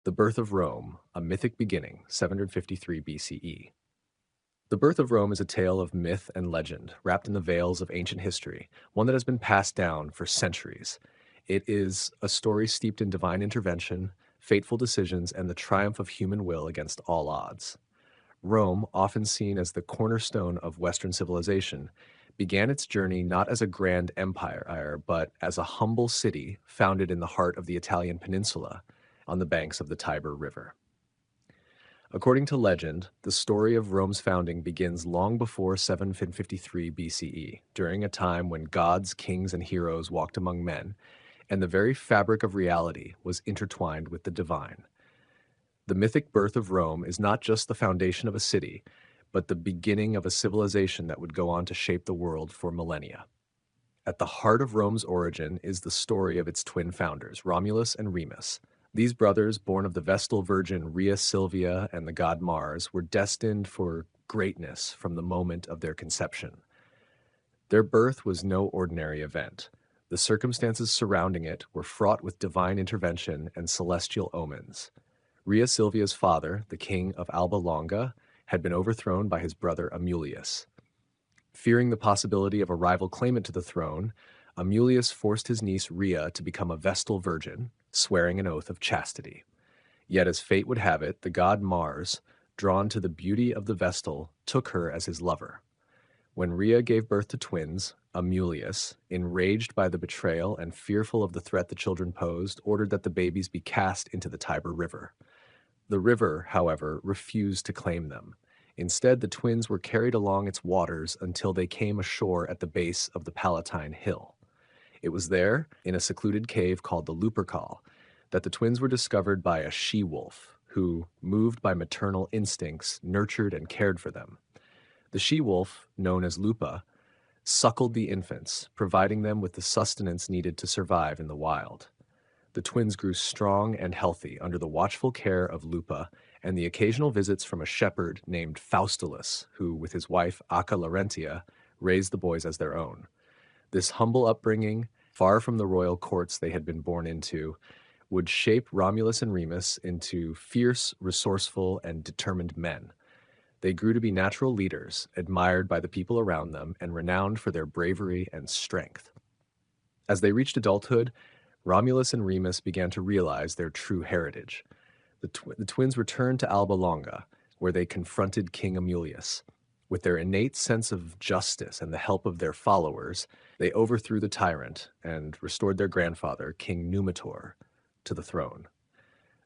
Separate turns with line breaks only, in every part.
The Birth of Rome, A Mythic Beginning, 753 BCE. The birth of Rome is a tale of myth and legend, wrapped in the veils of ancient history, one that has been passed down for centuries. It is a story steeped in divine intervention, fateful decisions, and the triumph of human will against all odds. Rome, often seen as the cornerstone of Western civilization, began its journey not as a grand empire, but as a humble city founded in the heart of the Italian peninsula on the banks of the Tiber River. According to legend, the story of Rome's founding begins long before 753 BCE, during a time when gods, kings, and heroes walked among men, and the very fabric of reality was intertwined with the divine. The mythic birth of Rome is not just the foundation of a city, but the beginning of a civilization that would go on to shape the world for millennia. At the heart of Rome's origin is the story of its twin founders, Romulus and Remus. These brothers, born of the Vestal Virgin Rhea Silvia and the god Mars, were destined for greatness from the moment of their conception. Their birth was no ordinary event. The circumstances surrounding it were fraught with divine intervention and celestial omens. Rhea Silvia's father, the king of Alba Longa, had been overthrown by his brother Amulius. Fearing the possibility of a rival claimant to the throne, Amulius forced his niece Rhea to become a Vestal Virgin, swearing an oath of chastity. Yet as fate would have it, the god Mars, drawn to the beauty of the Vestal, took her as his lover. When Rhea gave birth to twins, Amulius, enraged by the betrayal and fearful of the threat the children posed, ordered that the babies be cast into the Tiber River. The river, however, refused to claim them. Instead, the twins were carried along its waters until they came ashore at the base of the Palatine Hill. It was there, in a secluded cave called the Lupercal, that the twins were discovered by a she-wolf, who, moved by maternal instincts, nurtured and cared for them. The she-wolf, known as Lupa, suckled the infants, providing them with the sustenance needed to survive in the wild. The twins grew strong and healthy under the watchful care of Lupa and the occasional visits from a shepherd named Faustulus, who, with his wife Acca Larentia, raised the boys as their own. This humble upbringing, far from the royal courts they had been born into, would shape Romulus and Remus into fierce, resourceful, and determined men. They grew to be natural leaders, admired by the people around them, and renowned for their bravery and strength. As they reached adulthood, Romulus and Remus began to realize their true heritage. The twins returned to Alba Longa, where they confronted King Amulius. With their innate sense of justice and the help of their followers, they overthrew the tyrant and restored their grandfather, King Numitor, to the throne.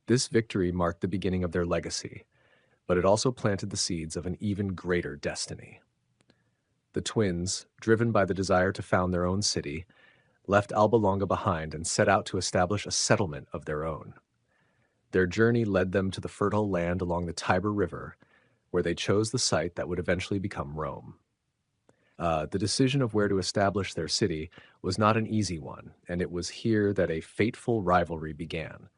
This victory marked the beginning of their legacy, but it also planted the seeds of an even greater destiny. The twins, driven by the desire to found their own city, left Alba Longa behind and set out to establish a settlement of their own. Their journey led them to the fertile land along the Tiber River, where they chose the site that would eventually become Rome. The decision of where to establish their city was not an easy one, and it was here that a fateful rivalry began.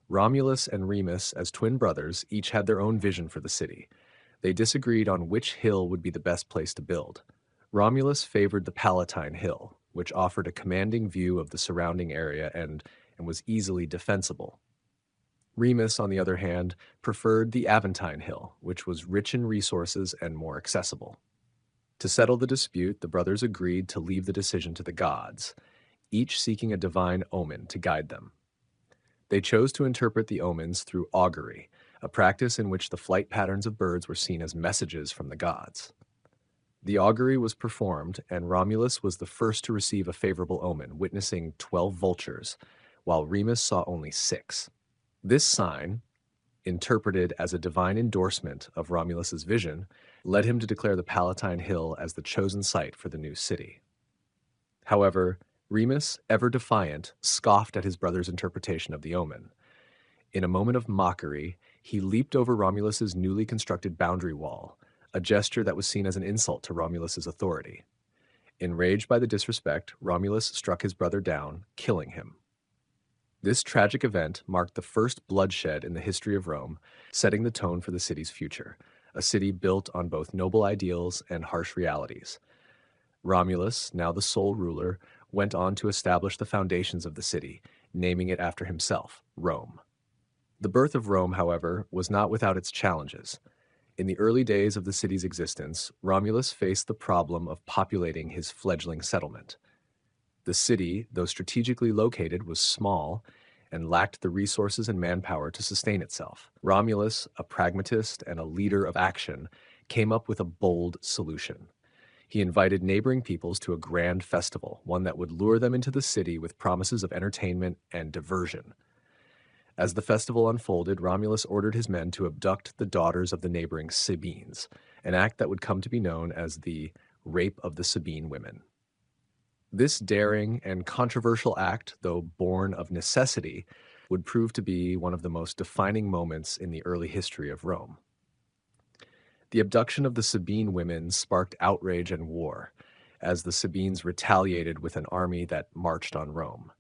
Romulus and Remus, as twin brothers, each had their own vision for the city. They disagreed on which hill would be the best place to build. Romulus favored the Palatine Hill, which offered a commanding view of the surrounding area and was easily defensible. Remus, on the other hand, preferred the Aventine Hill, which was rich in resources and more accessible. To settle the dispute, the brothers agreed to leave the decision to the gods, each seeking a divine omen to guide them. They chose to interpret the omens through augury, a practice in which the flight patterns of birds were seen as messages from the gods. The augury was performed, and Romulus was the first to receive a favorable omen, witnessing 12 vultures, while Remus saw only 6. This sign, interpreted as a divine endorsement of Romulus's vision, led him to declare the Palatine Hill as the chosen site for the new city. However, Remus, ever defiant, scoffed at his brother's interpretation of the omen. In a moment of mockery, he leaped over Romulus's newly constructed boundary wall, a gesture that was seen as an insult to Romulus's authority. Enraged by the disrespect, Romulus struck his brother down, killing him. This tragic event marked the first bloodshed in the history of Rome, setting the tone for the city's future, a city built on both noble ideals and harsh realities. Romulus, now the sole ruler, went on to establish the foundations of the city, naming it after himself, Rome. The birth of Rome, however, was not without its challenges. In the early days of the city's existence, Romulus faced the problem of populating his fledgling settlement. The city, though strategically located, was small and lacked the resources and manpower to sustain itself. Romulus, a pragmatist and a leader of action, came up with a bold solution. He invited neighboring peoples to a grand festival, one that would lure them into the city with promises of entertainment and diversion. As the festival unfolded, Romulus ordered his men to abduct the daughters of the neighboring Sabines, an act that would come to be known as the Rape of the Sabine Women. This daring and controversial act, though born of necessity, would prove to be one of the most defining moments in the early history of Rome. The abduction of the Sabine women sparked outrage and war, as the Sabines retaliated with an army that marched on Rome.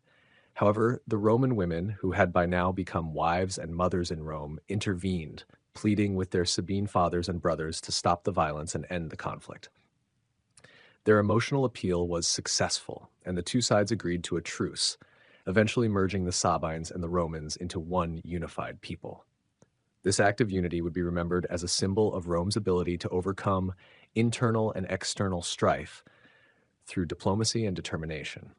However, the Roman women, who had by now become wives and mothers in Rome, intervened, pleading with their Sabine fathers and brothers to stop the violence and end the conflict. Their emotional appeal was successful, and the two sides agreed to a truce, eventually merging the Sabines and the Romans into one unified people. This act of unity would be remembered as a symbol of Rome's ability to overcome internal and external strife through diplomacy and determination.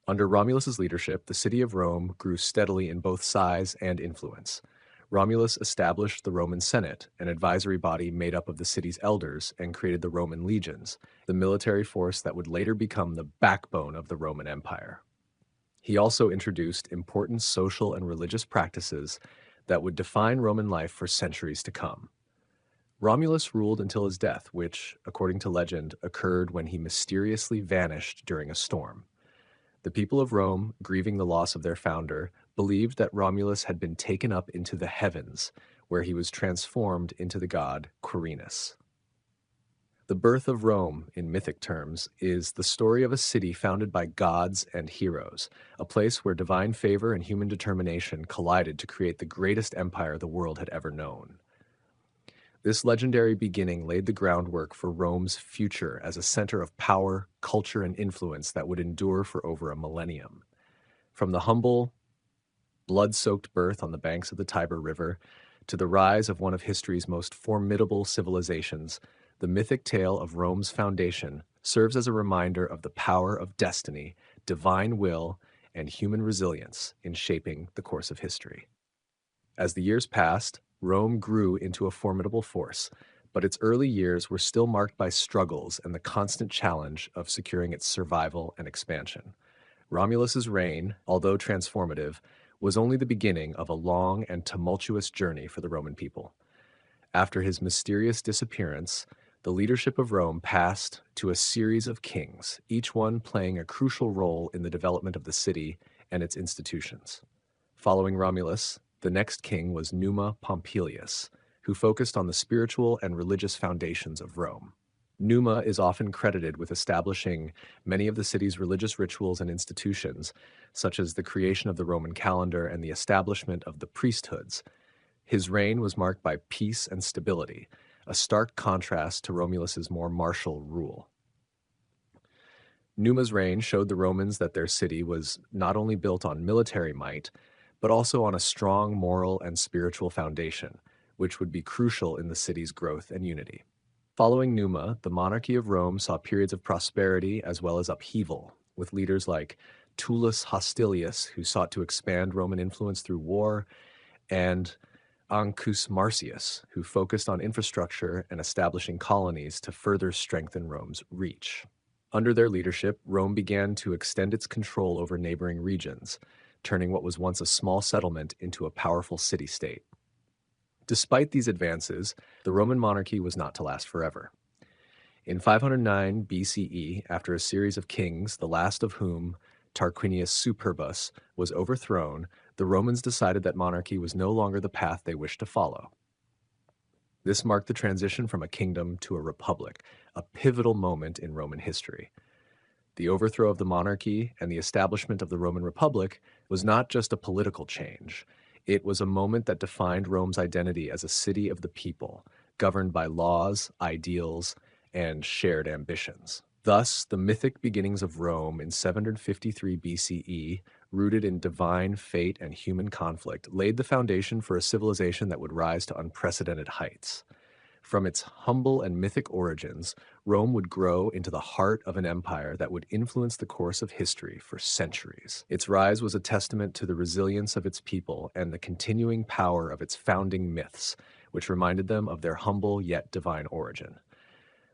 Under Romulus's leadership, the city of Rome grew steadily in both size and influence. Romulus established the Roman Senate, an advisory body made up of the city's elders, and created the Roman legions, the military force that would later become the backbone of the Roman Empire. He also introduced important social and religious practices that would define Roman life for centuries to come. Romulus ruled until his death, which, according to legend, occurred when he mysteriously vanished during a storm. The people of Rome, grieving the loss of their founder, believed that Romulus had been taken up into the heavens, where he was transformed into the god Quirinus. The birth of Rome, in mythic terms, is the story of a city founded by gods and heroes, a place where divine favor and human determination collided to create the greatest empire the world had ever known. This legendary beginning laid the groundwork for Rome's future as a center of power, culture, and influence that would endure for over a millennium. From the humble, blood-soaked birth on the banks of the Tiber River to the rise of one of history's most formidable civilizations, the mythic tale of Rome's foundation serves as a reminder of the power of destiny, divine will, and human resilience in shaping the course of history. As the years passed, Rome grew into a formidable force, but its early years were still marked by struggles and the constant challenge of securing its survival and expansion. Romulus's reign, although transformative, was only the beginning of a long and tumultuous journey for the Roman people. After his mysterious disappearance, the leadership of Rome passed to a series of kings, each one playing a crucial role in the development of the city and its institutions. Following Romulus, the next king was Numa Pompilius, who focused on the spiritual and religious foundations of Rome. Numa is often credited with establishing many of the city's religious rituals and institutions, such as the creation of the Roman calendar and the establishment of the priesthoods. His reign was marked by peace and stability, a stark contrast to Romulus's more martial rule. Numa's reign showed the Romans that their city was not only built on military might, but also on a strong moral and spiritual foundation, which would be crucial in the city's growth and unity. Following Numa, the monarchy of Rome saw periods of prosperity as well as upheaval, with leaders like Tullus Hostilius, who sought to expand Roman influence through war, and Ancus Marcius, who focused on infrastructure and establishing colonies to further strengthen Rome's reach. Under their leadership, Rome began to extend its control over neighboring regions, turning what was once a small settlement into a powerful city-state. Despite these advances, the Roman monarchy was not to last forever. In 509 BCE, after a series of kings, the last of whom, Tarquinius Superbus, was overthrown, the Romans decided that monarchy was no longer the path they wished to follow. This marked the transition from a kingdom to a republic, a pivotal moment in Roman history. The overthrow of the monarchy and the establishment of the Roman Republic was not just a political change. It was a moment that defined Rome's identity as a city of the people, governed by laws, ideals, and shared ambitions. Thus, the mythic beginnings of Rome in 753 BCE rooted in divine fate and human conflict, laid the foundation for a civilization that would rise to unprecedented heights. From its humble and mythic origins, Rome would grow into the heart of an empire that would influence the course of history for centuries. Its rise was a testament to the resilience of its people and the continuing power of its founding myths, which reminded them of their humble yet divine origin.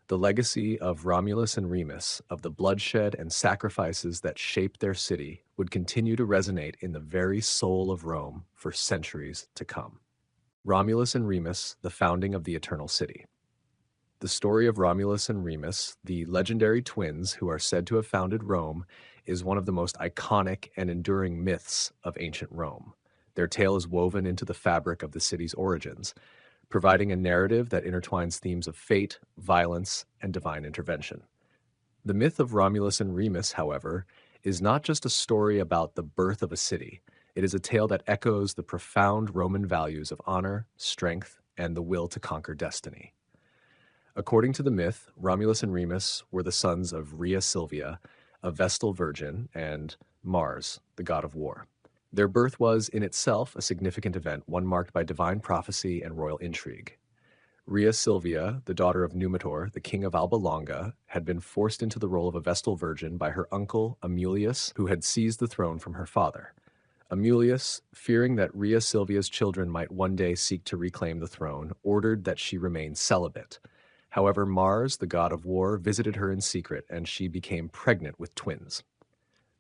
The legacy of Romulus and Remus, of the bloodshed and sacrifices that shaped their city, would continue to resonate in the very soul of Rome for centuries to come. Romulus and Remus, the founding of the Eternal City. The story of Romulus and Remus, the legendary twins who are said to have founded Rome, is one of the most iconic and enduring myths of ancient Rome. Their tale is woven into the fabric of the city's origins, providing a narrative that intertwines themes of fate, violence, and divine intervention. The myth of Romulus and Remus, however, is not just a story about the birth of a city. It is a tale that echoes the profound Roman values of honor, strength, and the will to conquer destiny. According to the myth, Romulus and Remus were the sons of Rhea Silvia, a Vestal virgin, and Mars, the god of war. Their birth was, in itself, a significant event, one marked by divine prophecy and royal intrigue. Rhea Silvia, the daughter of Numitor, the king of Alba Longa, had been forced into the role of a Vestal virgin by her uncle, Amulius, who had seized the throne from her father. Amulius, fearing that Rhea Silvia's children might one day seek to reclaim the throne, ordered that she remain celibate. However, Mars, the god of war, visited her in secret, and she became pregnant with twins.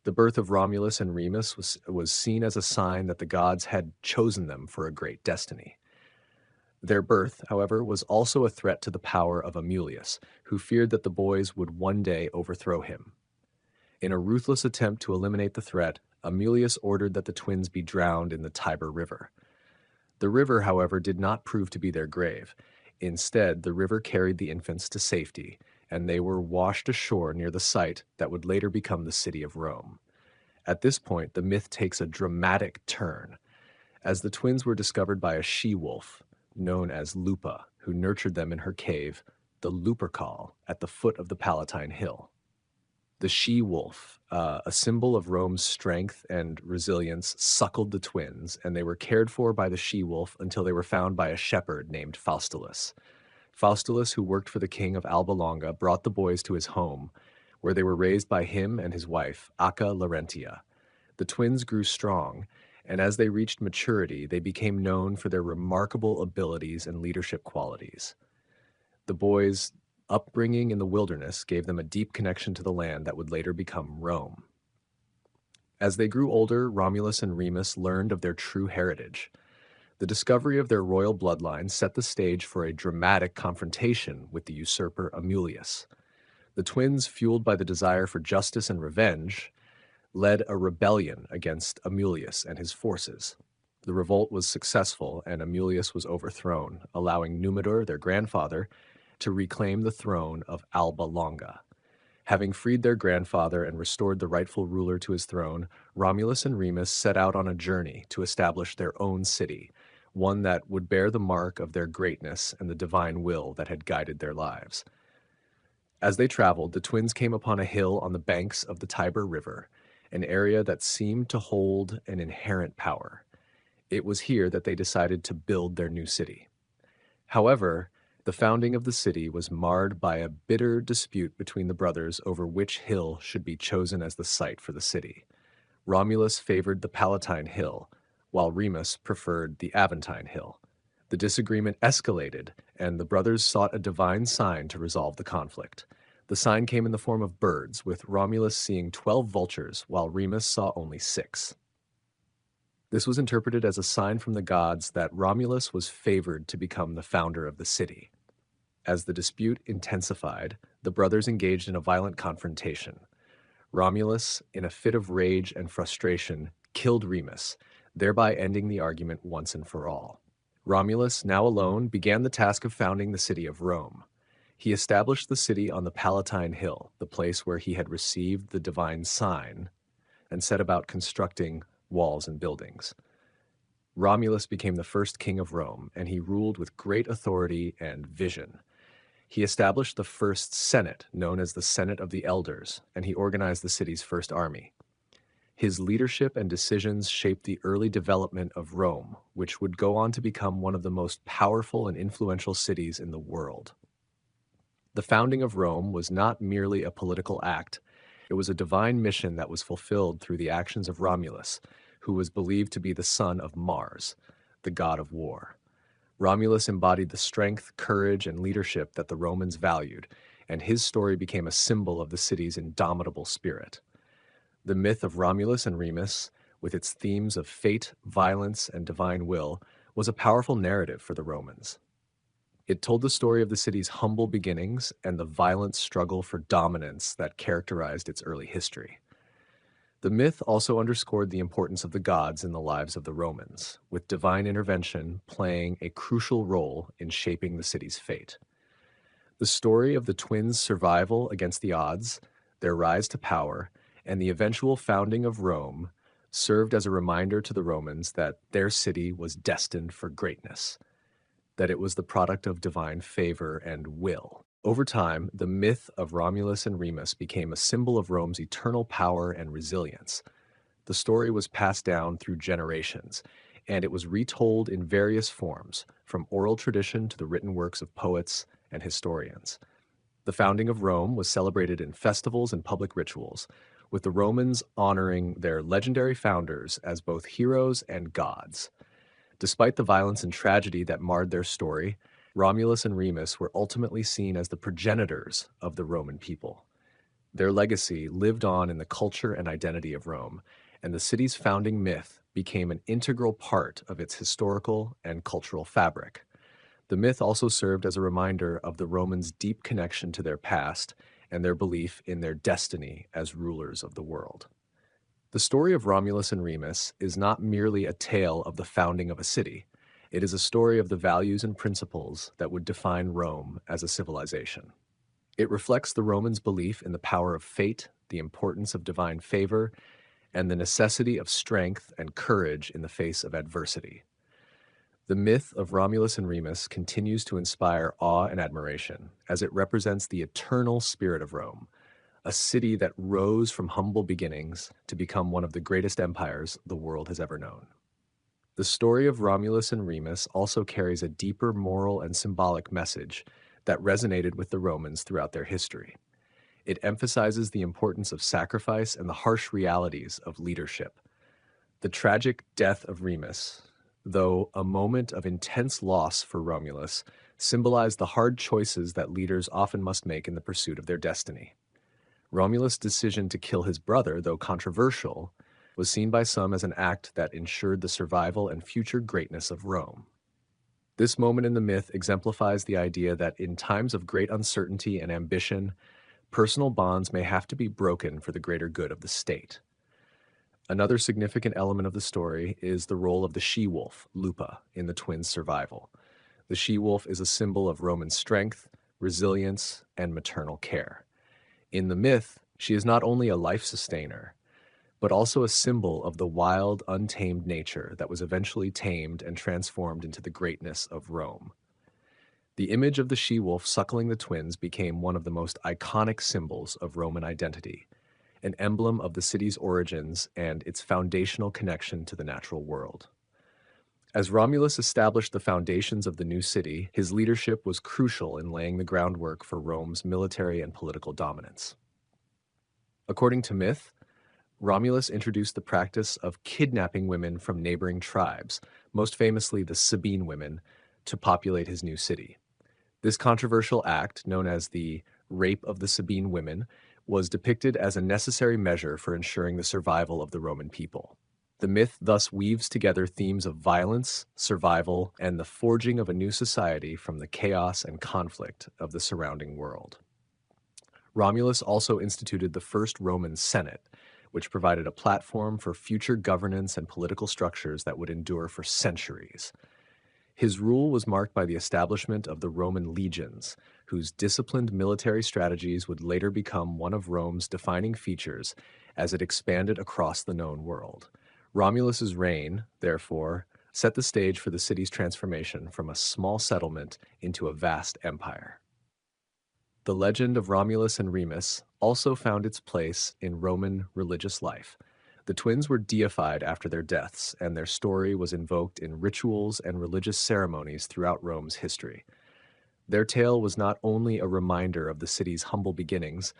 The birth of Romulus and Remus was seen as a sign that the gods had chosen them for a great destiny. Their birth, however, was also a threat to the power of Amulius, who feared that the boys would one day overthrow him. In a ruthless attempt to eliminate the threat, Amulius ordered that the twins be drowned in the Tiber River. The river, however, did not prove to be their grave. Instead, the river carried the infants to safety, and they were washed ashore near the site that would later become the city of Rome. At this point, the myth takes a dramatic turn, as the twins were discovered by a she-wolf, known as Lupa, who nurtured them in her cave, the Lupercal, at the foot of the Palatine Hill. The she-wolf, a symbol of Rome's strength and resilience, suckled the twins, and they were cared for by the she-wolf until they were found by a shepherd named Faustulus. Faustulus, who worked for the king of Alba Longa, brought the boys to his home, where they were raised by him and his wife, Acca Larentia. The twins grew strong, and as they reached maturity, they became known for their remarkable abilities and leadership qualities. The boys' upbringing in the wilderness gave them a deep connection to the land that would later become Rome. As they grew older, Romulus and Remus learned of their true heritage. The discovery of their royal bloodline set the stage for a dramatic confrontation with the usurper Amulius. The twins, fueled by the desire for justice and revenge, led a rebellion against Amulius and his forces. The revolt was successful, and Amulius was overthrown, allowing Numitor, their grandfather, to reclaim the throne of Alba Longa. Having freed their grandfather and restored the rightful ruler to his throne, Romulus and Remus set out on a journey to establish their own city, one that would bear the mark of their greatness and the divine will that had guided their lives. As they traveled, the twins came upon a hill on the banks of the Tiber River, an area that seemed to hold an inherent power. It was here that they decided to build their new city. However, the founding of the city was marred by a bitter dispute between the brothers over which hill should be chosen as the site for the city. Romulus favored the Palatine Hill, while Remus preferred the Aventine Hill. The disagreement escalated, and the brothers sought a divine sign to resolve the conflict. The sign came in the form of birds, with Romulus seeing 12 vultures, while Remus saw only 6. This was interpreted as a sign from the gods that Romulus was favored to become the founder of the city. As the dispute intensified, the brothers engaged in a violent confrontation. Romulus, in a fit of rage and frustration, killed Remus, thereby ending the argument once and for all. Romulus, now alone, began the task of founding the city of Rome. He established the city on the Palatine Hill, the place where he had received the divine sign, and set about constructing walls and buildings. Romulus became the first king of Rome, and he ruled with great authority and vision. He established the first Senate, known as the Senate of the Elders, and he organized the city's first army. His leadership and decisions shaped the early development of Rome, which would go on to become one of the most powerful and influential cities in the world. The founding of Rome was not merely a political act, it was a divine mission that was fulfilled through the actions of Romulus, who was believed to be the son of Mars, the god of war. Romulus embodied the strength, courage, and leadership that the Romans valued, and his story became a symbol of the city's indomitable spirit. The myth of Romulus and Remus, with its themes of fate, violence, and divine will, was a powerful narrative for the Romans. It told the story of the city's humble beginnings and the violent struggle for dominance that characterized its early history. The myth also underscored the importance of the gods in the lives of the Romans, with divine intervention playing a crucial role in shaping the city's fate. The story of the twins' survival against the odds, their rise to power, and the eventual founding of Rome served as a reminder to the Romans that their city was destined for greatness, that it was the product of divine favor and will. Over time, the myth of Romulus and Remus became a symbol of Rome's eternal power and resilience. The story was passed down through generations, and it was retold in various forms, from oral tradition to the written works of poets and historians. The founding of Rome was celebrated in festivals and public rituals, with the Romans honoring their legendary founders as both heroes and gods. Despite the violence and tragedy that marred their story, Romulus and Remus were ultimately seen as the progenitors of the Roman people. Their legacy lived on in the culture and identity of Rome, and the city's founding myth became an integral part of its historical and cultural fabric. The myth also served as a reminder of the Romans' deep connection to their past and their belief in their destiny as rulers of the world. The story of Romulus and Remus is not merely a tale of the founding of a city. It is a story of the values and principles that would define Rome as a civilization. It reflects the Romans' belief in the power of fate, the importance of divine favor, and the necessity of strength and courage in the face of adversity. The myth of Romulus and Remus continues to inspire awe and admiration, as it represents the eternal spirit of Rome, a city that rose from humble beginnings to become one of the greatest empires the world has ever known. The story of Romulus and Remus also carries a deeper moral and symbolic message that resonated with the Romans throughout their history. It emphasizes the importance of sacrifice and the harsh realities of leadership. The tragic death of Remus, though a moment of intense loss for Romulus, symbolized the hard choices that leaders often must make in the pursuit of their destiny. Romulus' decision to kill his brother, though controversial, was seen by some as an act that ensured the survival and future greatness of Rome. This moment in the myth exemplifies the idea that in times of great uncertainty and ambition, personal bonds may have to be broken for the greater good of the state. Another significant element of the story is the role of the she-wolf, Lupa, in the twins' survival. The she-wolf is a symbol of Roman strength, resilience, and maternal care. In the myth, she is not only a life sustainer, but also a symbol of the wild, untamed nature that was eventually tamed and transformed into the greatness of Rome. The image of the she-wolf suckling the twins became one of the most iconic symbols of Roman identity, an emblem of the city's origins and its foundational connection to the natural world. As Romulus established the foundations of the new city, his leadership was crucial in laying the groundwork for Rome's military and political dominance. According to myth, Romulus introduced the practice of kidnapping women from neighboring tribes, most famously the Sabine women, to populate his new city. This controversial act, known as the Rape of the Sabine Women, was depicted as a necessary measure for ensuring the survival of the Roman people. The myth thus weaves together themes of violence, survival, and the forging of a new society from the chaos and conflict of the surrounding world. Romulus also instituted the first Roman Senate, which provided a platform for future governance and political structures that would endure for centuries. His rule was marked by the establishment of the Roman legions, whose disciplined military strategies would later become one of Rome's defining features as it expanded across the known world. Romulus's reign, therefore, set the stage for the city's transformation from a small settlement into a vast empire. The legend of Romulus and Remus also found its place in Roman religious life. The twins were deified after their deaths, and their story was invoked in rituals and religious ceremonies throughout Rome's history. Their tale was not only a reminder of the city's humble beginnings,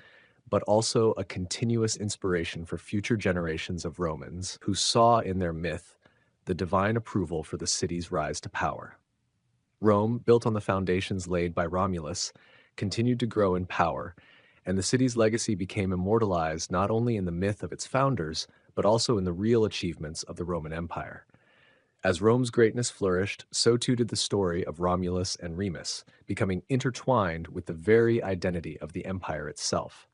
but also a continuous inspiration for future generations of Romans who saw in their myth the divine approval for the city's rise to power. Rome, built on the foundations laid by Romulus, continued to grow in power, and the city's legacy became immortalized not only in the myth of its founders, but also in the real achievements of the Roman Empire. As Rome's greatness flourished, so too did the story of Romulus and Remus, becoming intertwined with the very identity of the empire itself.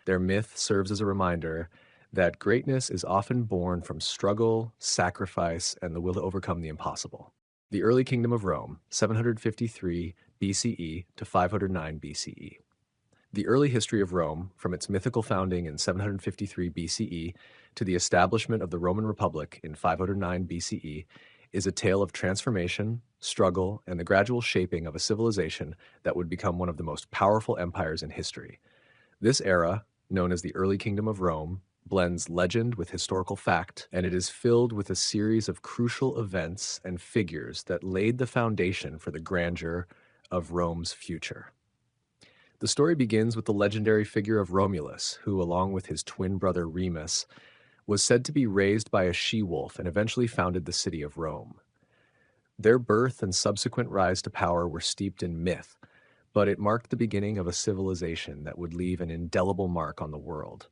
Their myth serves as a reminder that greatness is often born from struggle, sacrifice, and the will to overcome the impossible. The early kingdom of Rome, 753 BCE to 509 BCE. The early history of Rome, from its mythical founding in 753 BCE to the establishment of the Roman Republic in 509 BCE, is a tale of transformation, struggle, and the gradual shaping of a civilization that would become one of the most powerful empires in history. This era, known as the early kingdom of Rome, blends legend with historical fact, and it is filled with a series of crucial events and figures that laid the foundation for the grandeur of Rome's future. The story begins with the legendary figure of Romulus, who, along with his twin brother Remus, was said to be raised by a she-wolf and eventually founded the city of Rome. Their birth and subsequent rise to power were steeped in myth, but it marked the beginning of a civilization that would leave an indelible mark on the world.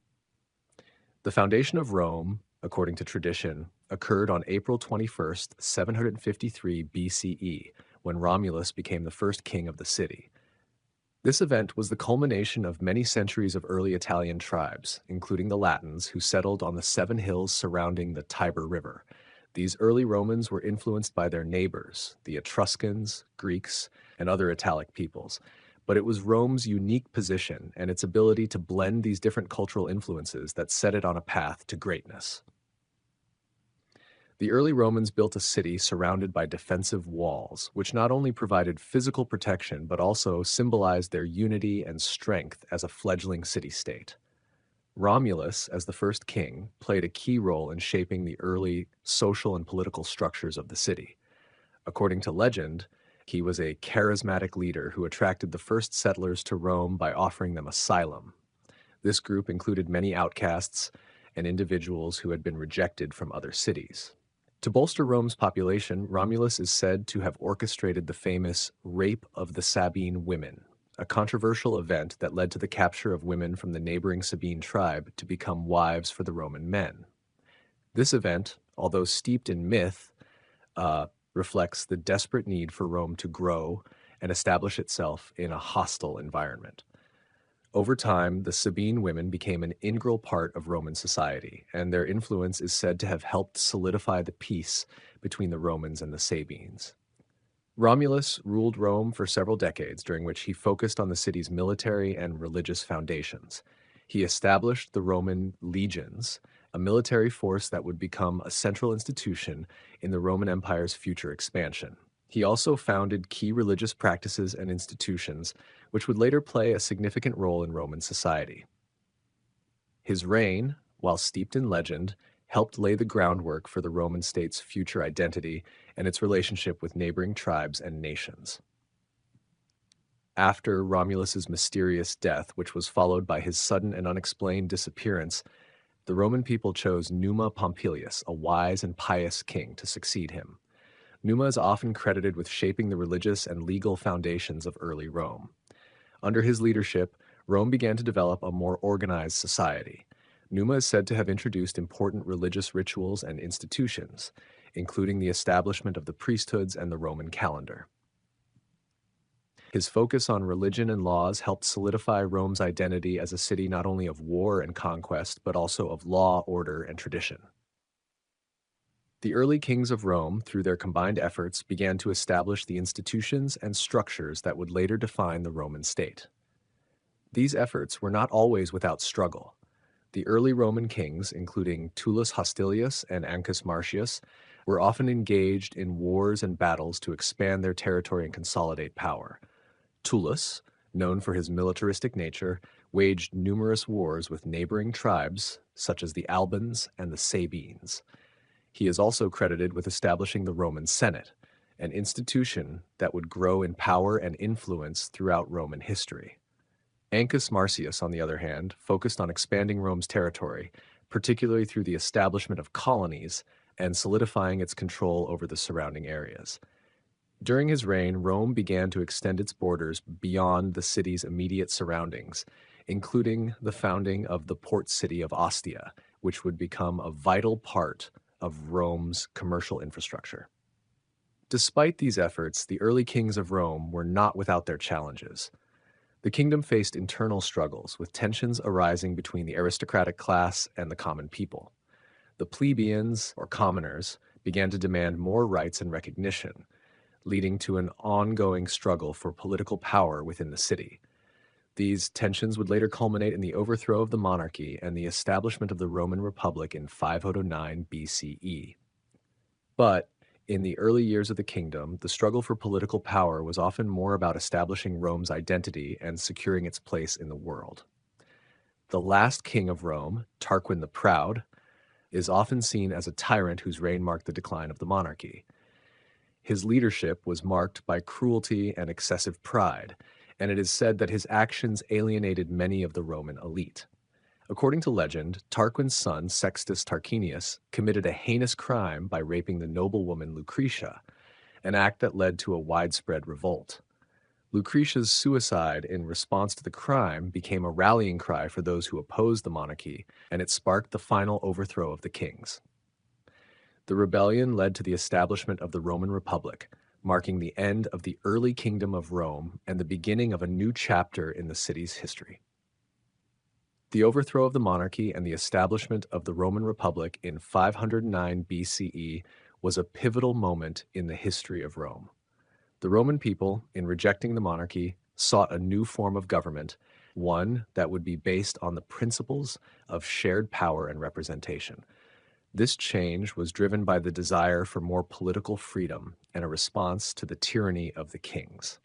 The foundation of Rome, according to tradition, occurred on April 21st, 753 BCE, when Romulus became the first king of the city. This event was the culmination of many centuries of early Italian tribes, including the Latins, who settled on the 7 hills surrounding the Tiber River. These early Romans were influenced by their neighbors, the Etruscans, Greeks, and other Italic peoples. But it was Rome's unique position and its ability to blend these different cultural influences that set it on a path to greatness. The early Romans built a city surrounded by defensive walls, which not only provided physical protection but also symbolized their unity and strength as a fledgling city-state. Romulus, as the first king, played a key role in shaping the early social and political structures of the city. According to legend, he was a charismatic leader who attracted the first settlers to Rome by offering them asylum. This group included many outcasts and individuals who had been rejected from other cities. To bolster Rome's population, Romulus is said to have orchestrated the famous Rape of the Sabine Women, a controversial event that led to the capture of women from the neighboring Sabine tribe to become wives for the Roman men. This event, although steeped in myth, reflects the desperate need for Rome to grow and establish itself in a hostile environment. Over time, the Sabine women became an integral part of Roman society, and their influence is said to have helped solidify the peace between the Romans and the Sabines. Romulus ruled Rome for several decades, during which he focused on the city's military and religious foundations. He established the Roman legions, a military force that would become a central institution in the Roman Empire's future expansion. He also founded key religious practices and institutions, which would later play a significant role in Roman society. His reign, while steeped in legend, helped lay the groundwork for the Roman state's future identity and its relationship with neighboring tribes and nations. After Romulus's mysterious death, which was followed by his sudden and unexplained disappearance, the Roman people chose Numa Pompilius, a wise and pious king, to succeed him. Numa is often credited with shaping the religious and legal foundations of early Rome. Under his leadership, Rome began to develop a more organized society. Numa is said to have introduced important religious rituals and institutions, including the establishment of the priesthoods and the Roman calendar. His focus on religion and laws helped solidify Rome's identity as a city not only of war and conquest, but also of law, order, and tradition. The early kings of Rome, through their combined efforts, began to establish the institutions and structures that would later define the Roman state. These efforts were not always without struggle. The early Roman kings, including Tullus Hostilius and Ancus Marcius, were often engaged in wars and battles to expand their territory and consolidate power. Tullus, known for his militaristic nature, waged numerous wars with neighboring tribes, such as the Albans and the Sabines. He is also credited with establishing the Roman Senate, an institution that would grow in power and influence throughout Roman history. Ancus Marcius, on the other hand, focused on expanding Rome's territory, particularly through the establishment of colonies and solidifying its control over the surrounding areas. During his reign, Rome began to extend its borders beyond the city's immediate surroundings, including the founding of the port city of Ostia, which would become a vital part of Rome's commercial infrastructure. Despite these efforts, the early kings of Rome were not without their challenges. The kingdom faced internal struggles, with tensions arising between the aristocratic class and the common people. The plebeians, or commoners, began to demand more rights and recognition, leading to an ongoing struggle for political power within the city. These tensions would later culminate in the overthrow of the monarchy and the establishment of the Roman Republic in 509 BCE. But in the early years of the kingdom, the struggle for political power was often more about establishing Rome's identity and securing its place in the world. The last king of Rome, Tarquin the Proud, is often seen as a tyrant whose reign marked the decline of the monarchy. His leadership was marked by cruelty and excessive pride, and it is said that his actions alienated many of the Roman elite. According to legend, Tarquin's son, Sextus Tarquinius, committed a heinous crime by raping the noblewoman Lucretia, an act that led to a widespread revolt. Lucretia's suicide in response to the crime became a rallying cry for those who opposed the monarchy, and it sparked the final overthrow of the kings. The rebellion led to the establishment of the Roman Republic, marking the end of the early kingdom of Rome and the beginning of a new chapter in the city's history. The overthrow of the monarchy and the establishment of the Roman Republic in 509 BCE was a pivotal moment in the history of Rome. The Roman people, in rejecting the monarchy, sought a new form of government, one that would be based on the principles of shared power and representation. This change was driven by the desire for more political freedom and a response to the tyranny of the kings.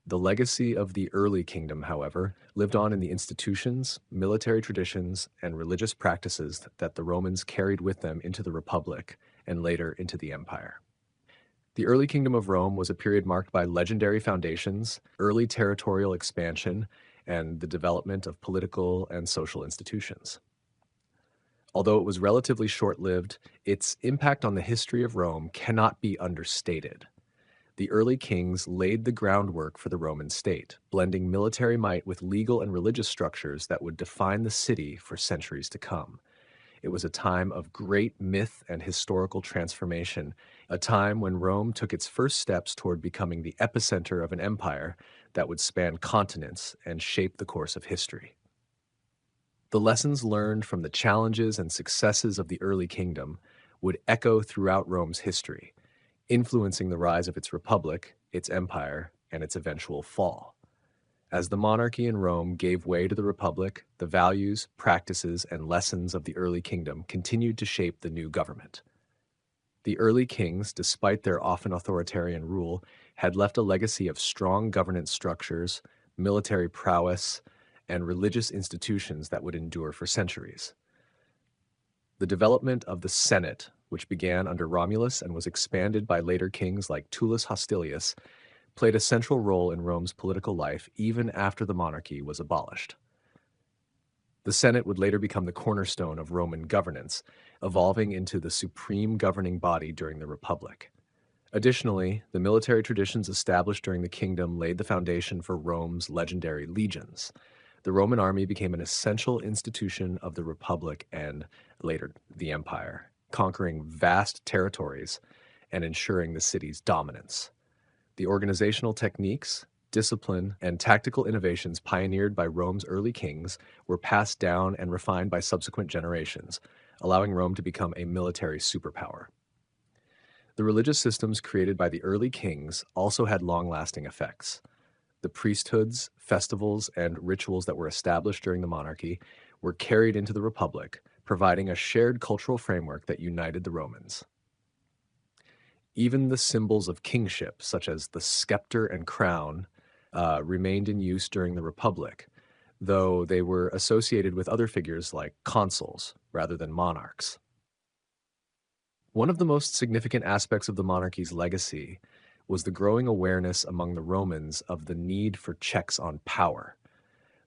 The legacy of the early kingdom, however, lived on in the institutions, military traditions, and religious practices that the Romans carried with them into the Republic and later into the empire. The early kingdom of Rome was a period marked by legendary foundations, early territorial expansion, and the development of political and social institutions. Although it was relatively short-lived, its impact on the history of Rome cannot be understated. The early kings laid the groundwork for the Roman state, blending military might with legal and religious structures that would define the city for centuries to come. It was a time of great myth and historical transformation, a time when Rome took its first steps toward becoming the epicenter of an empire that would span continents and shape the course of history. The lessons learned from the challenges and successes of the early kingdom would echo throughout Rome's history, influencing the rise of its republic, its empire, and its eventual fall. As the monarchy in Rome gave way to the republic, the values, practices, and lessons of the early kingdom continued to shape the new government. The early kings, despite their often authoritarian rule, had left a legacy of strong governance structures, military prowess, and religious institutions that would endure for centuries. The development of the Senate, which began under Romulus and was expanded by later kings like Tullus Hostilius, played a central role in Rome's political life even after the monarchy was abolished. The Senate would later become the cornerstone of Roman governance, evolving into the supreme governing body during the Republic. Additionally, the military traditions established during the kingdom laid the foundation for Rome's legendary legions. The Roman army became an essential institution of the Republic and, later, the Empire, conquering vast territories and ensuring the city's dominance. The organizational techniques, discipline, and tactical innovations pioneered by Rome's early kings were passed down and refined by subsequent generations, allowing Rome to become a military superpower. The religious systems created by the early kings also had long-lasting effects. The priesthoods, festivals, and rituals that were established during the monarchy were carried into the Republic, providing a shared cultural framework that united the Romans. Even the symbols of kingship, such as the scepter and crown, remained in use during the Republic. though they were associated with other figures like consuls rather than monarchs. One of the most significant aspects of the monarchy's legacy was the growing awareness among the Romans of the need for checks on power.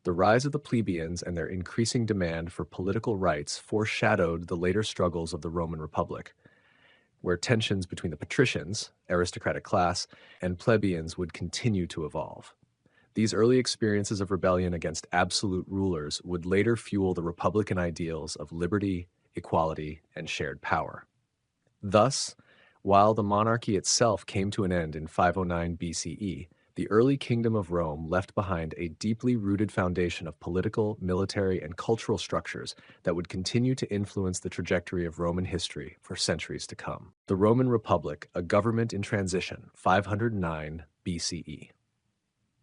The rise of the plebeians and their increasing demand for political rights foreshadowed the later struggles of the Roman Republic, where tensions between the patricians, aristocratic class, and plebeians would continue to evolve. These early experiences of rebellion against absolute rulers would later fuel the republican ideals of liberty, equality, and shared power. Thus, while the monarchy itself came to an end in 509 BCE, the early kingdom of Rome left behind a deeply rooted foundation of political, military, and cultural structures that would continue to influence the trajectory of Roman history for centuries to come. The Roman Republic, a government in transition, 509 BCE.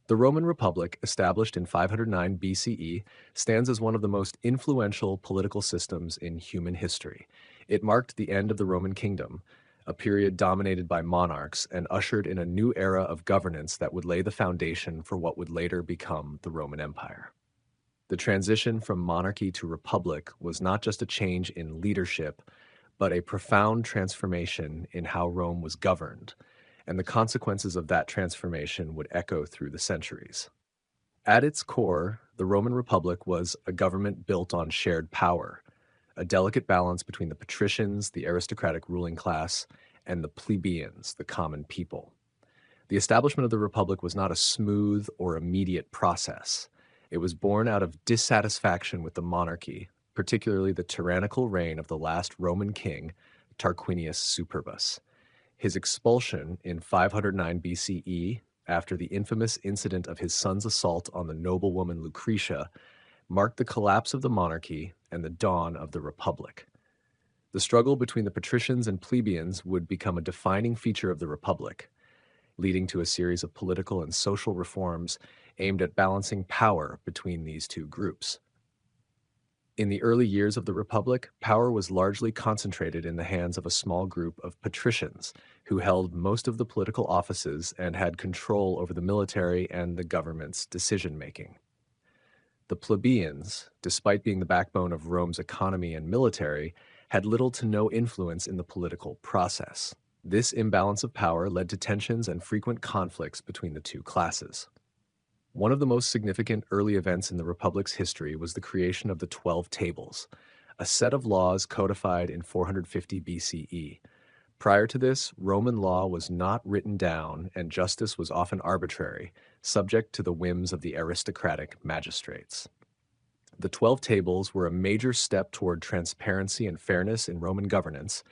The Roman Republic, established in 509 BCE, stands as one of the most influential political systems in human history. It marked the end of the Roman kingdom, a period dominated by monarchs, and ushered in a new era of governance that would lay the foundation for what would later become the Roman Empire. The transition from monarchy to republic was not just a change in leadership, but a profound transformation in how Rome was governed, and the consequences of that transformation would echo through the centuries. At its core, the Roman Republic was a government built on shared power, a delicate balance between the patricians, the aristocratic ruling class, and the plebeians, the common people. The establishment of the Republic was not a smooth or immediate process. It was born out of dissatisfaction with the monarchy, particularly the tyrannical reign of the last Roman king, Tarquinius Superbus. His expulsion in 509 BCE, after the infamous incident of his son's assault on the noblewoman Lucretia, marked the collapse of the monarchy and the dawn of the Republic. The struggle between the patricians and plebeians would become a defining feature of the Republic, leading to a series of political and social reforms aimed at balancing power between these two groups. In the early years of the Republic, power was largely concentrated in the hands of a small group of patricians who held most of the political offices and had control over the military and the government's decision-making. The plebeians, despite being the backbone of Rome's economy and military, had little to no influence in the political process. This imbalance of power led to tensions and frequent conflicts between the two classes. One of the most significant early events in the Republic's history was the creation of the 12 Tables, a set of laws codified in 450 BCE. Prior to this, Roman law was not written down and justice was often arbitrary, subject to the whims of the aristocratic magistrates. The 12 Tables were a major step toward transparency and fairness in Roman governance,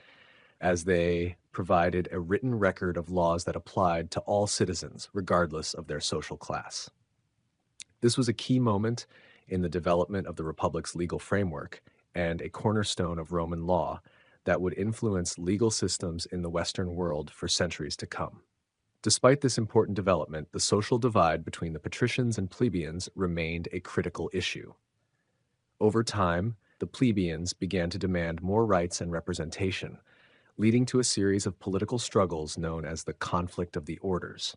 as they provided a written record of laws that applied to all citizens, regardless of their social class. This was a key moment in the development of the Republic's legal framework and a cornerstone of Roman law that would influence legal systems in the Western world for centuries to come. Despite this important development, the social divide between the patricians and plebeians remained a critical issue. Over time, the plebeians began to demand more rights and representation, leading to a series of political struggles known as the Conflict of the Orders.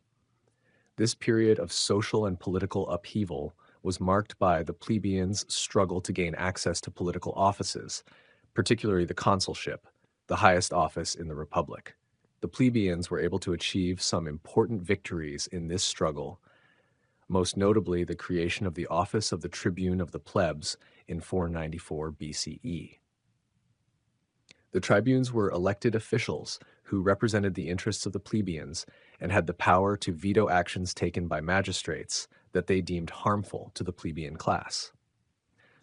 This period of social and political upheaval was marked by the plebeians' struggle to gain access to political offices, particularly the consulship, the highest office in the Republic. The plebeians were able to achieve some important victories in this struggle, most notably the creation of the office of the tribune of the plebs in 494 BCE. The tribunes were elected officials who represented the interests of the plebeians and had the power to veto actions taken by magistrates that they deemed harmful to the plebeian class.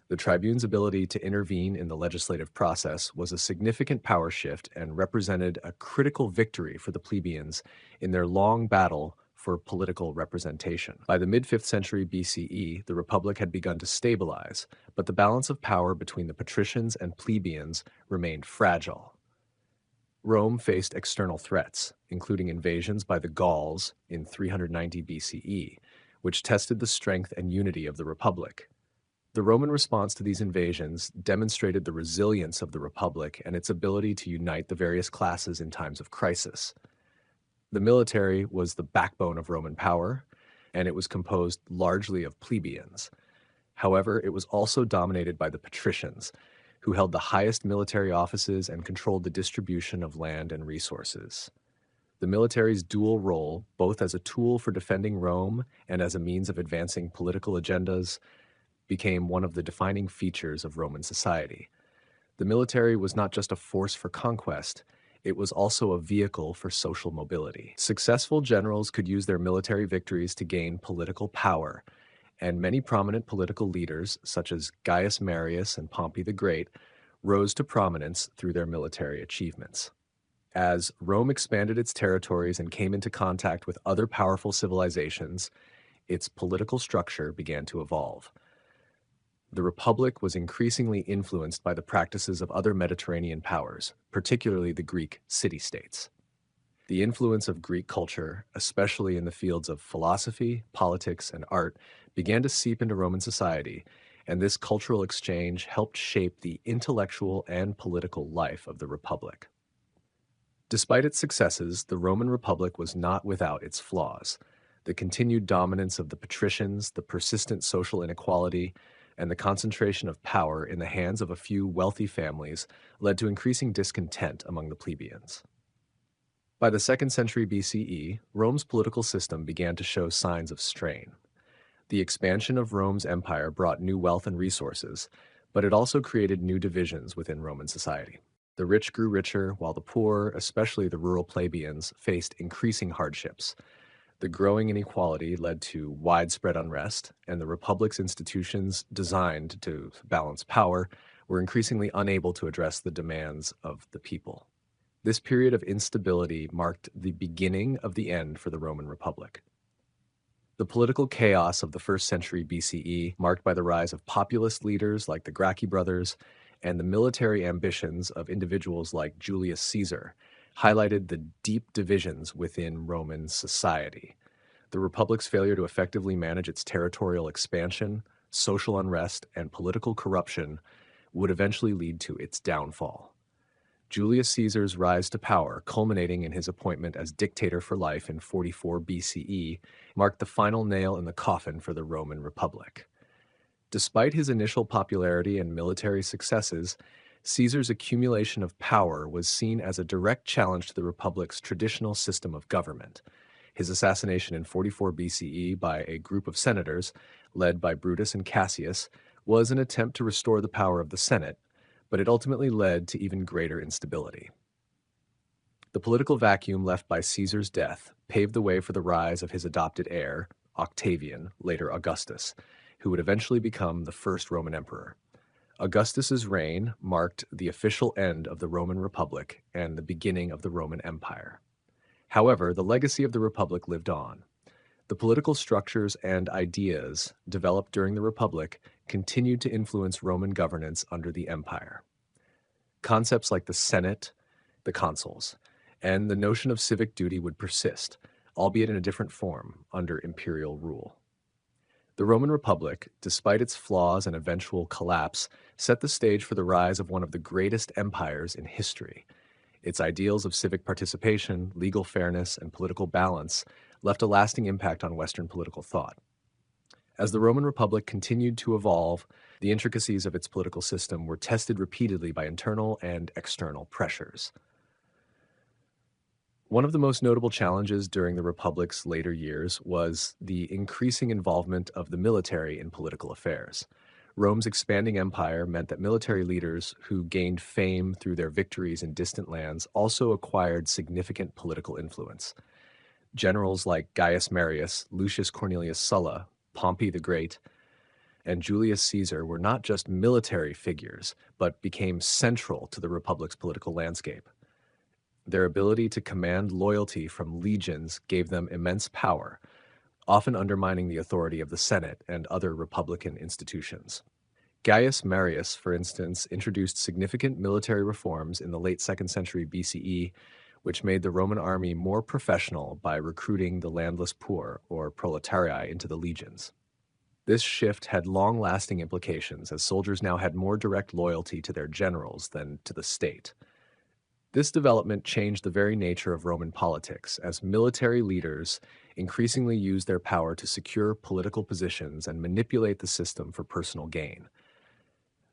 The tribunes' ability to intervene in the legislative process was a significant power shift and represented a critical victory for the plebeians in their long battle for political representation. By the mid-5th century BCE, the Republic had begun to stabilize, but the balance of power between the patricians and plebeians remained fragile. Rome faced external threats, including invasions by the Gauls in 390 BCE, which tested the strength and unity of the Republic. The Roman response to these invasions demonstrated the resilience of the Republic and its ability to unite the various classes in times of crisis. The military was the backbone of Roman power, and it was composed largely of plebeians. However, it was also dominated by the patricians, who held the highest military offices and controlled the distribution of land and resources. The military's dual role, both as a tool for defending Rome and as a means of advancing political agendas, became one of the defining features of Roman society. The military was not just a force for conquest, it was also a vehicle for social mobility. Successful generals could use their military victories to gain political power, and many prominent political leaders, such as Gaius Marius and Pompey the Great, rose to prominence through their military achievements. As Rome expanded its territories and came into contact with other powerful civilizations, its political structure began to evolve. The Republic was increasingly influenced by the practices of other Mediterranean powers, particularly the Greek city-states. The influence of Greek culture, especially in the fields of philosophy, politics, and art, began to seep into Roman society, and this cultural exchange helped shape the intellectual and political life of the Republic. Despite its successes, the Roman Republic was not without its flaws. The continued dominance of the patricians, the persistent social inequality, and the concentration of power in the hands of a few wealthy families led to increasing discontent among the plebeians. By the 2nd century BCE, Rome's political system began to show signs of strain. The expansion of Rome's empire brought new wealth and resources, but it also created new divisions within Roman society. The rich grew richer, while the poor, especially the rural plebeians, faced increasing hardships. The growing inequality led to widespread unrest, and the Republic's institutions, designed to balance power, were increasingly unable to address the demands of the people. This period of instability marked the beginning of the end for the Roman Republic. The political chaos of the 1st century BCE, marked by the rise of populist leaders like the Gracchi brothers and the military ambitions of individuals like Julius Caesar, highlighted the deep divisions within Roman society. The Republic's failure to effectively manage its territorial expansion, social unrest, and political corruption would eventually lead to its downfall. Julius Caesar's rise to power, culminating in his appointment as dictator for life in 44 BCE, marked the final nail in the coffin for the Roman Republic. Despite his initial popularity and military successes, Caesar's accumulation of power was seen as a direct challenge to the Republic's traditional system of government. His assassination in 44 BCE by a group of senators, led by Brutus and Cassius, was an attempt to restore the power of the Senate, but it ultimately led to even greater instability. The political vacuum left by Caesar's death paved the way for the rise of his adopted heir, Octavian, later Augustus, who would eventually become the first Roman emperor. Augustus's reign marked the official end of the Roman Republic and the beginning of the Roman Empire. However, the legacy of the Republic lived on. The political structures and ideas developed during the Republic continued to influence Roman governance under the Empire. Concepts like the Senate, the consuls, and the notion of civic duty would persist, albeit in a different form, under imperial rule. The Roman Republic, despite its flaws and eventual collapse, set the stage for the rise of one of the greatest empires in history. Its ideals of civic participation, legal fairness, and political balance left a lasting impact on Western political thought. As the Roman Republic continued to evolve, the intricacies of its political system were tested repeatedly by internal and external pressures. One of the most notable challenges during the Republic's later years was the increasing involvement of the military in political affairs. Rome's expanding empire meant that military leaders who gained fame through their victories in distant lands also acquired significant political influence. Generals like Gaius Marius, Lucius Cornelius Sulla, Pompey the Great, and Julius Caesar were not just military figures, but became central to the Republic's political landscape. Their ability to command loyalty from legions gave them immense power, often undermining the authority of the Senate and other republican institutions. Gaius Marius, for instance, introduced significant military reforms in the late 2nd century BCE, which made the Roman army more professional by recruiting the landless poor, or proletarii, into the legions. This shift had long-lasting implications, as soldiers now had more direct loyalty to their generals than to the state. This development changed the very nature of Roman politics, as military leaders increasingly used their power to secure political positions and manipulate the system for personal gain.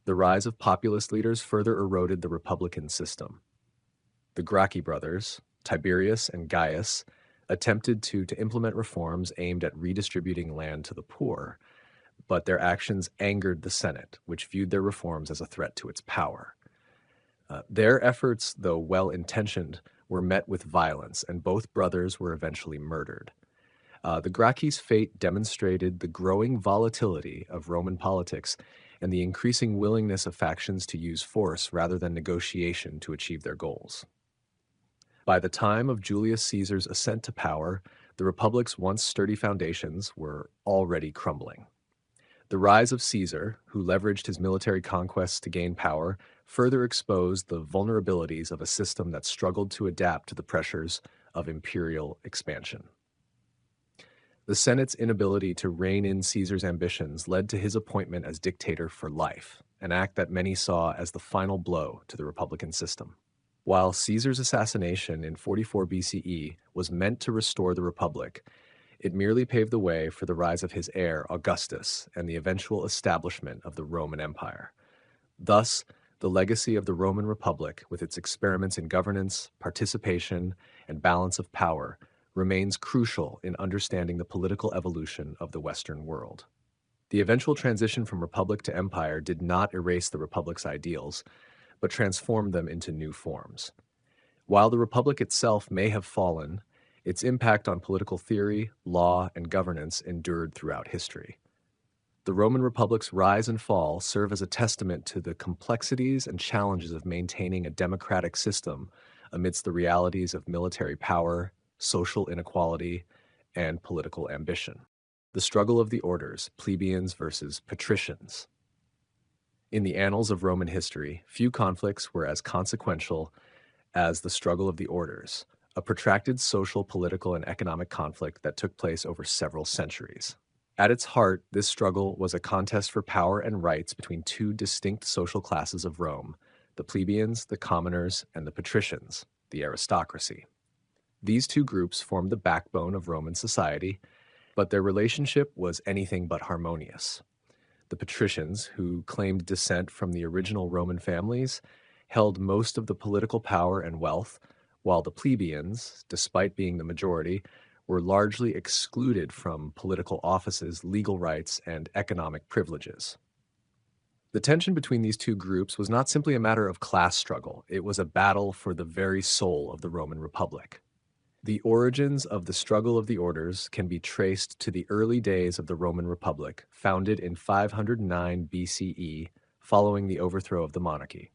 The rise of populist leaders further eroded the republican system. The Gracchi brothers, Tiberius and Gaius, attempted to implement reforms aimed at redistributing land to the poor, but their actions angered the Senate, which viewed their reforms as a threat to its power. Their efforts, though well-intentioned, were met with violence, and both brothers were eventually murdered. The Gracchi's fate demonstrated the growing volatility of Roman politics and the increasing willingness of factions to use force rather than negotiation to achieve their goals. By the time of Julius Caesar's ascent to power, the Republic's once sturdy foundations were already crumbling. The rise of Caesar, who leveraged his military conquests to gain power, further exposed the vulnerabilities of a system that struggled to adapt to the pressures of imperial expansion. The Senate's inability to rein in Caesar's ambitions led to his appointment as dictator for life, an act that many saw as the final blow to the republican system. While Caesar's assassination in 44 BCE was meant to restore the Republic, it merely paved the way for the rise of his heir, Augustus, and the eventual establishment of the Roman Empire. Thus, the legacy of the Roman Republic, with its experiments in governance, participation, and balance of power, remains crucial in understanding the political evolution of the Western world. The eventual transition from republic to empire did not erase the Republic's ideals, but transformed them into new forms. While the Republic itself may have fallen, its impact on political theory, law, and governance endured throughout history. The Roman Republic's rise and fall serve as a testament to the complexities and challenges of maintaining a democratic system amidst the realities of military power, social inequality, and political ambition. The struggle of the orders, plebeians versus patricians. In the annals of Roman history, few conflicts were as consequential as the struggle of the orders, a protracted social, political, and economic conflict that took place over several centuries. At its heart, this struggle was a contest for power and rights between two distinct social classes of Rome, the plebeians, the commoners, and the patricians, the aristocracy. These two groups formed the backbone of Roman society, but their relationship was anything but harmonious. The patricians, who claimed descent from the original Roman families, held most of the political power and wealth, while the plebeians, despite being the majority, were largely excluded from political offices, legal rights, and economic privileges. The tension between these two groups was not simply a matter of class struggle, it was a battle for the very soul of the Roman Republic. The origins of the struggle of the orders can be traced to the early days of the Roman Republic, founded in 509 BCE, following the overthrow of the monarchy.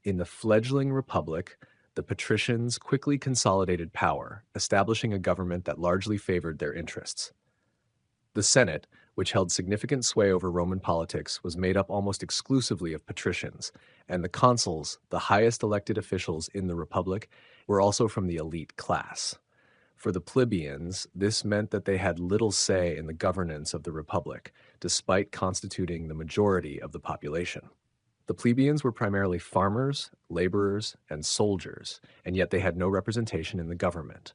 In the fledgling republic, the patricians quickly consolidated power, establishing a government that largely favored their interests. The Senate, which held significant sway over Roman politics, was made up almost exclusively of patricians, and the consuls, the highest elected officials in the republic, were also from the elite class. For the plebeians, this meant that they had little say in the governance of the republic, despite constituting the majority of the population. The plebeians were primarily farmers, laborers, and soldiers, and yet they had no representation in the government.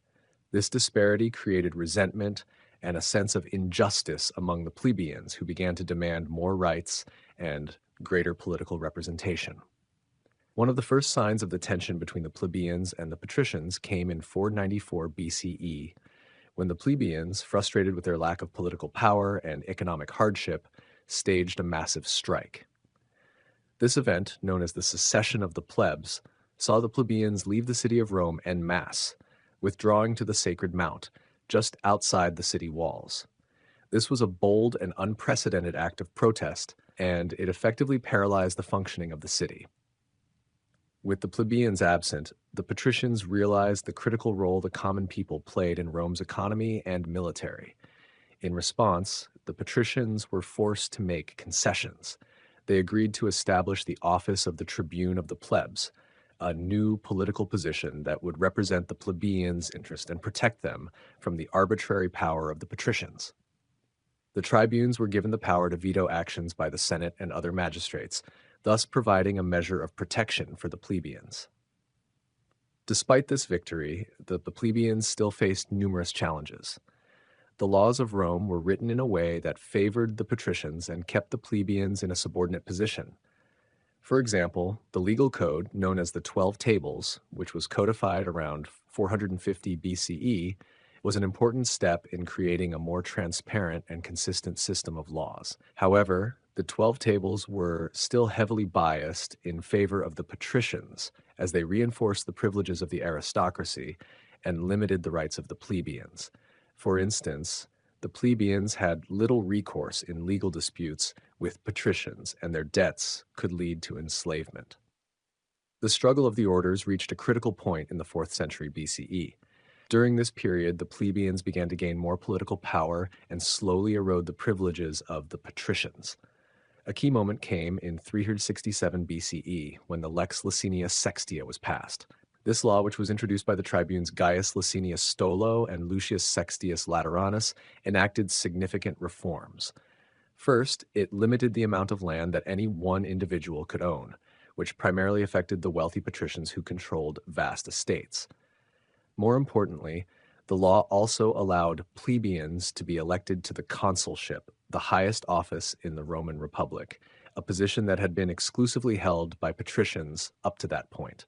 This disparity created resentment and a sense of injustice among the plebeians, who began to demand more rights and greater political representation. One of the first signs of the tension between the plebeians and the patricians came in 494 BCE, when the plebeians, frustrated with their lack of political power and economic hardship, staged a massive strike. This event, known as the secession of the plebs, saw the plebeians leave the city of Rome en masse, withdrawing to the Sacred Mount, just outside the city walls. This was a bold and unprecedented act of protest, and it effectively paralyzed the functioning of the city. With the plebeians absent, the patricians realized the critical role the common people played in Rome's economy and military. In response, the patricians were forced to make concessions. They agreed to establish the office of the tribune of the plebs, a new political position that would represent the plebeians' interest and protect them from the arbitrary power of the patricians. The tribunes were given the power to veto actions by the Senate and other magistrates, thus providing a measure of protection for the plebeians. Despite this victory, the plebeians still faced numerous challenges. The laws of Rome were written in a way that favored the patricians and kept the plebeians in a subordinate position. For example, the legal code, known as the 12 Tables, which was codified around 450 BCE, was an important step in creating a more transparent and consistent system of laws. However, the 12 Tables were still heavily biased in favor of the patricians, as they reinforced the privileges of the aristocracy and limited the rights of the plebeians. For instance, the plebeians had little recourse in legal disputes with patricians, and their debts could lead to enslavement. The struggle of the orders reached a critical point in the 4th century BCE. During this period, the plebeians began to gain more political power and slowly erode the privileges of the patricians. A key moment came in 367 BCE when the Lex Licinia Sextia was passed. This law, which was introduced by the tribunes Gaius Licinius Stolo and Lucius Sextius Lateranus, enacted significant reforms. First, it limited the amount of land that any one individual could own, which primarily affected the wealthy patricians who controlled vast estates. More importantly, the law also allowed plebeians to be elected to the consulship, the highest office in the Roman Republic, a position that had been exclusively held by patricians up to that point.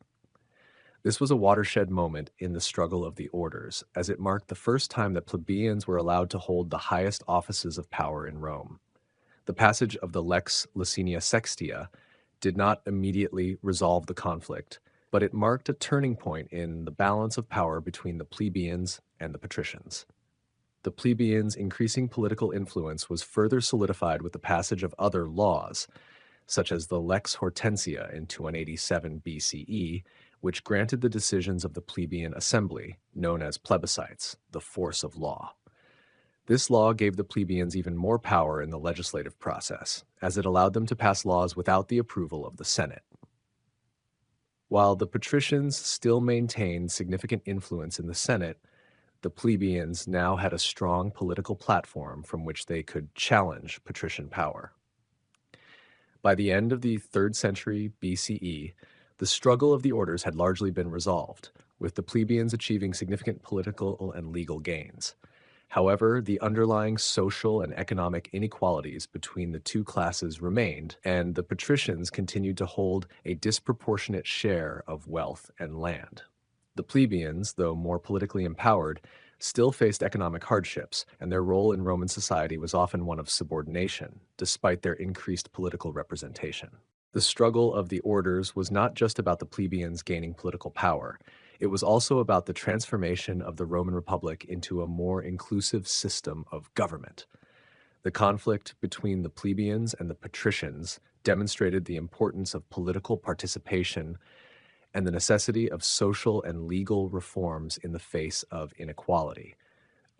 This was a watershed moment in the struggle of the orders, as it marked the first time that plebeians were allowed to hold the highest offices of power in Rome. The passage of the Lex Licinia Sextia did not immediately resolve the conflict, but it marked a turning point in the balance of power between the plebeians and the patricians. The plebeians' increasing political influence was further solidified with the passage of other laws, such as the Lex Hortensia in 287 BCE, which granted the decisions of the plebeian assembly, known as plebiscites, the force of law. This law gave the plebeians even more power in the legislative process, as it allowed them to pass laws without the approval of the Senate. While the patricians still maintained significant influence in the Senate, the plebeians now had a strong political platform from which they could challenge patrician power. By the end of the 3rd century BCE, the struggle of the orders had largely been resolved, with the plebeians achieving significant political and legal gains. However, the underlying social and economic inequalities between the two classes remained, and the patricians continued to hold a disproportionate share of wealth and land. The plebeians, though more politically empowered, still faced economic hardships, and their role in Roman society was often one of subordination, despite their increased political representation. The struggle of the orders was not just about the plebeians gaining political power. It was also about the transformation of the Roman Republic into a more inclusive system of government. The conflict between the plebeians and the patricians demonstrated the importance of political participation and the necessity of social and legal reforms in the face of inequality.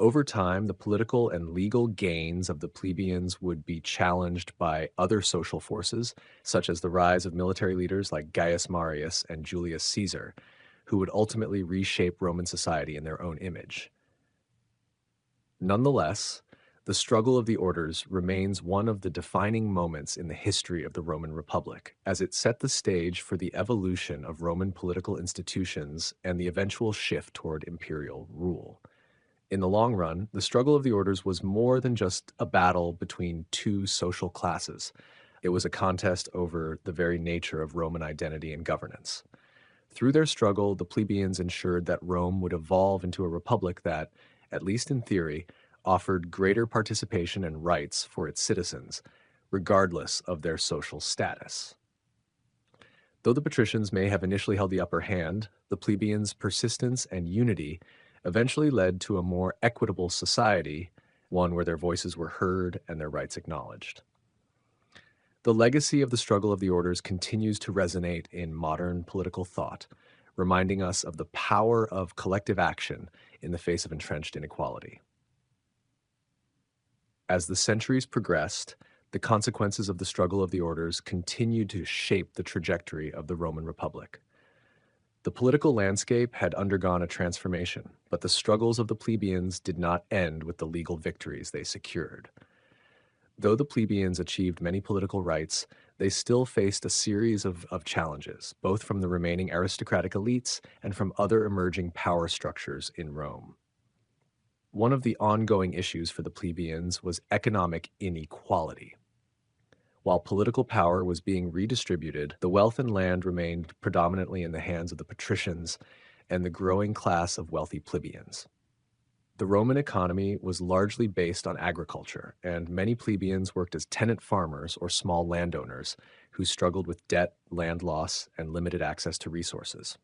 Over time, the political and legal gains of the plebeians would be challenged by other social forces, such as the rise of military leaders like Gaius Marius and Julius Caesar, who would ultimately reshape Roman society in their own image. Nonetheless, the struggle of the orders remains one of the defining moments in the history of the Roman Republic, as it set the stage for the evolution of Roman political institutions and the eventual shift toward imperial rule. In the long run, the struggle of the orders was more than just a battle between two social classes. It was a contest over the very nature of Roman identity and governance. Through their struggle, the plebeians ensured that Rome would evolve into a republic that, at least in theory, offered greater participation and rights for its citizens, regardless of their social status. Though the patricians may have initially held the upper hand, the plebeians' persistence and unity eventually led to a more equitable society, one where their voices were heard and their rights acknowledged. The legacy of the struggle of the orders continues to resonate in modern political thought, reminding us of the power of collective action in the face of entrenched inequality. As the centuries progressed, the consequences of the struggle of the orders continued to shape the trajectory of the Roman Republic. The political landscape had undergone a transformation, but the struggles of the plebeians did not end with the legal victories they secured. Though the plebeians achieved many political rights, they still faced a series of challenges, both from the remaining aristocratic elites and from other emerging power structures in Rome. One of the ongoing issues for the plebeians was economic inequality. While political power was being redistributed, the wealth and land remained predominantly in the hands of the patricians and the growing class of wealthy plebeians. The Roman economy was largely based on agriculture, and many plebeians worked as tenant farmers or small landowners who struggled with debt, land loss, and limited access to resources.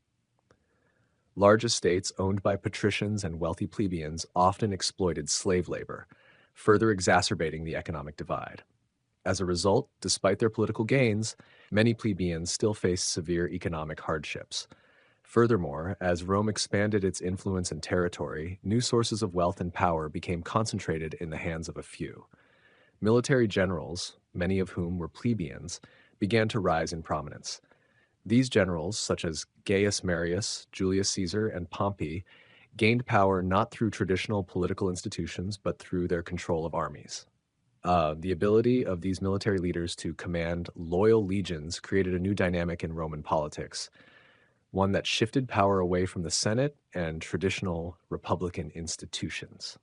Large estates owned by patricians and wealthy plebeians often exploited slave labor, further exacerbating the economic divide. As a result, despite their political gains, many plebeians still faced severe economic hardships. Furthermore, as Rome expanded its influence and territory, new sources of wealth and power became concentrated in the hands of a few. Military generals, many of whom were plebeians, began to rise in prominence. These generals, such as Gaius Marius, Julius Caesar, and Pompey, gained power not through traditional political institutions, but through their control of armies. The ability of these military leaders to command loyal legions created a new dynamic in Roman politics, one that shifted power away from the Senate and traditional republican institutions.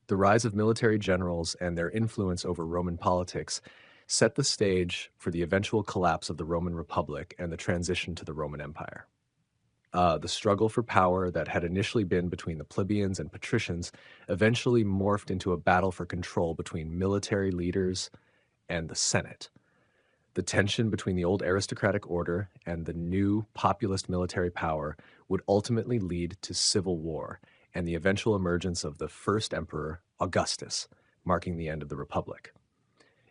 The rise of military generals and their influence over Roman politics set the stage for the eventual collapse of the Roman Republic and the transition to the Roman Empire. The struggle for power that had initially been between the plebeians and patricians eventually morphed into a battle for control between military leaders and the Senate. The tension between the old aristocratic order and the new populist military power would ultimately lead to civil war and the eventual emergence of the first emperor, Augustus, marking the end of the Republic.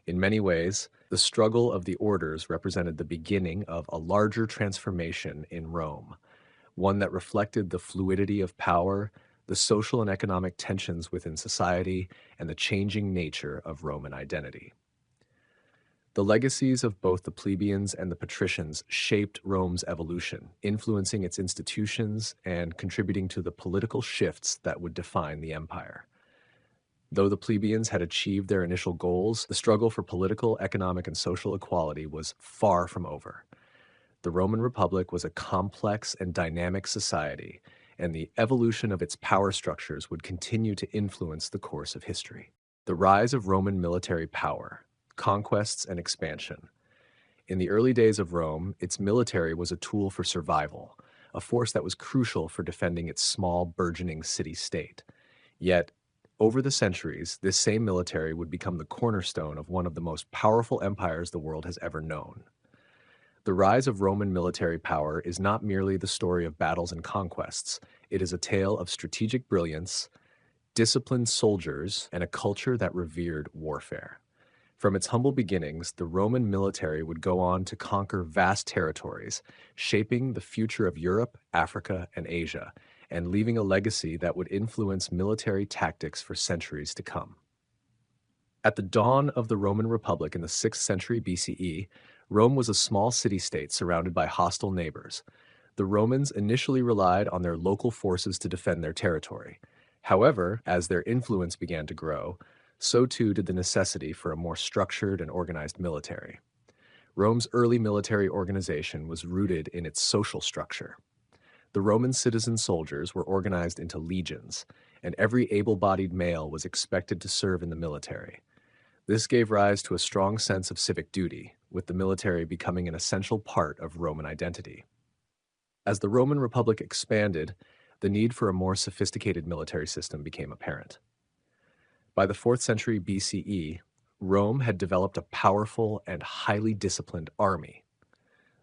In many ways, the struggle of the orders represented the beginning of a larger transformation in Rome, one that reflected the fluidity of power, the social and economic tensions within society, and the changing nature of Roman identity. The legacies of both the plebeians and the patricians shaped Rome's evolution, influencing its institutions and contributing to the political shifts that would define the empire. Though the plebeians had achieved their initial goals, the struggle for political, economic, and social equality was far from over. The Roman Republic was a complex and dynamic society, and the evolution of its power structures would continue to influence the course of history. The rise of Roman military power, conquests, and expansion. In the early days of Rome, its military was a tool for survival, a force that was crucial for defending its small, burgeoning city-state. Yet, over the centuries, this same military would become the cornerstone of one of the most powerful empires the world has ever known. The rise of Roman military power is not merely the story of battles and conquests. It is a tale of strategic brilliance, disciplined soldiers, and a culture that revered warfare. From its humble beginnings, the Roman military would go on to conquer vast territories, shaping the future of Europe, Africa, and Asia, and leaving a legacy that would influence military tactics for centuries to come. At the dawn of the Roman Republic in the 6th century BCE, Rome was a small city-state surrounded by hostile neighbors. The Romans initially relied on their local forces to defend their territory. However, as their influence began to grow, so too did the necessity for a more structured and organized military. Rome's early military organization was rooted in its social structure. The Roman citizen soldiers were organized into legions, and every able-bodied male was expected to serve in the military. This gave rise to a strong sense of civic duty, with the military becoming an essential part of Roman identity. As the Roman Republic expanded, the need for a more sophisticated military system became apparent. By the 4th century BCE, Rome had developed a powerful and highly disciplined army.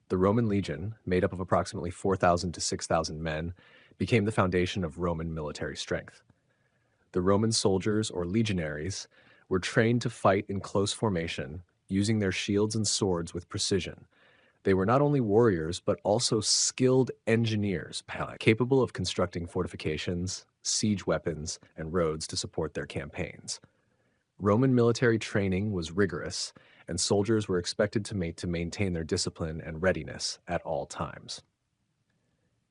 The Roman legion, made up of approximately 4,000 to 6,000 men, became the foundation of Roman military strength. The Roman soldiers, or legionaries, were trained to fight in close formation, using their shields and swords with precision. They were not only warriors, but also skilled engineers, capable of constructing fortifications, siege weapons, and roads to support their campaigns. Roman military training was rigorous, and soldiers were expected to maintain their discipline and readiness at all times.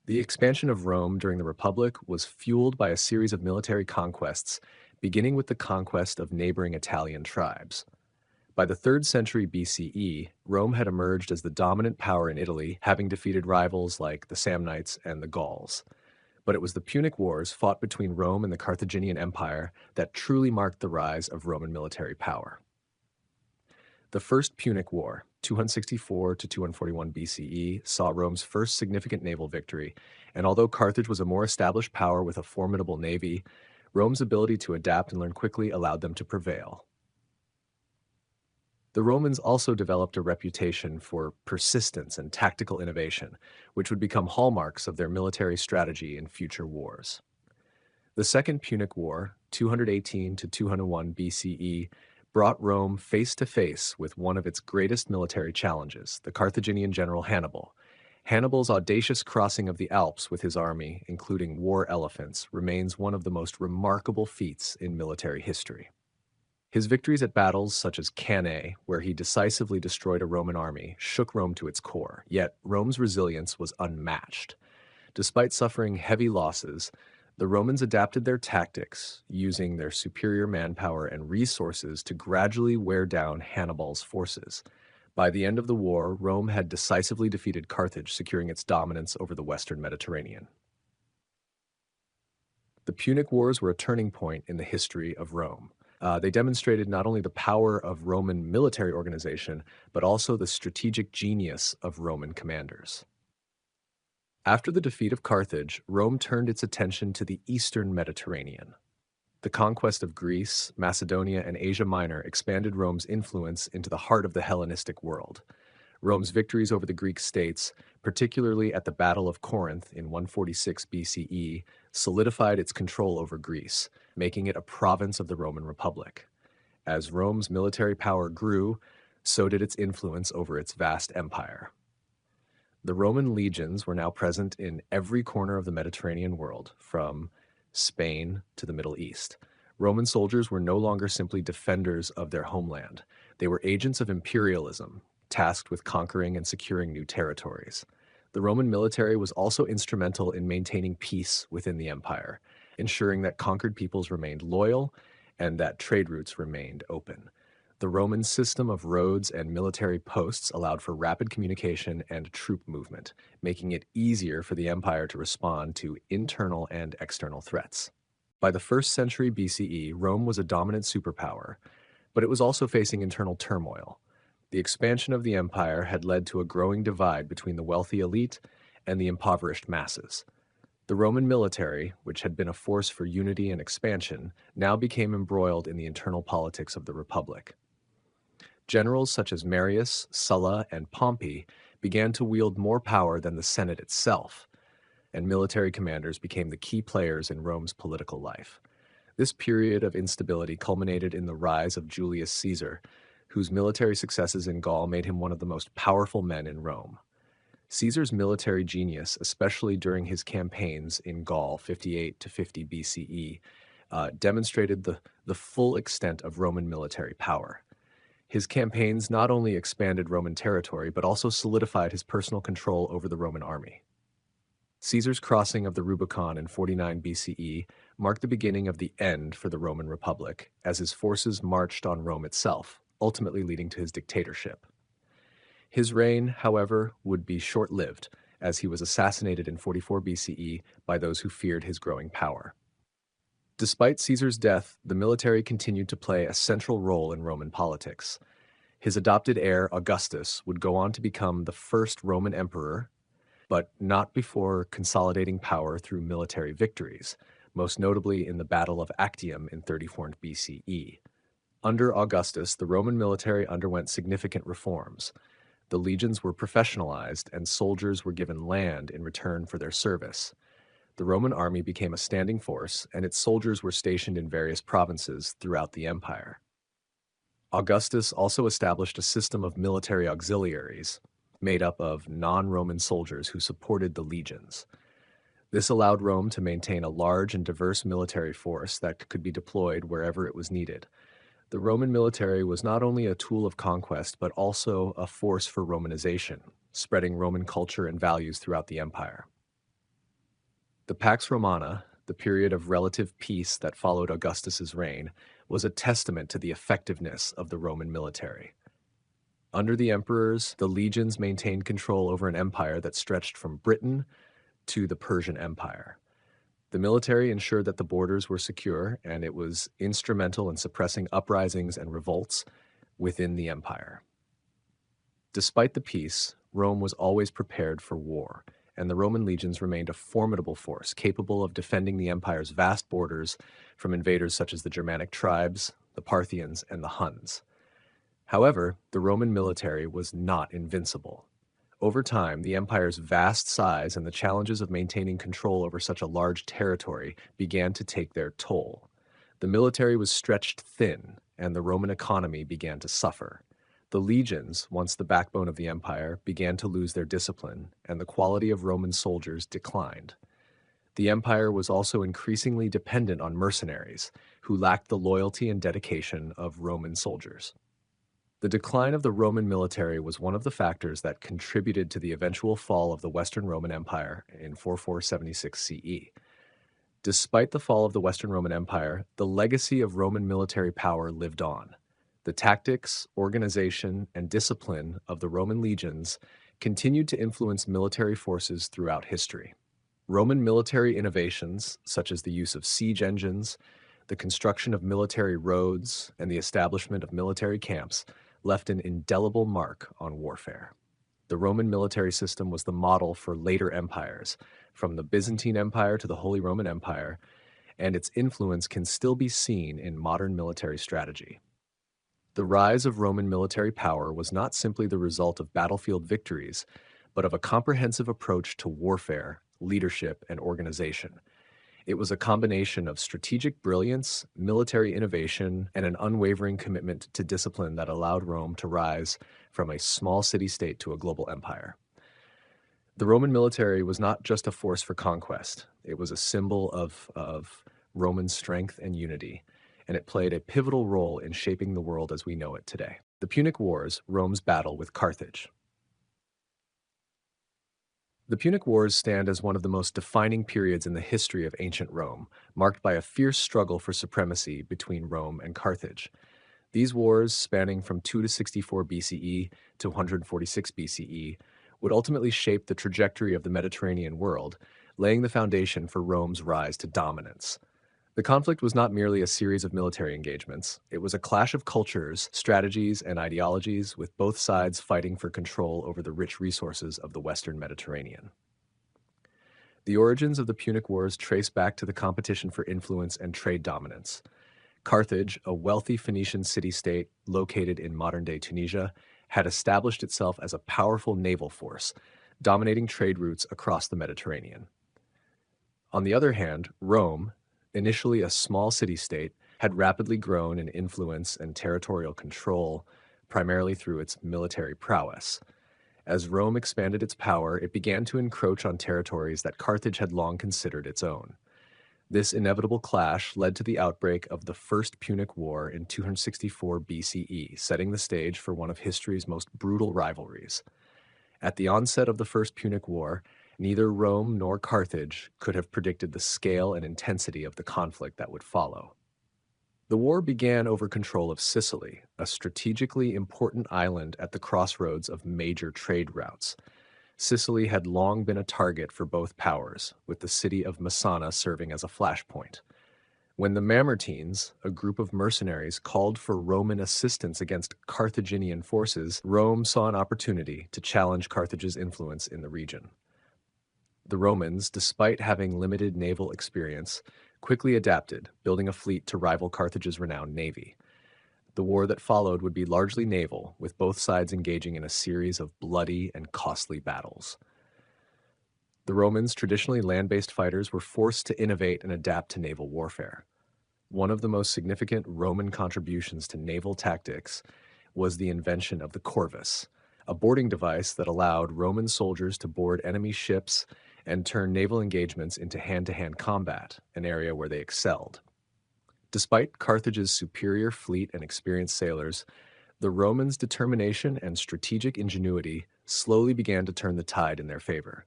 The expansion of Rome during the Republic was fueled by a series of military conquests, beginning with the conquest of neighboring Italian tribes. By the 3rd century BCE, Rome had emerged as the dominant power in Italy, having defeated rivals like the Samnites and the Gauls. But it was the Punic Wars fought between Rome and the Carthaginian Empire that truly marked the rise of Roman military power. The First Punic War, 264 to 241 BCE, saw Rome's first significant naval victory, and although Carthage was a more established power with a formidable navy, Rome's ability to adapt and learn quickly allowed them to prevail. The Romans also developed a reputation for persistence and tactical innovation, which would become hallmarks of their military strategy in future wars. The Second Punic War, 218 to 201 BCE, brought Rome face to face with one of its greatest military challenges, the Carthaginian general Hannibal. Hannibal's audacious crossing of the Alps with his army, including war elephants, remains one of the most remarkable feats in military history. His victories at battles such as Cannae, where he decisively destroyed a Roman army, shook Rome to its core, yet Rome's resilience was unmatched. Despite suffering heavy losses, the Romans adapted their tactics, using their superior manpower and resources to gradually wear down Hannibal's forces. By the end of the war, Rome had decisively defeated Carthage, securing its dominance over the Western Mediterranean. The Punic Wars were a turning point in the history of Rome. They demonstrated not only the power of Roman military organization, but also the strategic genius of Roman commanders. After the defeat of Carthage, Rome turned its attention to the eastern Mediterranean. The conquest of Greece, Macedonia, and Asia Minor expanded Rome's influence into the heart of the Hellenistic world. Rome's victories over the Greek states, particularly at the Battle of Corinth in 146 BCE, solidified its control over Greece, making it a province of the Roman Republic. As Rome's military power grew, so did its influence over its vast empire. The Roman legions were now present in every corner of the Mediterranean world, from Spain to the Middle East. Roman soldiers were no longer simply defenders of their homeland. They were agents of imperialism, tasked with conquering and securing new territories. The Roman military was also instrumental in maintaining peace within the empire, ensuring that conquered peoples remained loyal and that trade routes remained open. The Roman system of roads and military posts allowed for rapid communication and troop movement, making it easier for the empire to respond to internal and external threats. By the 1st century BCE, Rome was a dominant superpower, but it was also facing internal turmoil. The expansion of the empire had led to a growing divide between the wealthy elite and the impoverished masses. The Roman military, which had been a force for unity and expansion, now became embroiled in the internal politics of the Republic. Generals such as Marius, Sulla, and Pompey began to wield more power than the Senate itself, and military commanders became the key players in Rome's political life. This period of instability culminated in the rise of Julius Caesar, whose military successes in Gaul made him one of the most powerful men in Rome. Caesar's military genius, especially during his campaigns in Gaul 58 to 50 BCE, demonstrated the full extent of Roman military power. His campaigns not only expanded Roman territory, but also solidified his personal control over the Roman army. Caesar's crossing of the Rubicon in 49 BCE marked the beginning of the end for the Roman Republic, as his forces marched on Rome itself, ultimately leading to his dictatorship. His reign, however, would be short-lived, as he was assassinated in 44 BCE by those who feared his growing power. Despite Caesar's death, the military continued to play a central role in Roman politics. His adopted heir, Augustus, would go on to become the first Roman emperor, but not before consolidating power through military victories, most notably in the Battle of Actium in 34 BCE. Under Augustus, the Roman military underwent significant reforms. The legions were professionalized, and soldiers were given land in return for their service. The Roman army became a standing force, and its soldiers were stationed in various provinces throughout the empire. Augustus also established a system of military auxiliaries, made up of non-Roman soldiers who supported the legions. This allowed Rome to maintain a large and diverse military force that could be deployed wherever it was needed. The Roman military was not only a tool of conquest, but also a force for Romanization, spreading Roman culture and values throughout the empire. The Pax Romana, the period of relative peace that followed Augustus's reign, was a testament to the effectiveness of the Roman military. Under the emperors, the legions maintained control over an empire that stretched from Britain to the Persian Empire. The military ensured that the borders were secure, and it was instrumental in suppressing uprisings and revolts within the empire. Despite the peace, Rome was always prepared for war, and the Roman legions remained a formidable force, capable of defending the empire's vast borders from invaders such as the Germanic tribes, the Parthians, and the Huns. However, the Roman military was not invincible. Over time, the empire's vast size and the challenges of maintaining control over such a large territory began to take their toll. The military was stretched thin, and the Roman economy began to suffer. The legions, once the backbone of the empire, began to lose their discipline, and the quality of Roman soldiers declined. The empire was also increasingly dependent on mercenaries, who lacked the loyalty and dedication of Roman soldiers. The decline of the Roman military was one of the factors that contributed to the eventual fall of the Western Roman Empire in 4476 CE. Despite the fall of the Western Roman Empire, the legacy of Roman military power lived on. The tactics, organization, and discipline of the Roman legions continued to influence military forces throughout history. Roman military innovations, such as the use of siege engines, the construction of military roads, and the establishment of military camps, left an indelible mark on warfare. The Roman military system was the model for later empires, from the Byzantine Empire to the Holy Roman Empire, and its influence can still be seen in modern military strategy. The rise of Roman military power was not simply the result of battlefield victories, but of a comprehensive approach to warfare, leadership, and organization. It was a combination of strategic brilliance, military innovation, and an unwavering commitment to discipline that allowed Rome to rise from a small city-state to a global empire. The Roman military was not just a force for conquest. It was a symbol of Roman strength and unity, and it played a pivotal role in shaping the world as we know it today. The Punic Wars, Rome's battle with Carthage. The Punic Wars stand as one of the most defining periods in the history of ancient Rome, marked by a fierce struggle for supremacy between Rome and Carthage. These wars, spanning from 2 to 64 BCE to 146 BCE, would ultimately shape the trajectory of the Mediterranean world, laying the foundation for Rome's rise to dominance. The conflict was not merely a series of military engagements. It was a clash of cultures, strategies, and ideologies, with both sides fighting for control over the rich resources of the Western Mediterranean. The origins of the Punic Wars trace back to the competition for influence and trade dominance. Carthage, a wealthy Phoenician city-state located in modern-day Tunisia, had established itself as a powerful naval force, dominating trade routes across the Mediterranean. On the other hand, Rome, initially a small city-state, had rapidly grown in influence and territorial control, primarily through its military prowess. As Rome expanded its power, it began to encroach on territories that Carthage had long considered its own. This inevitable clash led to the outbreak of the First Punic War in 264 BCE, setting the stage for one of history's most brutal rivalries. At the onset of the First Punic War, neither Rome nor Carthage could have predicted the scale and intensity of the conflict that would follow. The war began over control of Sicily, a strategically important island at the crossroads of major trade routes. Sicily had long been a target for both powers, with the city of Messana serving as a flashpoint. When the Mamertines, a group of mercenaries, called for Roman assistance against Carthaginian forces, Rome saw an opportunity to challenge Carthage's influence in the region. The Romans, despite having limited naval experience, quickly adapted, building a fleet to rival Carthage's renowned navy. The war that followed would be largely naval, with both sides engaging in a series of bloody and costly battles. The Romans, traditionally land-based fighters, were forced to innovate and adapt to naval warfare. One of the most significant Roman contributions to naval tactics was the invention of the corvus, a boarding device that allowed Roman soldiers to board enemy ships and turn naval engagements into hand-to-hand combat, an area where they excelled. Despite Carthage's superior fleet and experienced sailors, the Romans' determination and strategic ingenuity slowly began to turn the tide in their favor.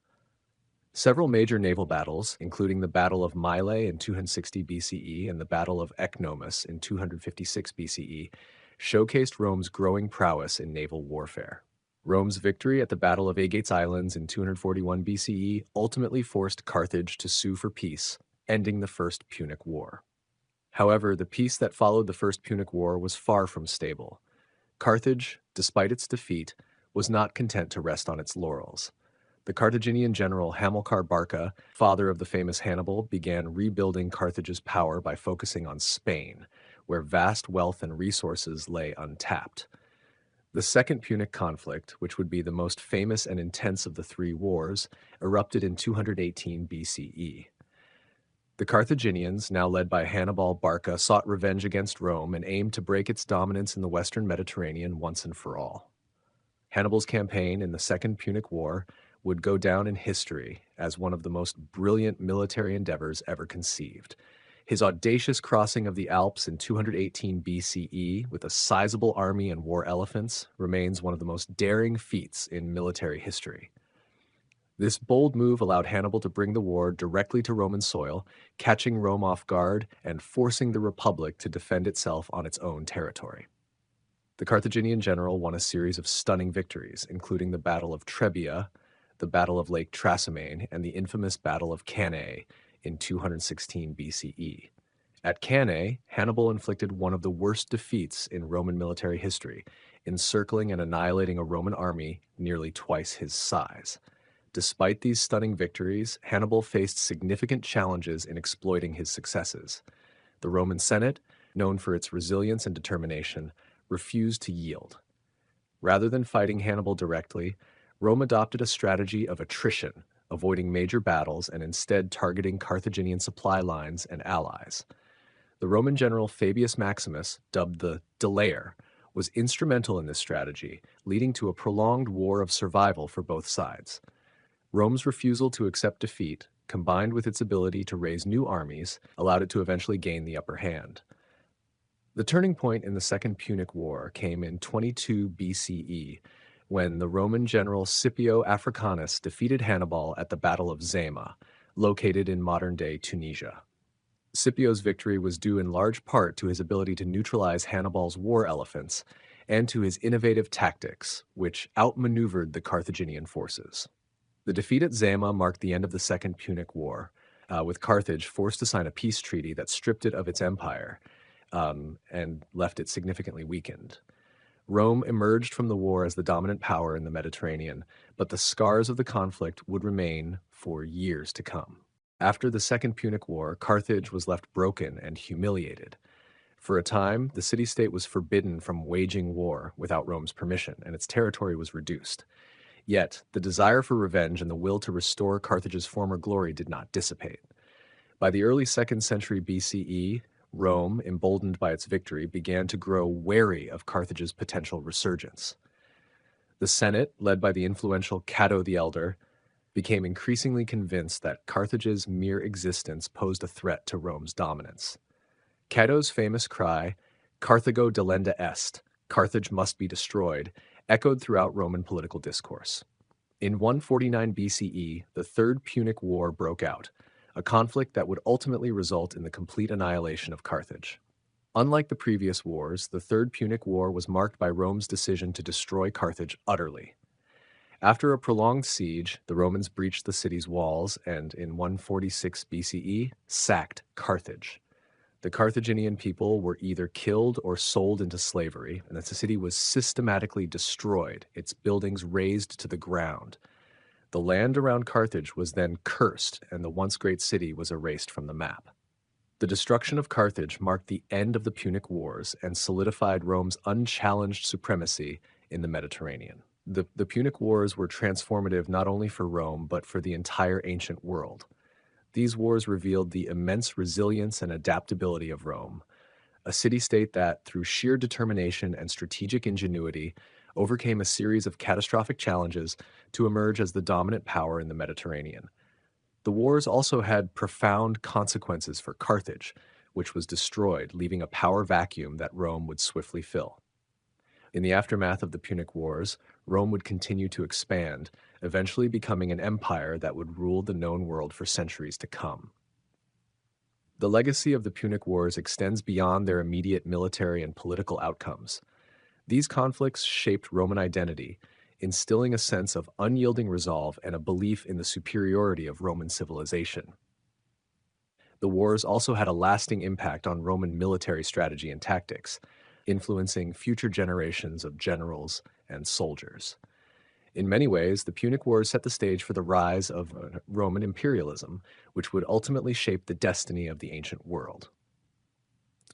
Several major naval battles, including the Battle of Mylae in 260 BCE and the Battle of Ecnomus in 256 BCE, showcased Rome's growing prowess in naval warfare. Rome's victory at the Battle of Agate's Islands in 241 BCE ultimately forced Carthage to sue for peace, ending the First Punic War. However, the peace that followed the First Punic War was far from stable. Carthage, despite its defeat, was not content to rest on its laurels. The Carthaginian general Hamilcar Barca, father of the famous Hannibal, began rebuilding Carthage's power by focusing on Spain, where vast wealth and resources lay untapped. The Second Punic conflict, which would be the most famous and intense of the three wars, erupted in 218 BCE. The Carthaginians, now led by Hannibal Barca, sought revenge against Rome and aimed to break its dominance in the Western Mediterranean once and for all. Hannibal's campaign in the Second Punic War would go down in history as one of the most brilliant military endeavors ever conceived. His audacious crossing of the Alps in 218 BCE with a sizable army and war elephants remains one of the most daring feats in military history. This bold move allowed Hannibal to bring the war directly to Roman soil, catching Rome off guard and forcing the Republic to defend itself on its own territory. The Carthaginian general won a series of stunning victories, including the Battle of Trebia, the Battle of Lake Trasimene, and the infamous Battle of Cannae in 216 BCE. At Cannae, Hannibal inflicted one of the worst defeats in Roman military history, encircling and annihilating a Roman army nearly twice his size. Despite these stunning victories, Hannibal faced significant challenges in exploiting his successes. The Roman Senate, known for its resilience and determination, refused to yield. Rather than fighting Hannibal directly, Rome adopted a strategy of attrition, avoiding major battles and instead targeting Carthaginian supply lines and allies. The Roman general Fabius Maximus, dubbed the Delayer, was instrumental in this strategy, leading to a prolonged war of survival for both sides. Rome's refusal to accept defeat, combined with its ability to raise new armies, allowed it to eventually gain the upper hand. The turning point in the Second Punic War came in 22 BCE, when the Roman general Scipio Africanus defeated Hannibal at the Battle of Zama, located in modern-day Tunisia. Scipio's victory was due in large part to his ability to neutralize Hannibal's war elephants and to his innovative tactics, which outmaneuvered the Carthaginian forces. The defeat at Zama marked the end of the Second Punic War, with Carthage forced to sign a peace treaty that stripped it of its empire and left it significantly weakened. Rome emerged from the war as the dominant power in the Mediterranean, but the scars of the conflict would remain for years to come. After the Second Punic War, Carthage was left broken and humiliated. For a time, the city-state was forbidden from waging war without Rome's permission, and its territory was reduced. Yet, the desire for revenge and the will to restore Carthage's former glory did not dissipate. By the early 2nd century BCE, Rome, emboldened by its victory, began to grow wary of Carthage's potential resurgence. The Senate, led by the influential Cato the Elder, became increasingly convinced that Carthage's mere existence posed a threat to Rome's dominance. Cato's famous cry, "Carthago delenda est," Carthage must be destroyed, echoed throughout Roman political discourse. In 149 BCE, the Third Punic War broke out, a conflict that would ultimately result in the complete annihilation of Carthage. Unlike the previous wars, the Third Punic War was marked by Rome's decision to destroy Carthage utterly. After a prolonged siege, the Romans breached the city's walls and, in 146 BCE, sacked Carthage. The Carthaginian people were either killed or sold into slavery, and the city was systematically destroyed, its buildings razed to the ground. The land around Carthage was then cursed, and the once great city was erased from the map. The destruction of Carthage marked the end of the Punic Wars and solidified Rome's unchallenged supremacy in the Mediterranean. The Punic Wars were transformative not only for Rome, but for the entire ancient world. These wars revealed the immense resilience and adaptability of Rome, a city-state that, through sheer determination and strategic ingenuity, overcame a series of catastrophic challenges to emerge as the dominant power in the Mediterranean. The wars also had profound consequences for Carthage, which was destroyed, leaving a power vacuum that Rome would swiftly fill. In the aftermath of the Punic Wars, Rome would continue to expand, eventually becoming an empire that would rule the known world for centuries to come. The legacy of the Punic Wars extends beyond their immediate military and political outcomes. These conflicts shaped Roman identity, instilling a sense of unyielding resolve and a belief in the superiority of Roman civilization. The wars also had a lasting impact on Roman military strategy and tactics, influencing future generations of generals and soldiers. In many ways, the Punic Wars set the stage for the rise of Roman imperialism, which would ultimately shape the destiny of the ancient world.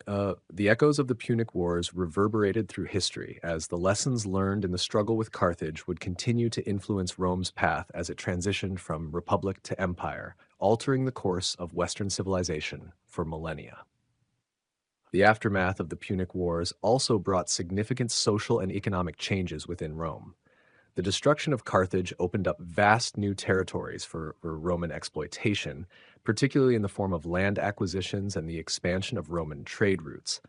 The echoes of the Punic Wars reverberated through history as the lessons learned in the struggle with Carthage would continue to influence Rome's path as it transitioned from republic to empire, altering the course of Western civilization for millennia. The aftermath of the Punic Wars also brought significant social and economic changes within Rome. The destruction of Carthage opened up vast new territories for Roman exploitation, particularly in the form of land acquisitions and the expansion of Roman trade routes.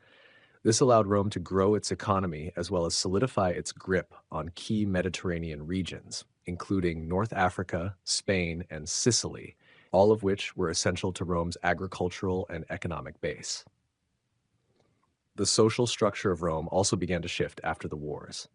This allowed Rome to grow its economy as well as solidify its grip on key Mediterranean regions, including North Africa, Spain, and Sicily, all of which were essential to Rome's agricultural and economic base. The social structure of Rome also began to shift after the wars.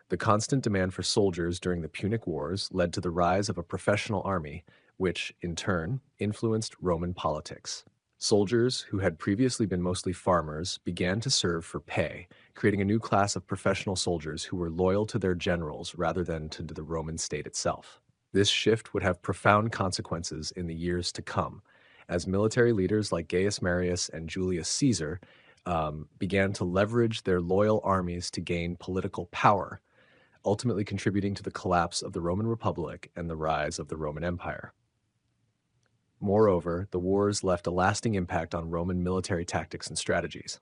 The constant demand for soldiers during the Punic Wars led to the rise of a professional army, which, in turn, influenced Roman politics. Soldiers, who had previously been mostly farmers, began to serve for pay, creating a new class of professional soldiers who were loyal to their generals rather than to the Roman state itself. This shift would have profound consequences in the years to come, as military leaders like Gaius Marius and Julius Caesar began to leverage their loyal armies to gain political power, ultimately contributing to the collapse of the Roman Republic and the rise of the Roman Empire. Moreover, the wars left a lasting impact on Roman military tactics and strategies.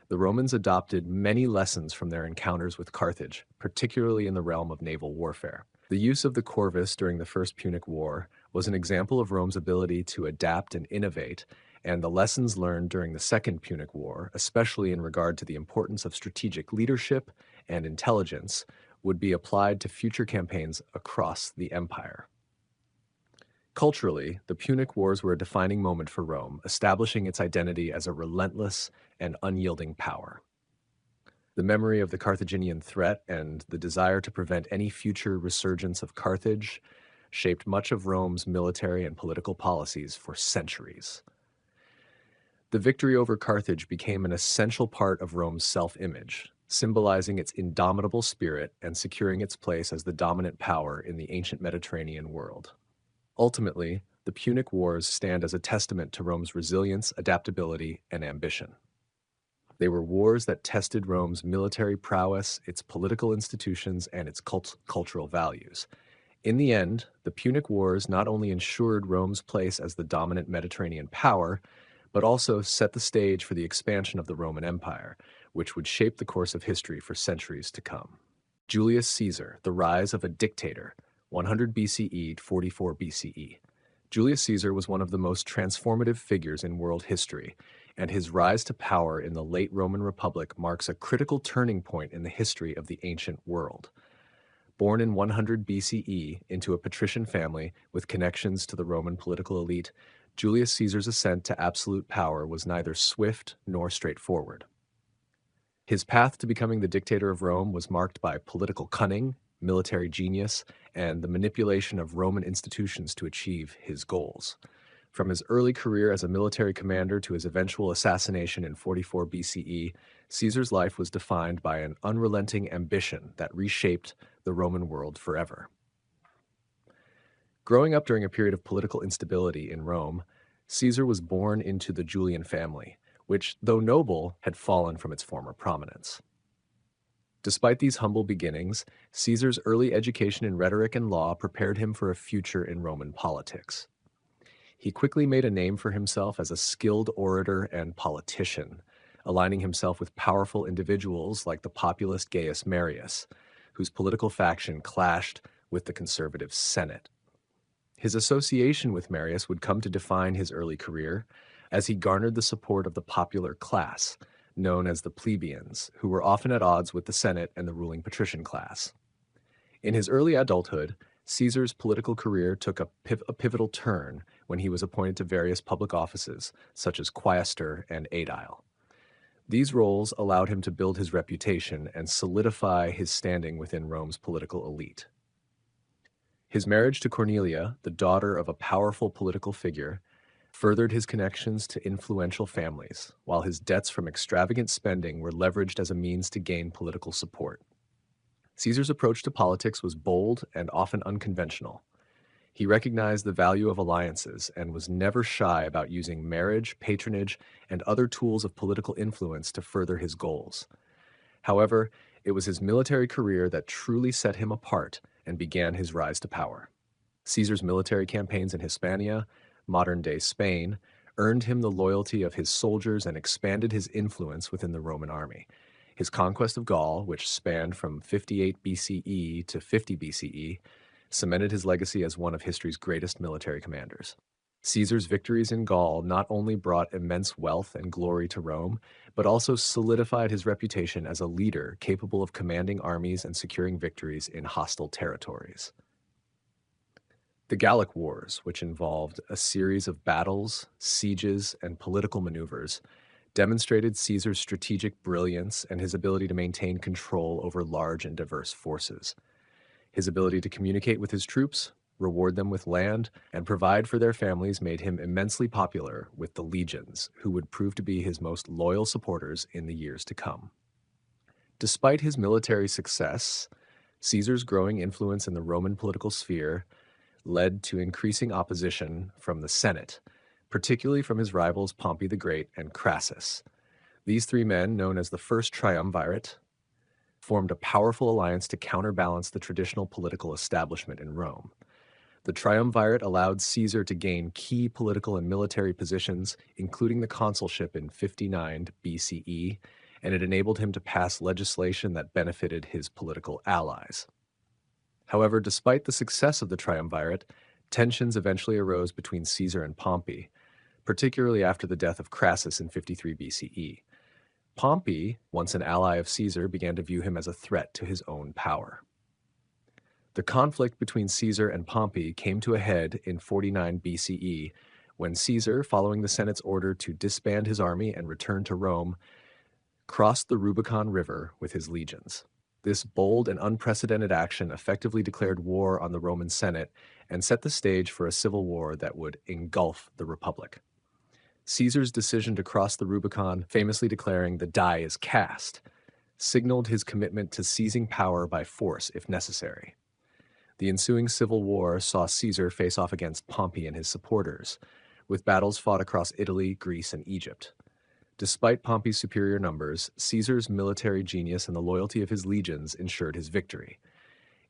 The Romans adopted many lessons from their encounters with Carthage, particularly in the realm of naval warfare. The use of the corvus during the First Punic War was an example of Rome's ability to adapt and innovate, and the lessons learned during the Second Punic War, especially in regard to the importance of strategic leadership and intelligence, would be applied to future campaigns across the empire. Culturally, the Punic Wars were a defining moment for Rome, establishing its identity as a relentless and unyielding power. The memory of the Carthaginian threat and the desire to prevent any future resurgence of Carthage shaped much of Rome's military and political policies for centuries. The victory over Carthage became an essential part of Rome's self-image, symbolizing its indomitable spirit and securing its place as the dominant power in the ancient Mediterranean world. Ultimately, the Punic Wars stand as a testament to Rome's resilience, adaptability, and ambition. They were wars that tested Rome's military prowess, its political institutions, and its cultural values. In the end, the Punic Wars not only ensured Rome's place as the dominant Mediterranean power, but also set the stage for the expansion of the Roman Empire, which would shape the course of history for centuries to come. Julius Caesar, the rise of a dictator, 100 BCE to 44 BCE. Julius Caesar was one of the most transformative figures in world history, and his rise to power in the late Roman Republic marks a critical turning point in the history of the ancient world. Born in 100 BCE into a patrician family with connections to the Roman political elite, Julius Caesar's ascent to absolute power was neither swift nor straightforward. His path to becoming the dictator of Rome was marked by political cunning, military genius, and the manipulation of Roman institutions to achieve his goals. From his early career as a military commander to his eventual assassination in 44 BCE, Caesar's life was defined by an unrelenting ambition that reshaped the Roman world forever. Growing up during a period of political instability in Rome, Caesar was born into the Julian family, which, though noble, had fallen from its former prominence. Despite these humble beginnings, Caesar's early education in rhetoric and law prepared him for a future in Roman politics. He quickly made a name for himself as a skilled orator and politician, aligning himself with powerful individuals like the populist Gaius Marius, whose political faction clashed with the conservative Senate. His association with Marius would come to define his early career, as he garnered the support of the popular class, known as the plebeians, who were often at odds with the Senate and the ruling patrician class. In his early adulthood, Caesar's political career took a pivotal turn when he was appointed to various public offices, such as quaestor and aedile. These roles allowed him to build his reputation and solidify his standing within Rome's political elite. His marriage to Cornelia, the daughter of a powerful political figure, furthered his connections to influential families, while his debts from extravagant spending were leveraged as a means to gain political support. Caesar's approach to politics was bold and often unconventional. He recognized the value of alliances and was never shy about using marriage, patronage, and other tools of political influence to further his goals. However, it was his military career that truly set him apart and began his rise to power. Caesar's military campaigns in Hispania, modern-day Spain, earned him the loyalty of his soldiers and expanded his influence within the Roman army. His conquest of Gaul, which spanned from 58 BCE to 50 BCE, cemented his legacy as one of history's greatest military commanders. Caesar's victories in Gaul not only brought immense wealth and glory to Rome, but also solidified his reputation as a leader capable of commanding armies and securing victories in hostile territories. The Gallic Wars, which involved a series of battles, sieges, and political maneuvers, demonstrated Caesar's strategic brilliance and his ability to maintain control over large and diverse forces. His ability to communicate with his troops, reward them with land, and provide for their families made him immensely popular with the legions, who would prove to be his most loyal supporters in the years to come. Despite his military success, Caesar's growing influence in the Roman political sphere led to increasing opposition from the Senate, particularly from his rivals Pompey the Great and Crassus. These three men, known as the First Triumvirate, formed a powerful alliance to counterbalance the traditional political establishment in Rome. The Triumvirate allowed Caesar to gain key political and military positions, including the consulship in 59 BCE, and it enabled him to pass legislation that benefited his political allies. However, despite the success of the Triumvirate, tensions eventually arose between Caesar and Pompey, particularly after the death of Crassus in 53 BCE. Pompey, once an ally of Caesar, began to view him as a threat to his own power. The conflict between Caesar and Pompey came to a head in 49 BCE when Caesar, following the Senate's order to disband his army and return to Rome, crossed the Rubicon River with his legions. This bold and unprecedented action effectively declared war on the Roman Senate and set the stage for a civil war that would engulf the Republic. Caesar's decision to cross the Rubicon, famously declaring "the die is cast," signaled his commitment to seizing power by force if necessary. The ensuing civil war saw Caesar face off against Pompey and his supporters, with battles fought across Italy, Greece, and Egypt. Despite Pompey's superior numbers, Caesar's military genius and the loyalty of his legions ensured his victory.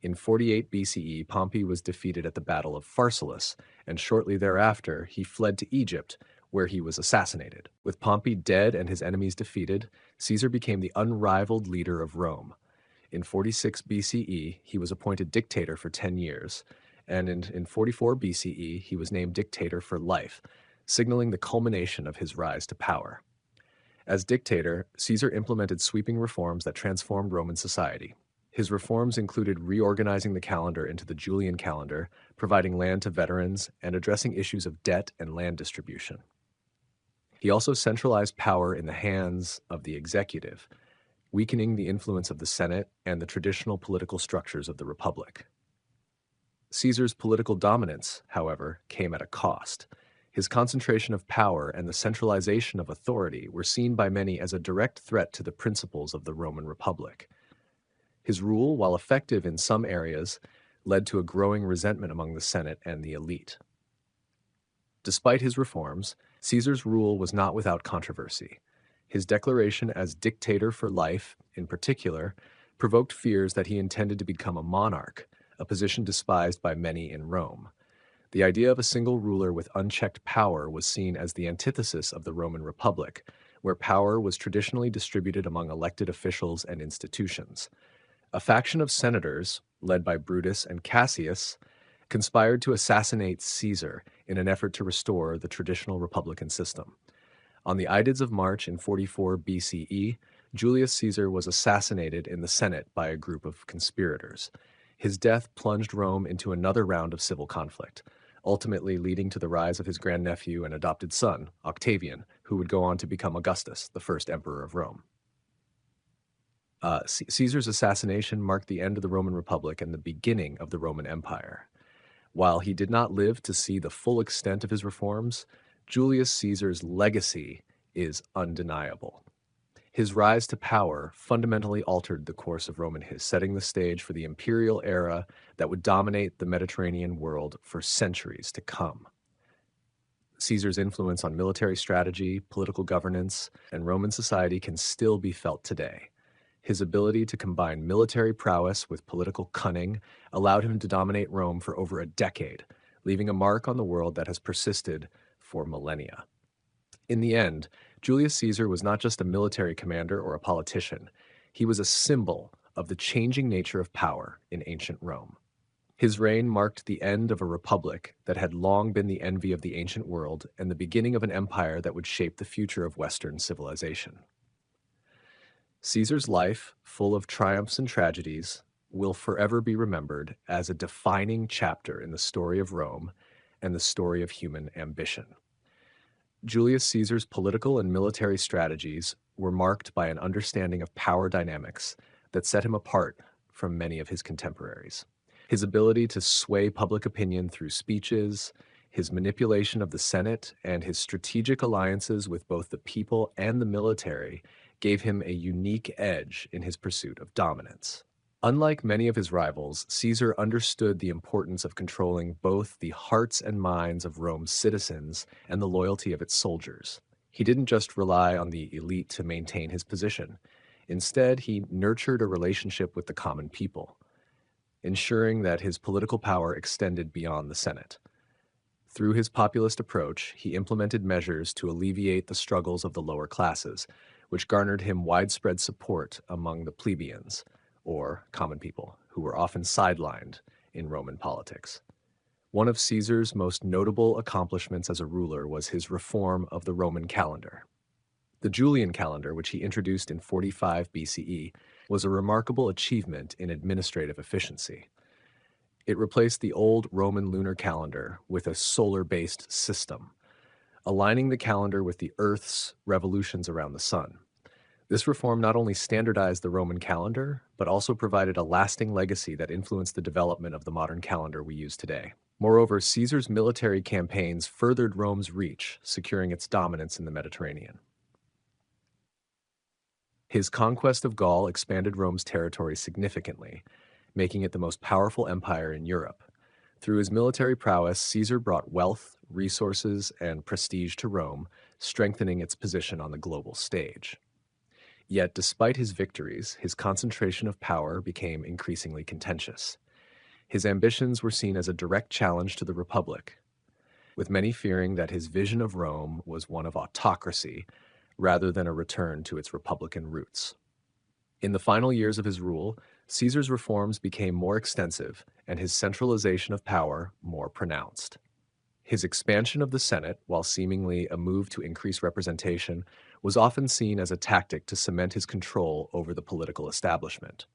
In 48 BCE, Pompey was defeated at the Battle of Pharsalus, and shortly thereafter he fled to Egypt, where he was assassinated. With Pompey dead and his enemies defeated, Caesar became the unrivaled leader of Rome. In 46 BCE, he was appointed dictator for 10 years, and in 44 BCE, he was named dictator for life, signaling the culmination of his rise to power. As dictator, Caesar implemented sweeping reforms that transformed Roman society. His reforms included reorganizing the calendar into the Julian calendar, providing land to veterans, and addressing issues of debt and land distribution. He also centralized power in the hands of the executive, weakening the influence of the Senate and the traditional political structures of the Republic. Caesar's political dominance, however, came at a cost. His concentration of power and the centralization of authority were seen by many as a direct threat to the principles of the Roman Republic. His rule, while effective in some areas, led to a growing resentment among the Senate and the elite. Despite his reforms, Caesar's rule was not without controversy. His declaration as dictator for life, in particular, provoked fears that he intended to become a monarch, a position despised by many in Rome. The idea of a single ruler with unchecked power was seen as the antithesis of the Roman Republic, where power was traditionally distributed among elected officials and institutions. A faction of senators, led by Brutus and Cassius, conspired to assassinate Caesar in an effort to restore the traditional republican system. On the Ides of March in 44 BCE, Julius Caesar was assassinated in the Senate by a group of conspirators. His death plunged Rome into another round of civil conflict, ultimately leading to the rise of his grandnephew and adopted son, Octavian, who would go on to become Augustus, the first emperor of Rome. Caesar's assassination marked the end of the Roman Republic and the beginning of the Roman Empire. While he did not live to see the full extent of his reforms, Julius Caesar's legacy is undeniable. His rise to power fundamentally altered the course of Roman history, setting the stage for the imperial era that would dominate the Mediterranean world for centuries to come. Caesar's influence on military strategy, political governance, and Roman society can still be felt today. His ability to combine military prowess with political cunning allowed him to dominate Rome for over a decade, leaving a mark on the world that has persisted for millennia. In the end, Julius Caesar was not just a military commander or a politician. He was a symbol of the changing nature of power in ancient Rome. His reign marked the end of a republic that had long been the envy of the ancient world and the beginning of an empire that would shape the future of Western civilization. Caesar's life, full of triumphs and tragedies, will forever be remembered as a defining chapter in the story of Rome and the story of human ambition. Julius Caesar's political and military strategies were marked by an understanding of power dynamics that set him apart from many of his contemporaries. His ability to sway public opinion through speeches, his manipulation of the Senate, and his strategic alliances with both the people and the military gave him a unique edge in his pursuit of dominance. Unlike many of his rivals, Caesar understood the importance of controlling both the hearts and minds of Rome's citizens and the loyalty of its soldiers. He didn't just rely on the elite to maintain his position. Instead, he nurtured a relationship with the common people, ensuring that his political power extended beyond the Senate. Through his populist approach, he implemented measures to alleviate the struggles of the lower classes, which garnered him widespread support among the plebeians, or common people, who were often sidelined in Roman politics. One of Caesar's most notable accomplishments as a ruler was his reform of the Roman calendar. The Julian calendar, which he introduced in 45 BCE, was a remarkable achievement in administrative efficiency. It replaced the old Roman lunar calendar with a solar-based system, aligning the calendar with the Earth's revolutions around the sun. This reform not only standardized the Roman calendar, but also provided a lasting legacy that influenced the development of the modern calendar we use today. Moreover, Caesar's military campaigns furthered Rome's reach, securing its dominance in the Mediterranean. His conquest of Gaul expanded Rome's territory significantly, making it the most powerful empire in Europe. Through his military prowess, Caesar brought wealth, resources, and prestige to Rome, strengthening its position on the global stage. Yet, despite his victories, his concentration of power became increasingly contentious. His ambitions were seen as a direct challenge to the Republic, with many fearing that his vision of Rome was one of autocracy rather than a return to its republican roots. In the final years of his rule, Caesar's reforms became more extensive and his centralization of power more pronounced. His expansion of the Senate, while seemingly a move to increase representation, was often seen as a tactic to cement his control over the political establishment.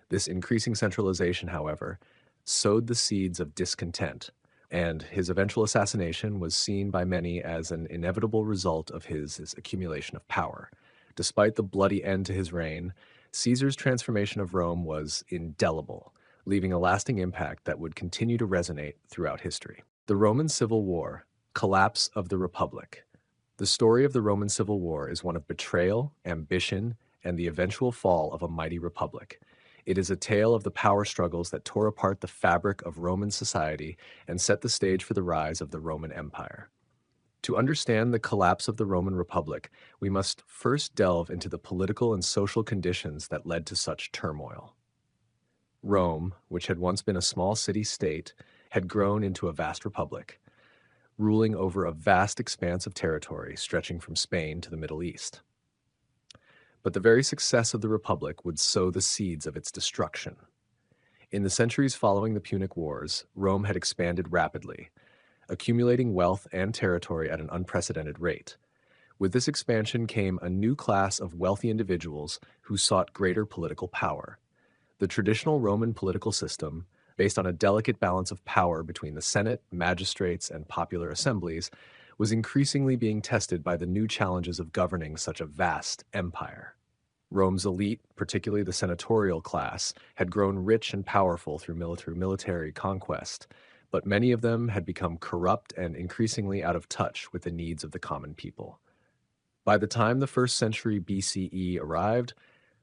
This increasing centralization, however, sowed the seeds of discontent, and his eventual assassination was seen by many as an inevitable result of his accumulation of power. Despite the bloody end to his reign, Caesar's transformation of Rome was indelible, leaving a lasting impact that would continue to resonate throughout history. The Roman Civil War, collapse of the Republic. The story of the Roman Civil War is one of betrayal, ambition, and the eventual fall of a mighty republic. It is a tale of the power struggles that tore apart the fabric of Roman society and set the stage for the rise of the Roman Empire. To understand the collapse of the Roman Republic, we must first delve into the political and social conditions that led to such turmoil. Rome, which had once been a small city-state, had grown into a vast republic, ruling over a vast expanse of territory stretching from Spain to the Middle East. But the very success of the Republic would sow the seeds of its destruction. In the centuries following the Punic Wars, Rome had expanded rapidly, accumulating wealth and territory at an unprecedented rate. With this expansion came a new class of wealthy individuals who sought greater political power. The traditional Roman political system, based on a delicate balance of power between the Senate, magistrates, and popular assemblies, was increasingly being tested by the new challenges of governing such a vast empire. Rome's elite, particularly the senatorial class, had grown rich and powerful through military conquest, but many of them had become corrupt and increasingly out of touch with the needs of the common people. By the time the 1st century BCE arrived,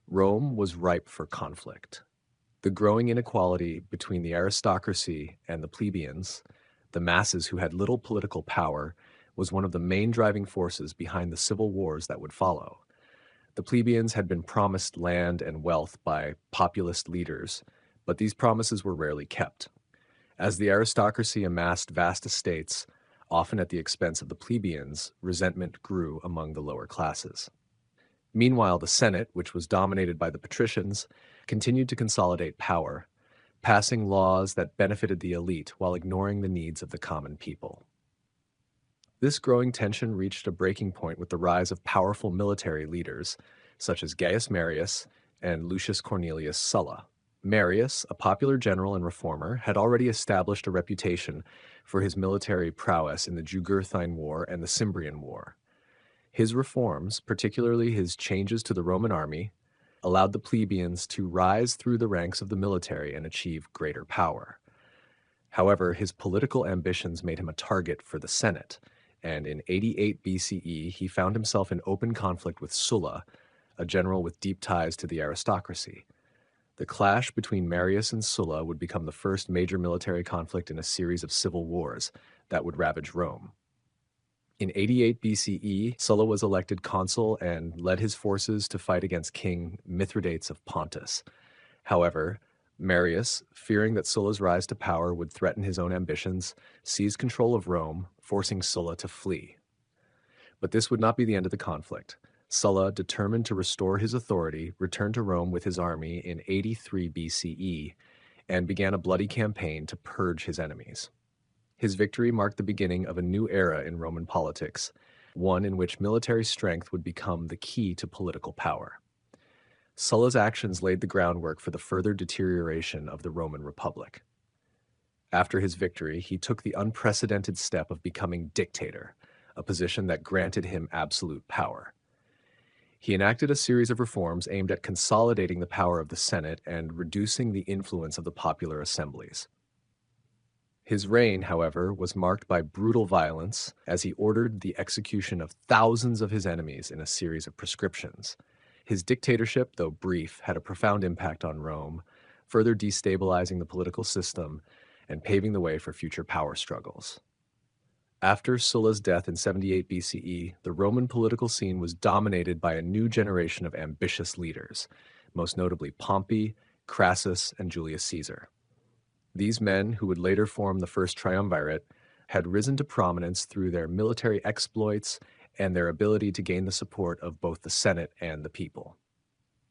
Rome was ripe for conflict. The growing inequality between the aristocracy and the plebeians, the masses who had little political power, was one of the main driving forces behind the civil wars that would follow. The plebeians had been promised land and wealth by populist leaders, but these promises were rarely kept. As the aristocracy amassed vast estates, often at the expense of the plebeians, resentment grew among the lower classes. Meanwhile, the Senate, which was dominated by the patricians, continued to consolidate power, passing laws that benefited the elite while ignoring the needs of the common people. This growing tension reached a breaking point with the rise of powerful military leaders, such as Gaius Marius and Lucius Cornelius Sulla. Marius, a popular general and reformer, had already established a reputation for his military prowess in the Jugurthine War and the Cimbrian War. His reforms, particularly his changes to the Roman army, allowed the plebeians to rise through the ranks of the military and achieve greater power. However, his political ambitions made him a target for the Senate, and in 88 BCE he found himself in open conflict with Sulla, a general with deep ties to the aristocracy. The clash between Marius and Sulla would become the first major military conflict in a series of civil wars that would ravage Rome. In 88 BCE, Sulla was elected consul and led his forces to fight against King Mithridates of Pontus. However, Marius, fearing that Sulla's rise to power would threaten his own ambitions, seized control of Rome, forcing Sulla to flee. But this would not be the end of the conflict. Sulla, determined to restore his authority, returned to Rome with his army in 83 BCE and began a bloody campaign to purge his enemies. His victory marked the beginning of a new era in Roman politics, one in which military strength would become the key to political power. Sulla's actions laid the groundwork for the further deterioration of the Roman Republic. After his victory, he took the unprecedented step of becoming dictator, a position that granted him absolute power. He enacted a series of reforms aimed at consolidating the power of the Senate and reducing the influence of the popular assemblies. His reign, however, was marked by brutal violence as he ordered the execution of thousands of his enemies in a series of proscriptions. His dictatorship, though brief, had a profound impact on Rome, further destabilizing the political system and paving the way for future power struggles. After Sulla's death in 78 BCE, the Roman political scene was dominated by a new generation of ambitious leaders, most notably Pompey, Crassus, and Julius Caesar. These men, who would later form the First Triumvirate, had risen to prominence through their military exploits and their ability to gain the support of both the Senate and the people.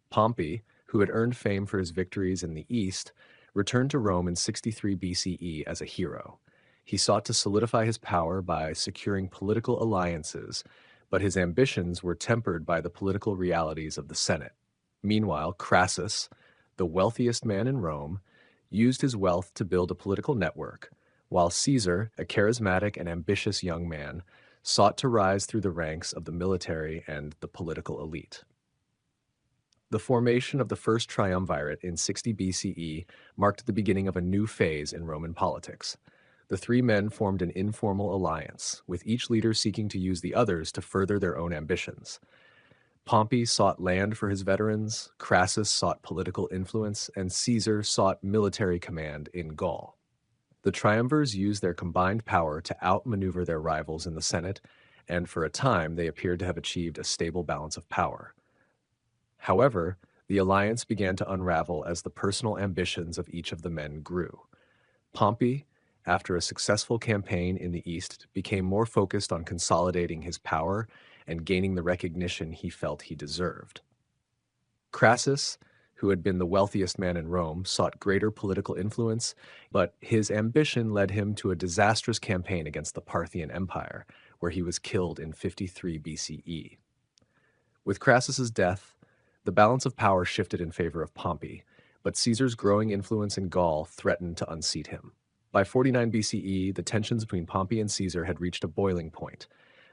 Pompey, who had earned fame for his victories in the East, returned to Rome in 63 BCE as a hero. He sought to solidify his power by securing political alliances, but his ambitions were tempered by the political realities of the Senate. Meanwhile, Crassus, the wealthiest man in Rome, used his wealth to build a political network, while Caesar, a charismatic and ambitious young man, sought to rise through the ranks of the military and the political elite. The formation of the First Triumvirate in 60 BCE marked the beginning of a new phase in Roman politics. The three men formed an informal alliance, with each leader seeking to use the others to further their own ambitions. Pompey sought land for his veterans, Crassus sought political influence, and Caesar sought military command in Gaul. The triumvirs used their combined power to outmaneuver their rivals in the Senate, and for a time they appeared to have achieved a stable balance of power. However, the alliance began to unravel as the personal ambitions of each of the men grew. Pompey, after a successful campaign in the East, became more focused on consolidating his power and gaining the recognition he felt he deserved. Crassus, who had been the wealthiest man in Rome, sought greater political influence, but his ambition led him to a disastrous campaign against the Parthian Empire, where he was killed in 53 BCE. With Crassus's death, the balance of power shifted in favor of Pompey, but Caesar's growing influence in Gaul threatened to unseat him. By 49 BCE, the tensions between Pompey and Caesar had reached a boiling point.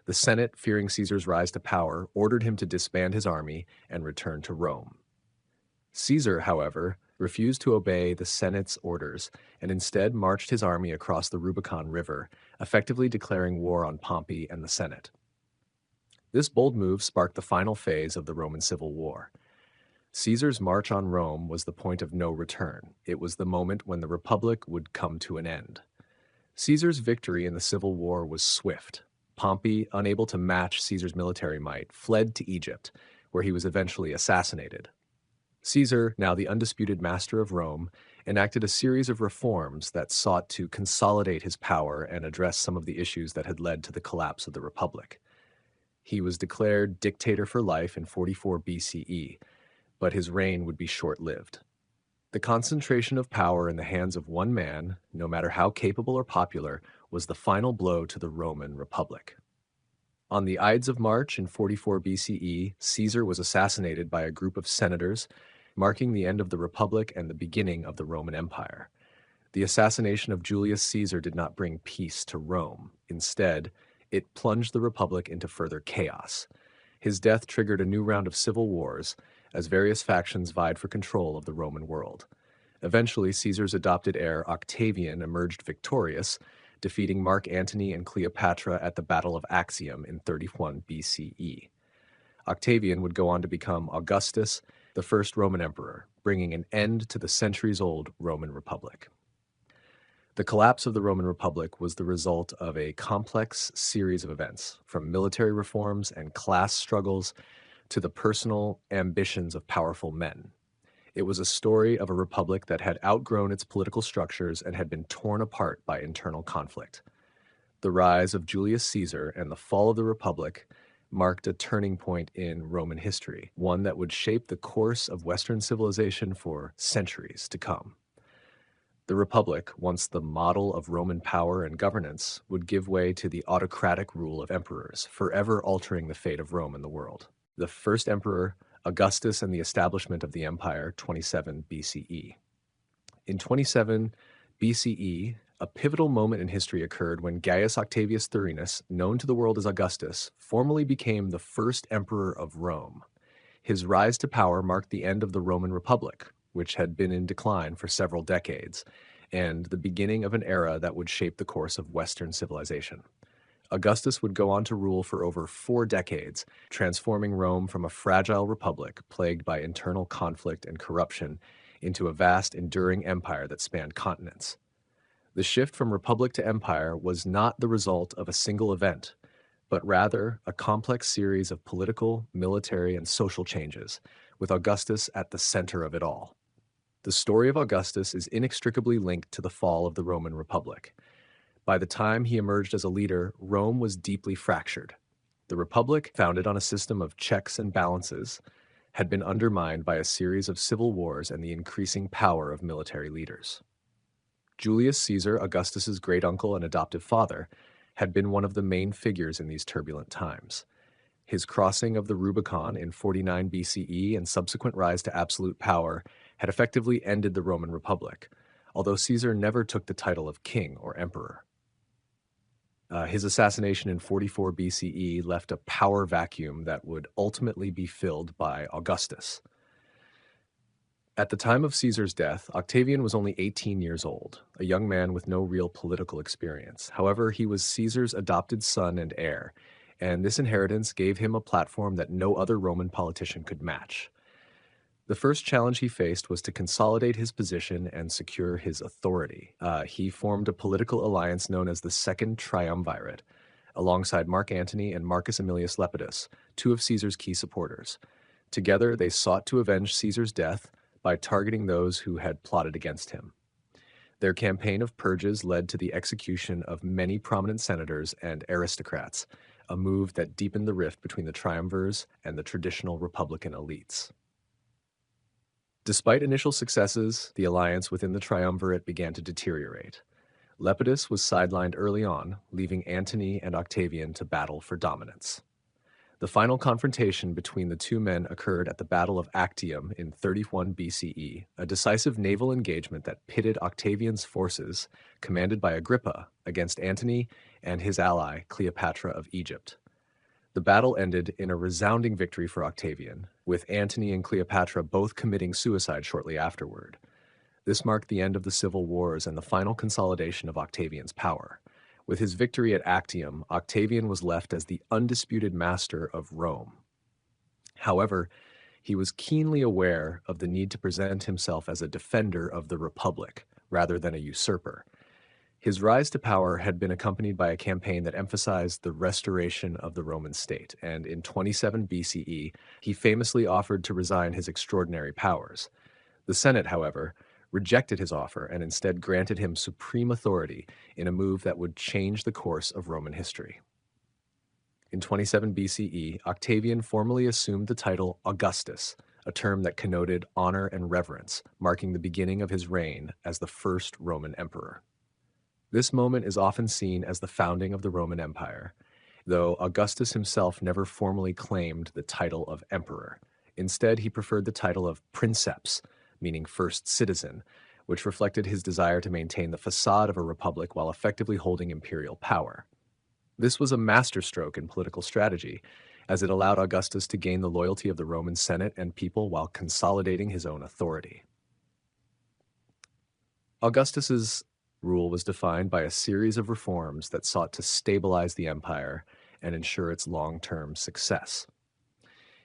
The Senate, fearing Caesar's rise to power, ordered him to disband his army and return to Rome. Caesar, however, refused to obey the Senate's orders and instead marched his army across the Rubicon River, effectively declaring war on Pompey and the Senate. This bold move sparked the final phase of the Roman Civil War. Caesar's march on Rome was the point of no return. It was the moment when the Republic would come to an end. Caesar's victory in the Civil War was swift. Pompey, unable to match Caesar's military might, fled to Egypt, where he was eventually assassinated. Caesar, now the undisputed master of Rome, enacted a series of reforms that sought to consolidate his power and address some of the issues that had led to the collapse of the Republic. He was declared dictator for life in 44 BCE, but his reign would be short-lived. The concentration of power in the hands of one man, no matter how capable or popular, was the final blow to the Roman Republic. On the Ides of March in 44 BCE, Caesar was assassinated by a group of senators, marking the end of the Republic and the beginning of the Roman Empire. The assassination of Julius Caesar did not bring peace to Rome. Instead, it plunged the Republic into further chaos. His death triggered a new round of civil wars, as various factions vied for control of the Roman world. Eventually, Caesar's adopted heir Octavian emerged victorious, defeating Mark Antony and Cleopatra at the Battle of Actium in 31 BCE. Octavian would go on to become Augustus, the first Roman emperor, bringing an end to the centuries-old Roman Republic. The collapse of the Roman Republic was the result of a complex series of events, from military reforms and class struggles to the personal ambitions of powerful men. It was a story of a republic that had outgrown its political structures and had been torn apart by internal conflict. The rise of Julius Caesar and the fall of the Republic marked a turning point in Roman history, one that would shape the course of Western civilization for centuries to come. The Republic, once the model of Roman power and governance, would give way to the autocratic rule of emperors, forever altering the fate of Rome and the world. The first emperor, Augustus, and the establishment of the empire, 27 BCE. In 27 BCE, a pivotal moment in history occurred when Gaius Octavius Thurinus, known to the world as Augustus, formally became the first emperor of Rome. His rise to power marked the end of the Roman Republic, which had been in decline for several decades, and the beginning of an era that would shape the course of Western civilization. Augustus would go on to rule for over 4 decades, transforming Rome from a fragile republic plagued by internal conflict and corruption into a vast, enduring empire that spanned continents. The shift from republic to empire was not the result of a single event, but rather a complex series of political, military, and social changes, with Augustus at the center of it all. The story of Augustus is inextricably linked to the fall of the Roman Republic. By the time he emerged as a leader, Rome was deeply fractured. The Republic, founded on a system of checks and balances, had been undermined by a series of civil wars and the increasing power of military leaders. Julius Caesar, Augustus's great-uncle and adoptive father, had been one of the main figures in these turbulent times. His crossing of the Rubicon in 49 BCE and subsequent rise to absolute power had effectively ended the Roman Republic, although Caesar never took the title of king or emperor. His assassination in 44 BCE left a power vacuum that would ultimately be filled by Augustus. At the time of Caesar's death, Octavian was only 18 years old, a young man with no real political experience. However, he was Caesar's adopted son and heir, and this inheritance gave him a platform that no other Roman politician could match. The first challenge he faced was to consolidate his position and secure his authority. He formed a political alliance known as the Second Triumvirate, alongside Mark Antony and Marcus Aemilius Lepidus, 2 of Caesar's key supporters. Together, they sought to avenge Caesar's death by targeting those who had plotted against him. Their campaign of purges led to the execution of many prominent senators and aristocrats, a move that deepened the rift between the triumvirs and the traditional Republican elites. Despite initial successes, the alliance within the triumvirate began to deteriorate. Lepidus was sidelined early on, leaving Antony and Octavian to battle for dominance. The final confrontation between the two men occurred at the Battle of Actium in 31 BCE, a decisive naval engagement that pitted Octavian's forces, commanded by Agrippa, against Antony and his ally Cleopatra of Egypt. The battle ended in a resounding victory for Octavian, with Antony and Cleopatra both committing suicide shortly afterward. This marked the end of the civil wars and the final consolidation of Octavian's power. With his victory at Actium, Octavian was left as the undisputed master of Rome. However, he was keenly aware of the need to present himself as a defender of the Republic, rather than a usurper. His rise to power had been accompanied by a campaign that emphasized the restoration of the Roman state, and in 27 BCE, he famously offered to resign his extraordinary powers. The Senate, however, rejected his offer and instead granted him supreme authority in a move that would change the course of Roman history. In 27 BCE, Octavian formally assumed the title Augustus, a term that connoted honor and reverence, marking the beginning of his reign as the first Roman emperor. This moment is often seen as the founding of the Roman Empire, though Augustus himself never formally claimed the title of emperor. Instead, he preferred the title of princeps, meaning first citizen, which reflected his desire to maintain the facade of a republic while effectively holding imperial power. This was a masterstroke in political strategy, as it allowed Augustus to gain the loyalty of the Roman Senate and people while consolidating his own authority. Augustus's rule was defined by a series of reforms that sought to stabilize the empire and ensure its long-term success.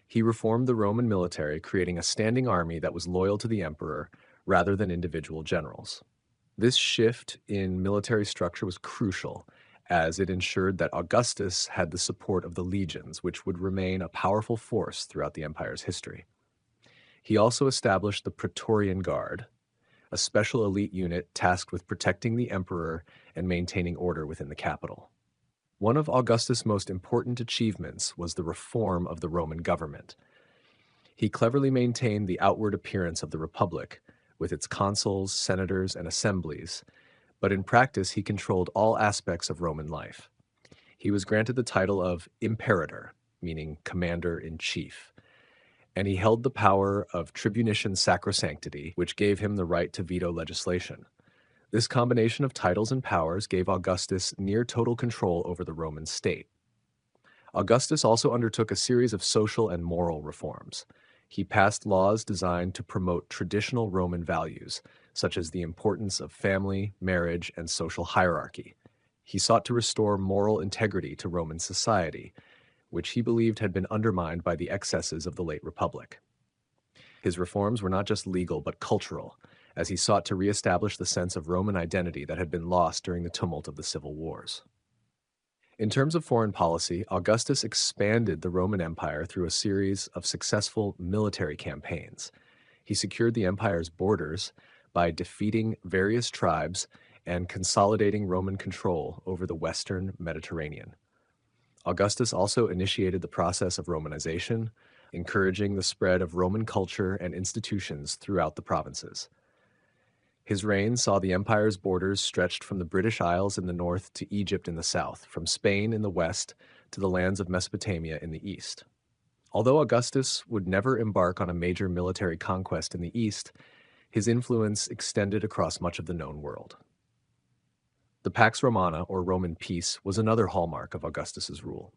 He reformed the Roman military, creating a standing army that was loyal to the emperor rather than individual generals. This shift in military structure was crucial, as it ensured that Augustus had the support of the legions, which would remain a powerful force throughout the empire's history. He also established the Praetorian Guard, a special elite unit tasked with protecting the emperor and maintaining order within the capital. One of Augustus' most important achievements was the reform of the Roman government. He cleverly maintained the outward appearance of the Republic, with its consuls, senators, and assemblies, but in practice he controlled all aspects of Roman life. He was granted the title of imperator, meaning commander-in-chief, and he held the power of tribunician sacrosanctity, which gave him the right to veto legislation. This combination of titles and powers gave Augustus near total control over the Roman state. Augustus also undertook a series of social and moral reforms. He passed laws designed to promote traditional Roman values, such as the importance of family, marriage, and social hierarchy. He sought to restore moral integrity to Roman society, which he believed had been undermined by the excesses of the late Republic. His reforms were not just legal but cultural, as he sought to reestablish the sense of Roman identity that had been lost during the tumult of the civil wars. In terms of foreign policy, Augustus expanded the Roman Empire through a series of successful military campaigns. He secured the empire's borders by defeating various tribes and consolidating Roman control over the western Mediterranean. Augustus also initiated the process of Romanization, encouraging the spread of Roman culture and institutions throughout the provinces. His reign saw the empire's borders stretched from the British Isles in the north to Egypt in the south, from Spain in the west to the lands of Mesopotamia in the east. Although Augustus would never embark on a major military conquest in the east, his influence extended across much of the known world. The Pax Romana, or Roman peace, was another hallmark of Augustus's rule.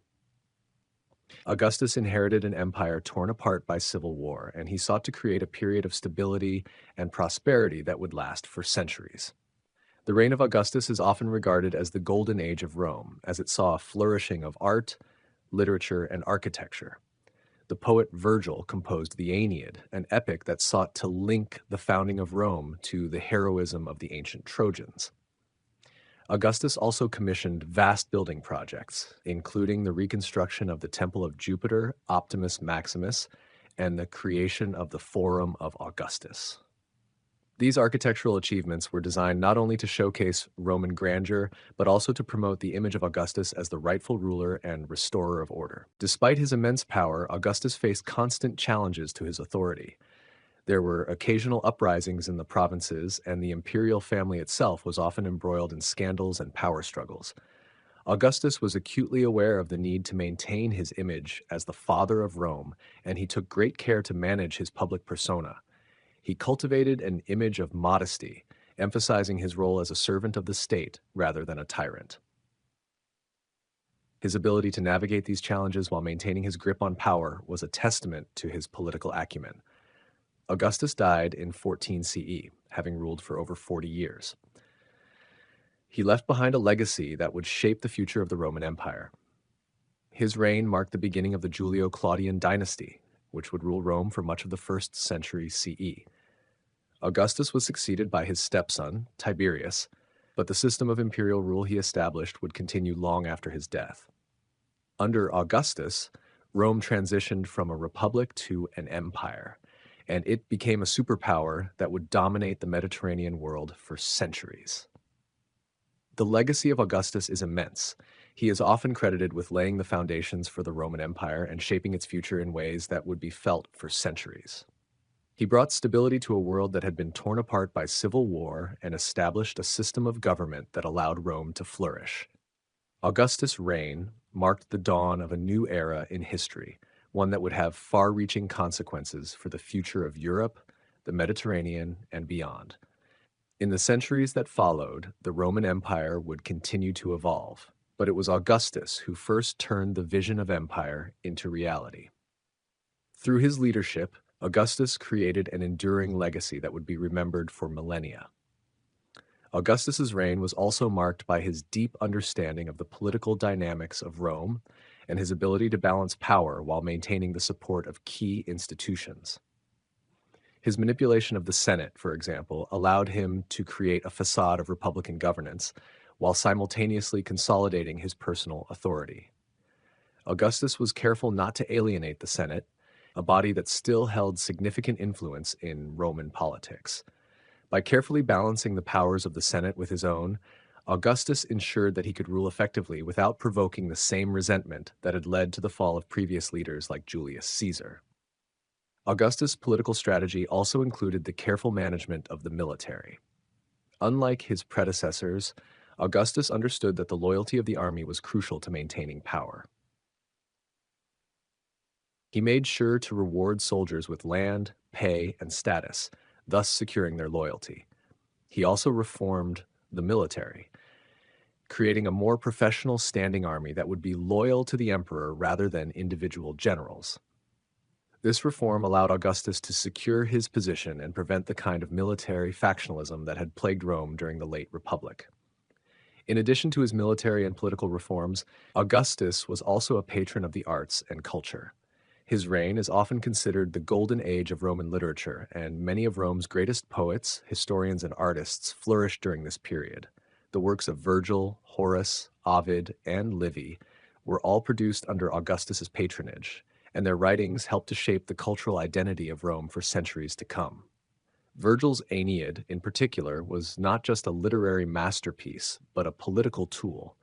Augustus inherited an empire torn apart by civil war, and he sought to create a period of stability and prosperity that would last for centuries. The reign of Augustus is often regarded as the golden age of Rome, as it saw a flourishing of art, literature, and architecture. The poet Virgil composed the Aeneid, an epic that sought to link the founding of Rome to the heroism of the ancient Trojans. Augustus also commissioned vast building projects, including the reconstruction of the Temple of Jupiter, Optimus Maximus, and the creation of the Forum of Augustus. These architectural achievements were designed not only to showcase Roman grandeur, but also to promote the image of Augustus as the rightful ruler and restorer of order. Despite his immense power, Augustus faced constant challenges to his authority. There were occasional uprisings in the provinces, and the imperial family itself was often embroiled in scandals and power struggles. Augustus was acutely aware of the need to maintain his image as the father of Rome, and he took great care to manage his public persona. He cultivated an image of modesty, emphasizing his role as a servant of the state rather than a tyrant. His ability to navigate these challenges while maintaining his grip on power was a testament to his political acumen. Augustus died in 14 CE, having ruled for over 40 years. He left behind a legacy that would shape the future of the Roman Empire. His reign marked the beginning of the Julio-Claudian dynasty, which would rule Rome for much of the 1st century CE. Augustus was succeeded by his stepson, Tiberius, but the system of imperial rule he established would continue long after his death. Under Augustus, Rome transitioned from a republic to an empire, and it became a superpower that would dominate the Mediterranean world for centuries. The legacy of Augustus is immense. He is often credited with laying the foundations for the Roman Empire and shaping its future in ways that would be felt for centuries. He brought stability to a world that had been torn apart by civil war and established a system of government that allowed Rome to flourish. Augustus' reign marked the dawn of a new era in history, one that would have far-reaching consequences for the future of Europe, the Mediterranean, and beyond. In the centuries that followed, the Roman Empire would continue to evolve, but it was Augustus who first turned the vision of empire into reality. Through his leadership, Augustus created an enduring legacy that would be remembered for millennia. Augustus's reign was also marked by his deep understanding of the political dynamics of Rome and his ability to balance power while maintaining the support of key institutions. His manipulation of the Senate, for example, allowed him to create a facade of republican governance while simultaneously consolidating his personal authority. Augustus was careful not to alienate the Senate, a body that still held significant influence in Roman politics. By carefully balancing the powers of the Senate with his own, Augustus ensured that he could rule effectively without provoking the same resentment that had led to the fall of previous leaders like Julius Caesar. Augustus' political strategy also included the careful management of the military. Unlike his predecessors, Augustus understood that the loyalty of the army was crucial to maintaining power. He made sure to reward soldiers with land, pay, and status, thus securing their loyalty. He also reformed the military, creating a more professional standing army that would be loyal to the emperor rather than individual generals. This reform allowed Augustus to secure his position and prevent the kind of military factionalism that had plagued Rome during the late Republic. In addition to his military and political reforms, Augustus was also a patron of the arts and culture. His reign is often considered the golden age of Roman literature, and many of Rome's greatest poets, historians, and artists flourished during this period. The works of Virgil, Horace, Ovid, and Livy were all produced under Augustus's patronage, and their writings helped to shape the cultural identity of Rome for centuries to come. Virgil's Aeneid, in particular, was not just a literary masterpiece, but a political tool,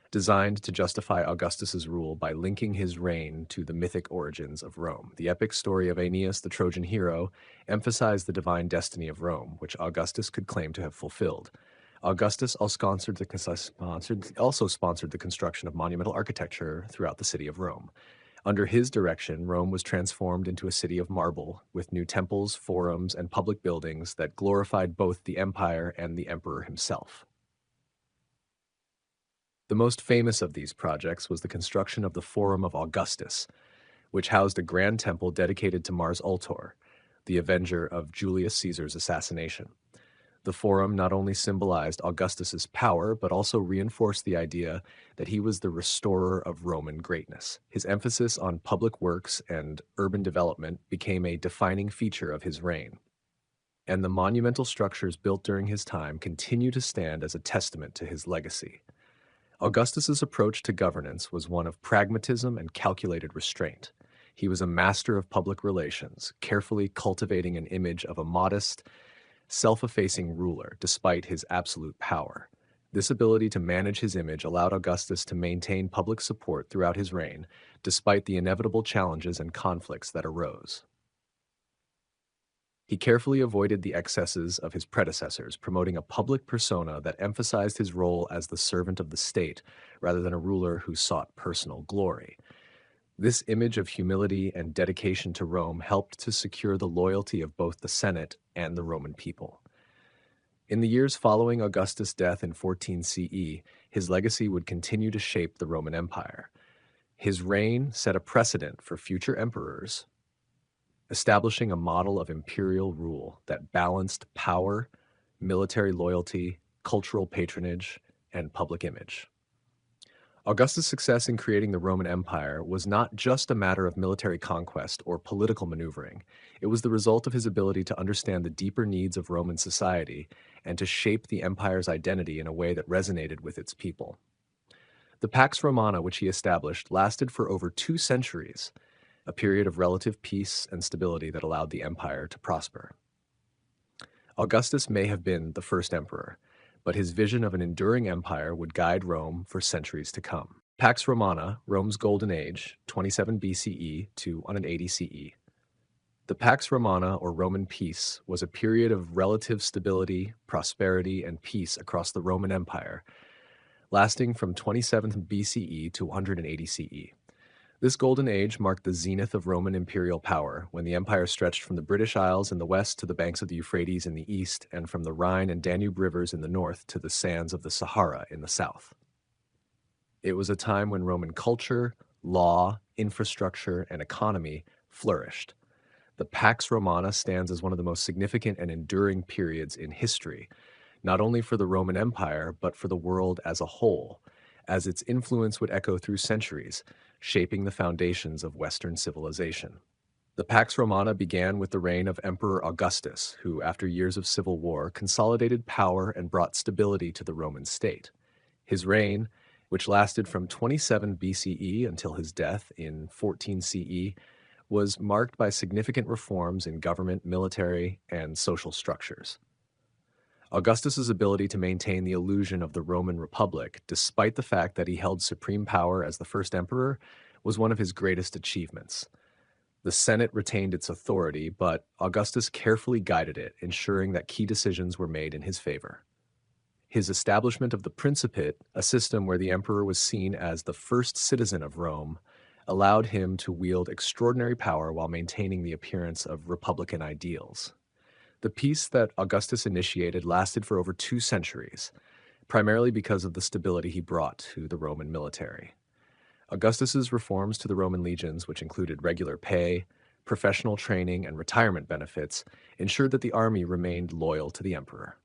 designed to justify Augustus's rule by linking his reign to the mythic origins of Rome. The epic story of Aeneas, the Trojan hero, emphasized the divine destiny of Rome, which Augustus could claim to have fulfilled. Augustus also sponsored the construction of monumental architecture throughout the city of Rome. Under his direction, Rome was transformed into a city of marble, with new temples, forums, and public buildings that glorified both the empire and the emperor himself. The most famous of these projects was the construction of the Forum of Augustus, which housed a grand temple dedicated to Mars Ultor, the avenger of Julius Caesar's assassination. The Forum not only symbolized Augustus's power, but also reinforced the idea that he was the restorer of Roman greatness. His emphasis on public works and urban development became a defining feature of his reign, and the monumental structures built during his time continue to stand as a testament to his legacy. Augustus's approach to governance was one of pragmatism and calculated restraint. He was a master of public relations, carefully cultivating an image of a modest, self-effacing ruler despite his absolute power. This ability to manage his image allowed Augustus to maintain public support throughout his reign, despite the inevitable challenges and conflicts that arose. He carefully avoided the excesses of his predecessors, promoting a public persona that emphasized his role as the servant of the state rather than a ruler who sought personal glory. This image of humility and dedication to Rome helped to secure the loyalty of both the Senate and the Roman people. In the years following Augustus' death in 14 CE, his legacy would continue to shape the Roman Empire. His reign set a precedent for future emperors, establishing a model of imperial rule that balanced power, military loyalty, cultural patronage, and public image. Augustus' success in creating the Roman Empire was not just a matter of military conquest or political maneuvering. It was the result of his ability to understand the deeper needs of Roman society and to shape the empire's identity in a way that resonated with its people. The Pax Romana, which he established, lasted for over 2 centuries, a period of relative peace and stability that allowed the empire to prosper. Augustus may have been the first emperor, but his vision of an enduring empire would guide Rome for centuries to come. Pax Romana, Rome's golden age, 27 BCE to 180 CE. The Pax Romana, or Roman peace, was a period of relative stability, prosperity, and peace across the Roman Empire, lasting from 27 BCE to 180 CE. This golden age marked the zenith of Roman imperial power, when the empire stretched from the British Isles in the west to the banks of the Euphrates in the east, and from the Rhine and Danube rivers in the north to the sands of the Sahara in the south. It was a time when Roman culture, law, infrastructure, and economy flourished. The Pax Romana stands as one of the most significant and enduring periods in history, not only for the Roman Empire, but for the world as a whole, as its influence would echo through centuries, shaping the foundations of Western civilization. The Pax Romana began with the reign of Emperor Augustus, who, after years of civil war, consolidated power and brought stability to the Roman state. His reign, which lasted from 27 BCE until his death in 14 CE, was marked by significant reforms in government, military, and social structures. Augustus's ability to maintain the illusion of the Roman Republic, despite the fact that he held supreme power as the first emperor, was one of his greatest achievements. The Senate retained its authority, but Augustus carefully guided it, ensuring that key decisions were made in his favor. His establishment of the Principate, a system where the emperor was seen as the first citizen of Rome, allowed him to wield extraordinary power while maintaining the appearance of republican ideals. The peace that Augustus initiated lasted for over 2 centuries, primarily because of the stability he brought to the Roman military. Augustus's reforms to the Roman legions, which included regular pay, professional training, and retirement benefits, ensured that the army remained loyal to the emperor.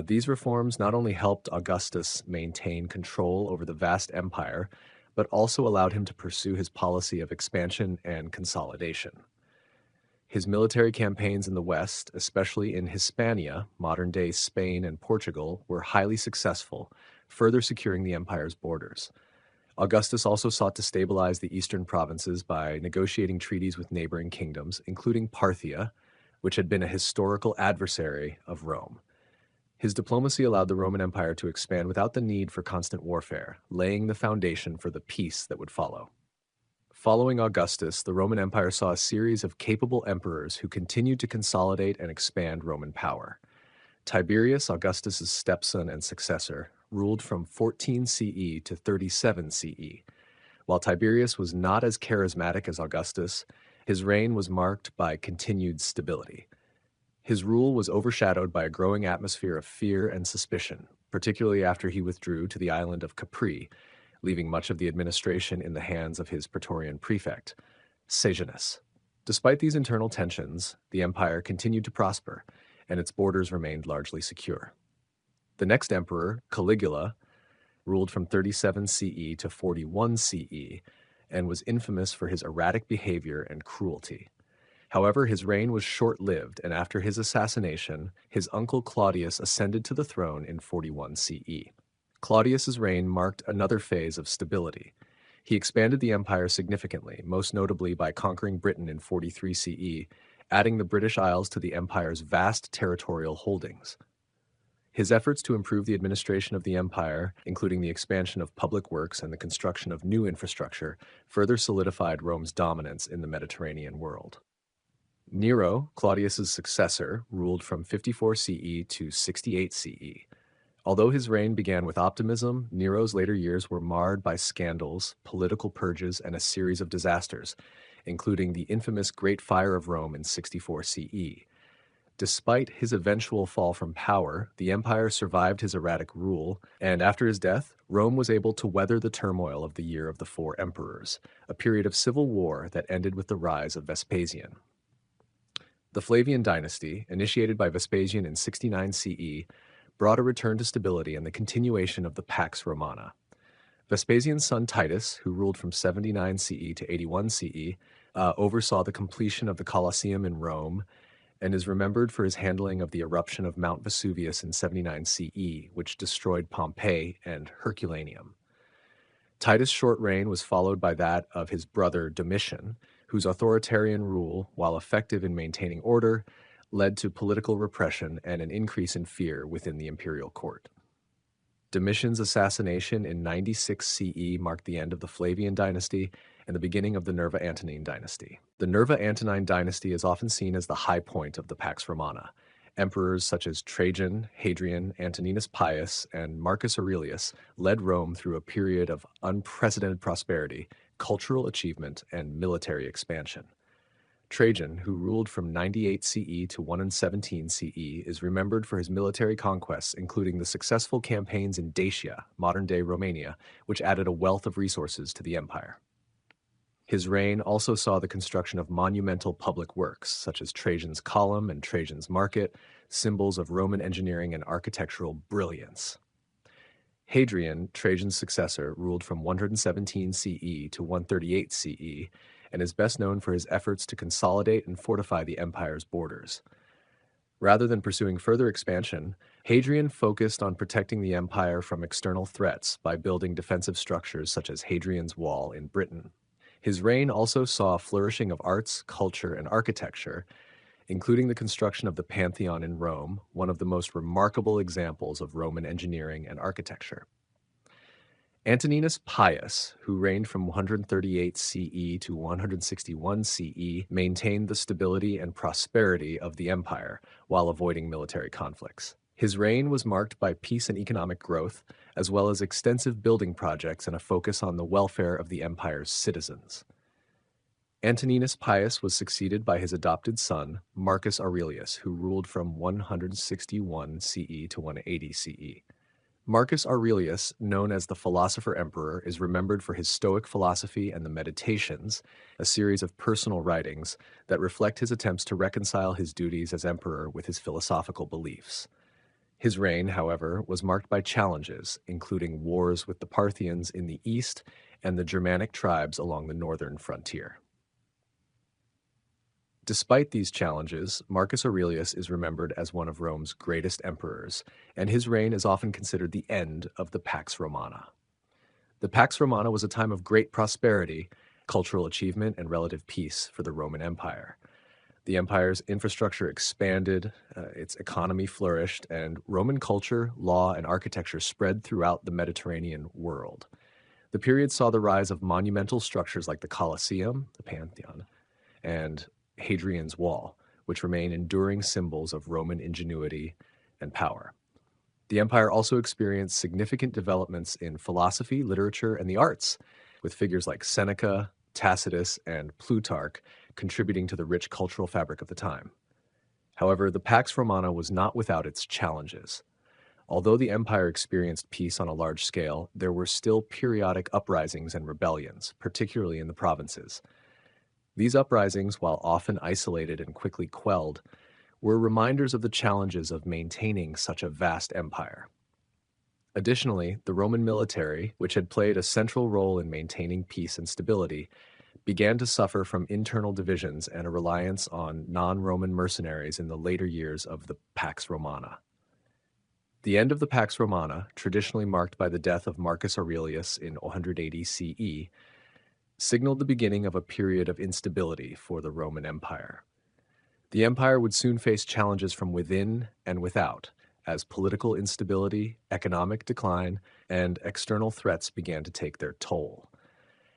These reforms not only helped Augustus maintain control over the vast empire, but also allowed him to pursue his policy of expansion and consolidation. His military campaigns in the West, especially in Hispania, modern-day Spain and Portugal, were highly successful, further securing the empire's borders. Augustus also sought to stabilize the eastern provinces by negotiating treaties with neighboring kingdoms, including Parthia, which had been a historical adversary of Rome. His diplomacy allowed the Roman Empire to expand without the need for constant warfare, laying the foundation for the peace that would follow. Following Augustus, the Roman Empire saw a series of capable emperors who continued to consolidate and expand Roman power. Tiberius, Augustus's stepson and successor, ruled from 14 CE to 37 CE. While Tiberius was not as charismatic as Augustus, his reign was marked by continued stability. His rule was overshadowed by a growing atmosphere of fear and suspicion, particularly after he withdrew to the island of Capri, leaving much of the administration in the hands of his Praetorian prefect, Sejanus. Despite these internal tensions, the empire continued to prosper, and its borders remained largely secure. The next emperor, Caligula, ruled from 37 CE to 41 CE, and was infamous for his erratic behavior and cruelty. However, his reign was short-lived, and after his assassination, his uncle Claudius ascended to the throne in 41 CE. Claudius's reign marked another phase of stability. He expanded the empire significantly, most notably by conquering Britain in 43 CE, adding the British Isles to the empire's vast territorial holdings. His efforts to improve the administration of the empire, including the expansion of public works and the construction of new infrastructure, further solidified Rome's dominance in the Mediterranean world. Nero, Claudius's successor, ruled from 54 CE to 68 CE. Although his reign began with optimism, Nero's later years were marred by scandals, political purges, and a series of disasters, including the infamous Great Fire of Rome in 64 CE. Despite his eventual fall from power, the empire survived his erratic rule, and after his death, Rome was able to weather the turmoil of the Year of the Four Emperors, a period of civil war that ended with the rise of Vespasian. The Flavian dynasty, initiated by Vespasian in 69 CE, brought a return to stability and the continuation of the Pax Romana. Vespasian's son Titus, who ruled from 79 CE to 81 CE, oversaw the completion of the Colosseum in Rome and is remembered for his handling of the eruption of Mount Vesuvius in 79 CE, which destroyed Pompeii and Herculaneum. Titus' short reign was followed by that of his brother Domitian, whose authoritarian rule, while effective in maintaining order, led to political repression and an increase in fear within the imperial court. Domitian's assassination in 96 CE marked the end of the Flavian dynasty and the beginning of the Nerva-Antonine dynasty. The Nerva-Antonine dynasty is often seen as the high point of the Pax Romana. Emperors such as Trajan, Hadrian, Antoninus Pius, and Marcus Aurelius led Rome through a period of unprecedented prosperity, cultural achievement, and military expansion. Trajan, who ruled from 98 CE to 117 CE, is remembered for his military conquests, including the successful campaigns in Dacia, modern-day Romania, which added a wealth of resources to the empire. His reign also saw the construction of monumental public works, such as Trajan's Column and Trajan's Market, symbols of Roman engineering and architectural brilliance. Hadrian, Trajan's successor, ruled from 117 CE to 138 CE, and is best known for his efforts to consolidate and fortify the empire's borders. Rather than pursuing further expansion, Hadrian focused on protecting the empire from external threats by building defensive structures such as Hadrian's Wall in Britain. His reign also saw a flourishing of arts, culture, and architecture, including the construction of the Pantheon in Rome, one of the most remarkable examples of Roman engineering and architecture. Antoninus Pius, who reigned from 138 CE to 161 CE, maintained the stability and prosperity of the empire while avoiding military conflicts. His reign was marked by peace and economic growth, as well as extensive building projects and a focus on the welfare of the empire's citizens. Antoninus Pius was succeeded by his adopted son, Marcus Aurelius, who ruled from 161 CE to 180 CE. Marcus Aurelius, known as the Philosopher Emperor, is remembered for his Stoic philosophy and the Meditations, a series of personal writings that reflect his attempts to reconcile his duties as emperor with his philosophical beliefs. His reign, however, was marked by challenges, including wars with the Parthians in the east and the Germanic tribes along the northern frontier. Despite these challenges, Marcus Aurelius is remembered as one of Rome's greatest emperors, and his reign is often considered the end of the Pax Romana. The Pax Romana was a time of great prosperity, cultural achievement, and relative peace for the Roman Empire. The empire's infrastructure expanded, its economy flourished, and Roman culture, law, and architecture spread throughout the Mediterranean world. The period saw the rise of monumental structures like the Colosseum, the Pantheon, and Hadrian's Wall, which remain enduring symbols of Roman ingenuity and power. The empire also experienced significant developments in philosophy, literature, and the arts, with figures like Seneca, Tacitus, and Plutarch contributing to the rich cultural fabric of the time. However, the Pax Romana was not without its challenges. Although the empire experienced peace on a large scale, there were still periodic uprisings and rebellions, particularly in the provinces. These uprisings, while often isolated and quickly quelled, were reminders of the challenges of maintaining such a vast empire. Additionally, the Roman military, which had played a central role in maintaining peace and stability, began to suffer from internal divisions and a reliance on non-Roman mercenaries in the later years of the Pax Romana. The end of the Pax Romana, traditionally marked by the death of Marcus Aurelius in 180 CE, signaled the beginning of a period of instability for the Roman Empire. The empire would soon face challenges from within and without, as political instability, economic decline, and external threats began to take their toll.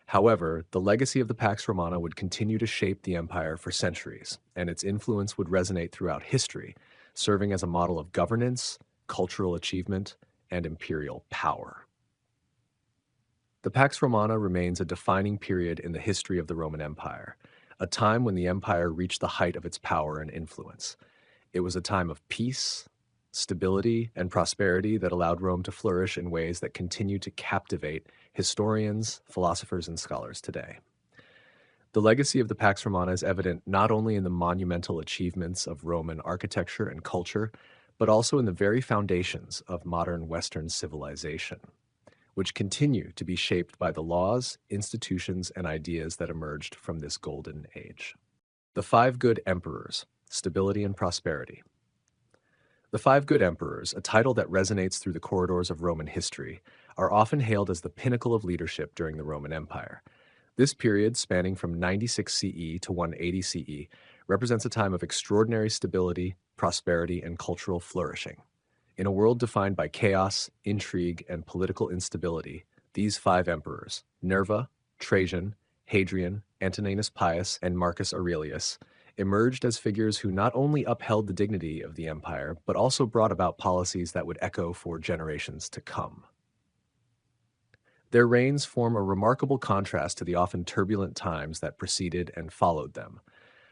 However, the legacy of the Pax Romana would continue to shape the empire for centuries, and its influence would resonate throughout history, serving as a model of governance, cultural achievement, and imperial power. The Pax Romana remains a defining period in the history of the Roman Empire, a time when the empire reached the height of its power and influence. It was a time of peace, stability, and prosperity that allowed Rome to flourish in ways that continue to captivate historians, philosophers, and scholars today. The legacy of the Pax Romana is evident not only in the monumental achievements of Roman architecture and culture, but also in the very foundations of modern Western civilization, which continue to be shaped by the laws, institutions, and ideas that emerged from this golden age. The Five Good Emperors, Stability and Prosperity. The Five Good Emperors, a title that resonates through the corridors of Roman history, are often hailed as the pinnacle of leadership during the Roman Empire. This period, spanning from 96 CE to 180 CE, represents a time of extraordinary stability, prosperity, and cultural flourishing. In a world defined by chaos, intrigue, and political instability, these five emperors, Nerva, Trajan, Hadrian, Antoninus Pius, and Marcus Aurelius, emerged as figures who not only upheld the dignity of the empire, but also brought about policies that would echo for generations to come. Their reigns form a remarkable contrast to the often turbulent times that preceded and followed them,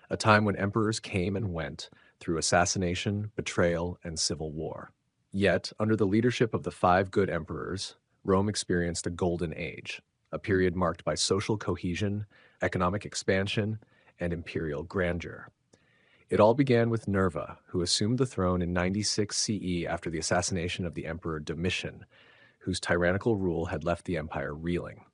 a time when emperors came and went through assassination, betrayal, and civil war. Yet, under the leadership of the five good emperors, Rome experienced a golden age, a period marked by social cohesion, economic expansion, and imperial grandeur. It all began with Nerva, who assumed the throne in 96 CE after the assassination of the emperor Domitian, whose tyrannical rule had left the empire reeling.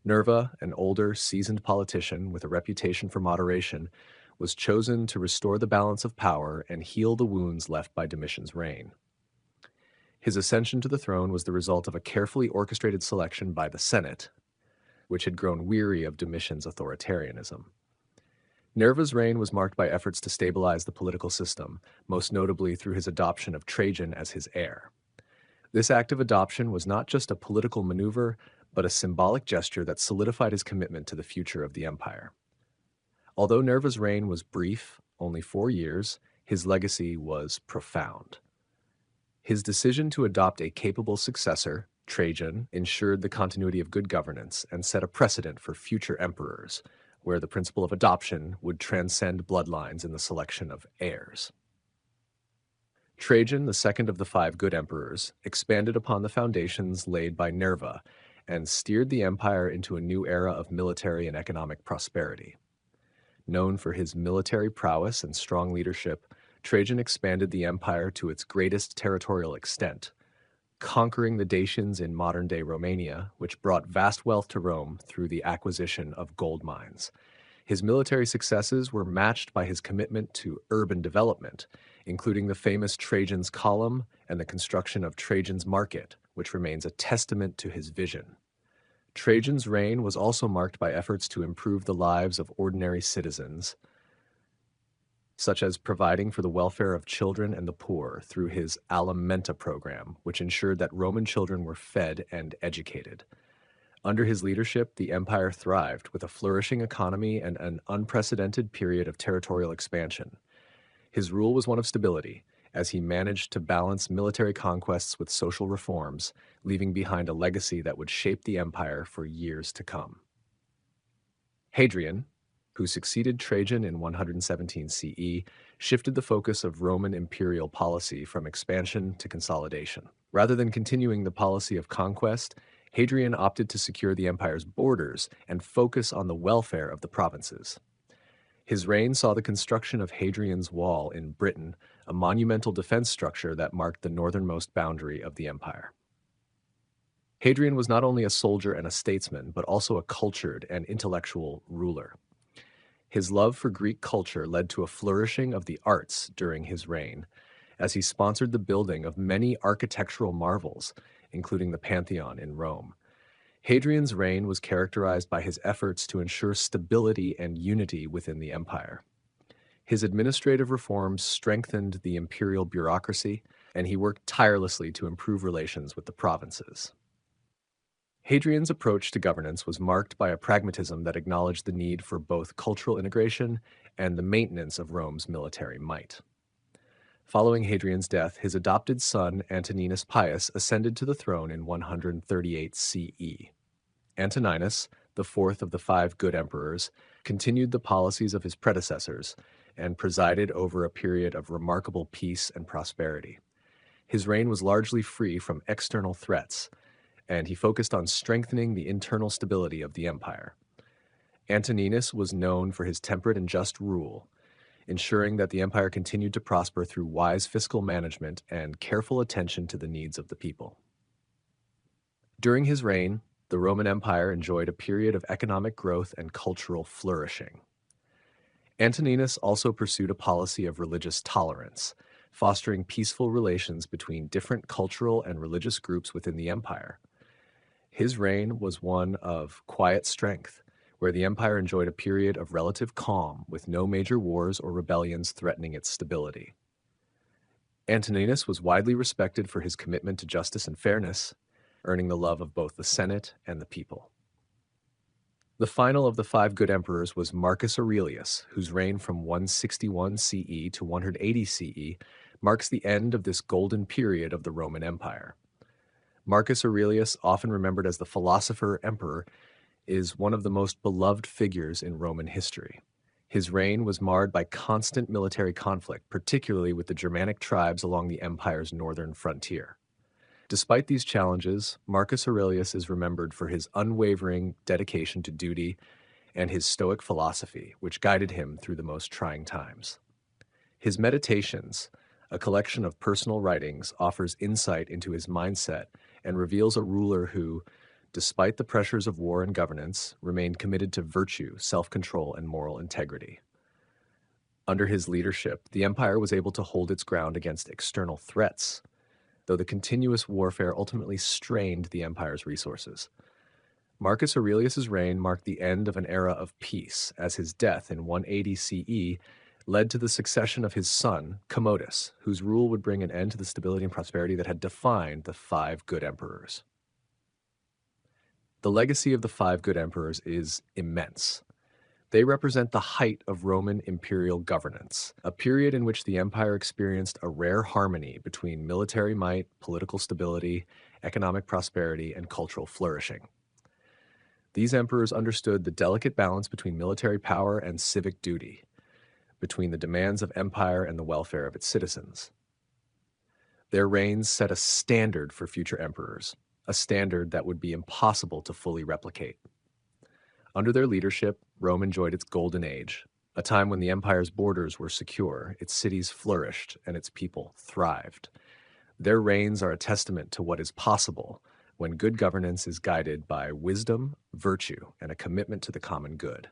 Nerva, an older, seasoned politician with a reputation for moderation, was chosen to restore the balance of power and heal the wounds left by Domitian's reign. His ascension to the throne was the result of a carefully orchestrated selection by the Senate, which had grown weary of Domitian's authoritarianism. Nerva's reign was marked by efforts to stabilize the political system, most notably through his adoption of Trajan as his heir. This act of adoption was not just a political maneuver, but a symbolic gesture that solidified his commitment to the future of the empire. Although Nerva's reign was brief, only 4 years, his legacy was profound. His decision to adopt a capable successor, Trajan, ensured the continuity of good governance and set a precedent for future emperors, where the principle of adoption would transcend bloodlines in the selection of heirs. Trajan, the second of the five good emperors, expanded upon the foundations laid by Nerva and steered the empire into a new era of military and economic prosperity. Known for his military prowess and strong leadership, Trajan expanded the empire to its greatest territorial extent, conquering the Dacians in modern-day Romania, which brought vast wealth to Rome through the acquisition of gold mines. His military successes were matched by his commitment to urban development, including the famous Trajan's Column and the construction of Trajan's Market, which remains a testament to his vision. Trajan's reign was also marked by efforts to improve the lives of ordinary citizens, such as providing for the welfare of children and the poor through his Alimenta program, which ensured that Roman children were fed and educated. Under his leadership, the empire thrived with a flourishing economy and an unprecedented period of territorial expansion. His rule was one of stability, as he managed to balance military conquests with social reforms, leaving behind a legacy that would shape the empire for years to come. Hadrian, who succeeded Trajan in 117 CE, shifted the focus of Roman imperial policy from expansion to consolidation. Rather than continuing the policy of conquest, Hadrian opted to secure the empire's borders and focus on the welfare of the provinces. His reign saw the construction of Hadrian's Wall in Britain, a monumental defense structure that marked the northernmost boundary of the empire. Hadrian was not only a soldier and a statesman, but also a cultured and intellectual ruler. His love for Greek culture led to a flourishing of the arts during his reign, as he sponsored the building of many architectural marvels, including the Pantheon in Rome. Hadrian's reign was characterized by his efforts to ensure stability and unity within the empire. His administrative reforms strengthened the imperial bureaucracy, and he worked tirelessly to improve relations with the provinces. Hadrian's approach to governance was marked by a pragmatism that acknowledged the need for both cultural integration and the maintenance of Rome's military might. Following Hadrian's death, his adopted son Antoninus Pius ascended to the throne in 138 CE. Antoninus, the fourth of the five good emperors, continued the policies of his predecessors and presided over a period of remarkable peace and prosperity. His reign was largely free from external threats, and he focused on strengthening the internal stability of the empire. Antoninus was known for his temperate and just rule, ensuring that the empire continued to prosper through wise fiscal management and careful attention to the needs of the people. During his reign, the Roman Empire enjoyed a period of economic growth and cultural flourishing. Antoninus also pursued a policy of religious tolerance, fostering peaceful relations between different cultural and religious groups within the empire. His reign was one of quiet strength, where the empire enjoyed a period of relative calm with no major wars or rebellions threatening its stability. Antoninus was widely respected for his commitment to justice and fairness, earning the love of both the Senate and the people. The final of the five good emperors was Marcus Aurelius, whose reign from 161 CE to 180 CE marks the end of this golden period of the Roman Empire. Marcus Aurelius, often remembered as the philosopher emperor, is one of the most beloved figures in Roman history. His reign was marred by constant military conflict, particularly with the Germanic tribes along the empire's northern frontier. Despite these challenges, Marcus Aurelius is remembered for his unwavering dedication to duty and his Stoic philosophy, which guided him through the most trying times. His Meditations, a collection of personal writings, offers insight into his mindset and reveals a ruler who, despite the pressures of war and governance, remained committed to virtue, self-control, and moral integrity. Under his leadership, the empire was able to hold its ground against external threats, though the continuous warfare ultimately strained the empire's resources. Marcus Aurelius's reign marked the end of an era of peace, as his death in 180 CE led to the succession of his son, Commodus, whose rule would bring an end to the stability and prosperity that had defined the five good emperors. The legacy of the five good emperors is immense. They represent the height of Roman imperial governance, a period in which the empire experienced a rare harmony between military might, political stability, economic prosperity, and cultural flourishing. These emperors understood the delicate balance between military power and civic duty, between the demands of empire and the welfare of its citizens. Their reigns set a standard for future emperors, a standard that would be impossible to fully replicate. Under their leadership, Rome enjoyed its golden age, a time when the empire's borders were secure, its cities flourished, and its people thrived. Their reigns are a testament to what is possible when good governance is guided by wisdom, virtue, and a commitment to the common good.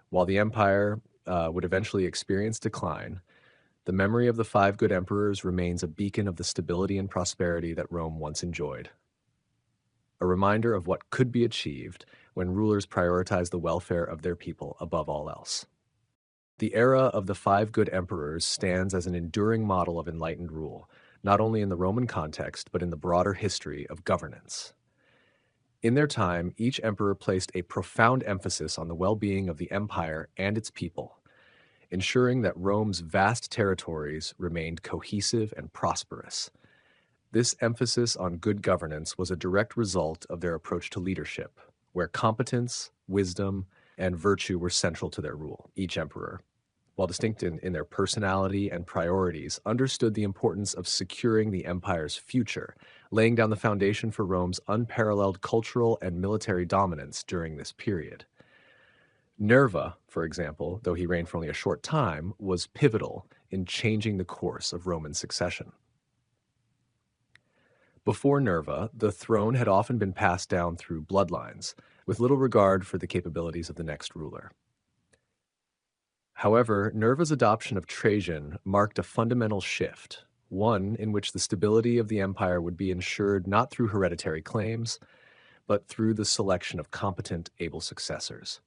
While the empire would eventually experience decline, the memory of the five good emperors remains a beacon of the stability and prosperity that Rome once enjoyed. A reminder of what could be achieved when rulers prioritize the welfare of their people above all else. The era of the five good emperors stands as an enduring model of enlightened rule, not only in the Roman context, but in the broader history of governance. In their time, each emperor placed a profound emphasis on the well-being of the empire and its people, ensuring that Rome's vast territories remained cohesive and prosperous. This emphasis on good governance was a direct result of their approach to leadership, where competence, wisdom, and virtue were central to their rule. Each emperor, while distinct in their personality and priorities, understood the importance of securing the empire's future, laying down the foundation for Rome's unparalleled cultural and military dominance during this period. Nerva, for example, though he reigned for only a short time, was pivotal in changing the course of Roman succession. Before Nerva, the throne had often been passed down through bloodlines, with little regard for the capabilities of the next ruler. However, Nerva's adoption of Trajan marked a fundamental shift, one in which the stability of the empire would be ensured not through hereditary claims, but through the selection of competent, able successors.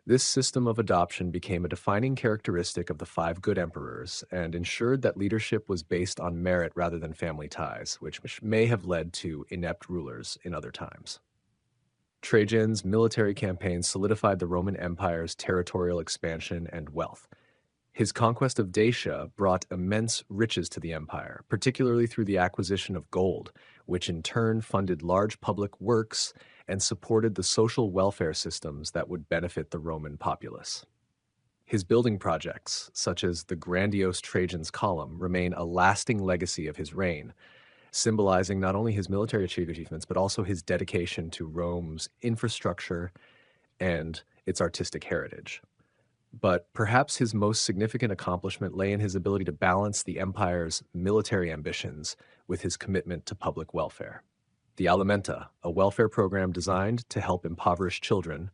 This system of adoption became a defining characteristic of the five good emperors and ensured that leadership was based on merit rather than family ties, which may have led to inept rulers in other times. Trajan's military campaigns solidified the Roman Empire's territorial expansion and wealth. His conquest of Dacia brought immense riches to the empire, particularly through the acquisition of gold, which in turn funded large public works and supported the social welfare systems that would benefit the Roman populace. His building projects, such as the grandiose Trajan's Column, remain a lasting legacy of his reign, symbolizing not only his military achievements, but also his dedication to Rome's infrastructure and its artistic heritage. But perhaps his most significant accomplishment lay in his ability to balance the empire's military ambitions with his commitment to public welfare. The Alimenta, a welfare program designed to help impoverished children,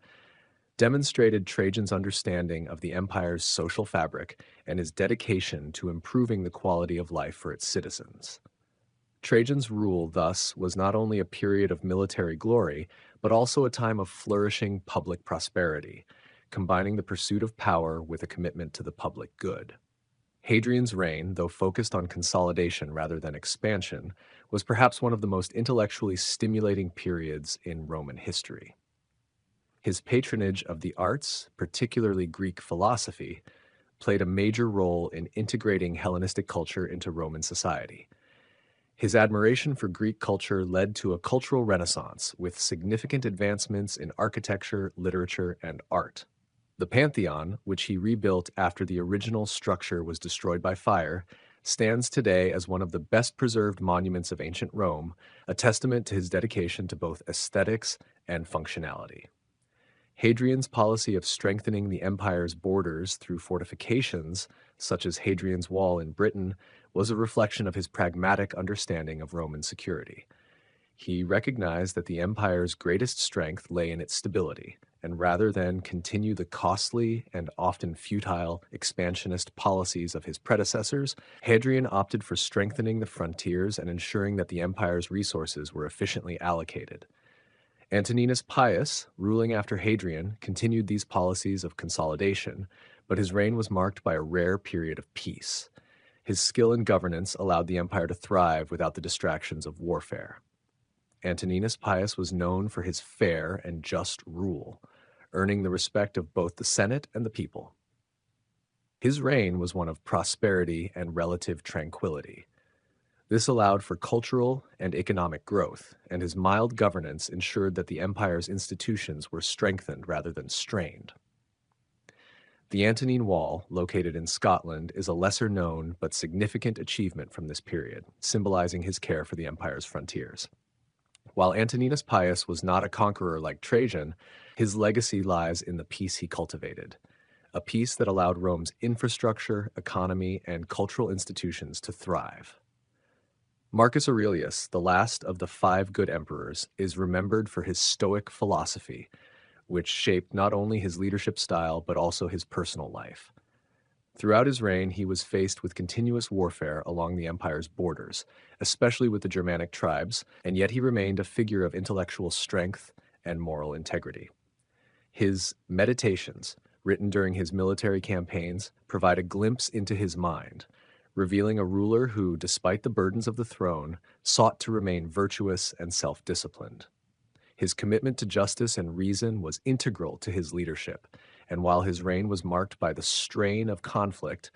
demonstrated Trajan's understanding of the empire's social fabric and his dedication to improving the quality of life for its citizens. Trajan's rule, thus, was not only a period of military glory, but also a time of flourishing public prosperity, combining the pursuit of power with a commitment to the public good. Hadrian's reign, though focused on consolidation rather than expansion, was perhaps one of the most intellectually stimulating periods in Roman history. His patronage of the arts, particularly Greek philosophy, played a major role in integrating Hellenistic culture into Roman society. His admiration for Greek culture led to a cultural renaissance with significant advancements in architecture, literature, and art. The Pantheon, which he rebuilt after the original structure was destroyed by fire, stands today as one of the best preserved monuments of ancient Rome, a testament to his dedication to both aesthetics and functionality. Hadrian's policy of strengthening the empire's borders through fortifications, such as Hadrian's Wall in Britain, was a reflection of his pragmatic understanding of Roman security. He recognized that the empire's greatest strength lay in its stability, and rather than continue the costly and often futile expansionist policies of his predecessors, Hadrian opted for strengthening the frontiers and ensuring that the empire's resources were efficiently allocated. Antoninus Pius, ruling after Hadrian, continued these policies of consolidation, but his reign was marked by a rare period of peace. His skill in governance allowed the empire to thrive without the distractions of warfare. Antoninus Pius was known for his fair and just rule, earning the respect of both the Senate and the people. His reign was one of prosperity and relative tranquility. This allowed for cultural and economic growth, and his mild governance ensured that the empire's institutions were strengthened rather than strained. The Antonine Wall, located in Scotland, is a lesser-known but significant achievement from this period, symbolizing his care for the empire's frontiers. While Antoninus Pius was not a conqueror like Trajan, his legacy lies in the peace he cultivated, a peace that allowed Rome's infrastructure, economy, and cultural institutions to thrive. Marcus Aurelius, the last of the 5 good emperors, is remembered for his Stoic philosophy, which shaped not only his leadership style but also his personal life. Throughout his reign, he was faced with continuous warfare along the empire's borders, especially with the Germanic tribes, and yet he remained a figure of intellectual strength and moral integrity. His Meditations, written during his military campaigns, provide a glimpse into his mind, revealing a ruler who, despite the burdens of the throne, sought to remain virtuous and self-disciplined. His commitment to justice and reason was integral to his leadership, and while his reign was marked by the strain of conflict,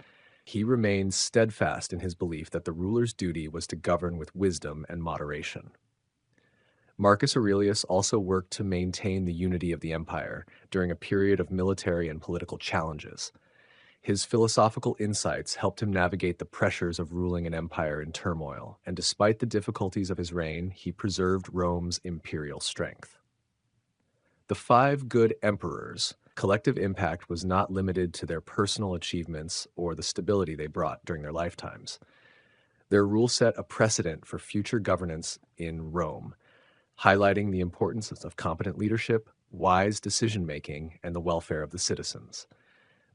he remained steadfast in his belief that the ruler's duty was to govern with wisdom and moderation. Marcus Aurelius also worked to maintain the unity of the empire during a period of military and political challenges. His philosophical insights helped him navigate the pressures of ruling an empire in turmoil, and despite the difficulties of his reign, he preserved Rome's imperial strength. The 5 good emperors' collective impact was not limited to their personal achievements or the stability they brought during their lifetimes. Their rule set a precedent for future governance in Rome, highlighting the importance of competent leadership, wise decision-making, and the welfare of the citizens.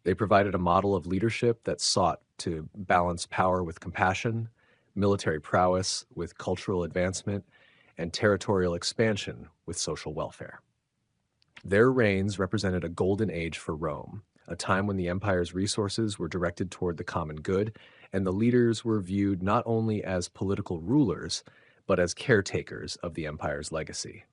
They provided a model of leadership that sought to balance power with compassion, military prowess with cultural advancement, and territorial expansion with social welfare. Their reigns represented a golden age for Rome, a time when the empire's resources were directed toward the common good, and the leaders were viewed not only as political rulers, but as caretakers of the empire's legacy.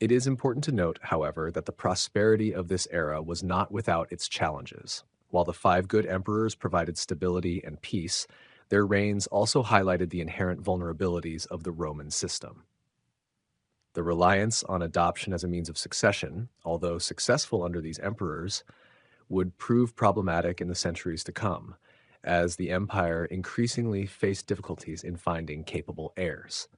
It is important to note, however, that the prosperity of this era was not without its challenges. While the five good emperors provided stability and peace, their reigns also highlighted the inherent vulnerabilities of the Roman system. The reliance on adoption as a means of succession, although successful under these emperors, would prove problematic in the centuries to come, as the empire increasingly faced difficulties in finding capable heirs.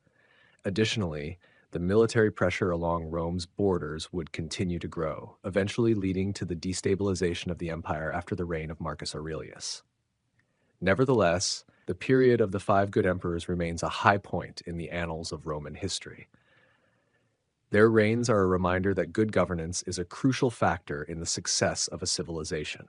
Additionally, the military pressure along Rome's borders would continue to grow, eventually leading to the destabilization of the empire after the reign of Marcus Aurelius. Nevertheless, the period of the five good emperors remains a high point in the annals of Roman history. Their reigns are a reminder that good governance is a crucial factor in the success of a civilization.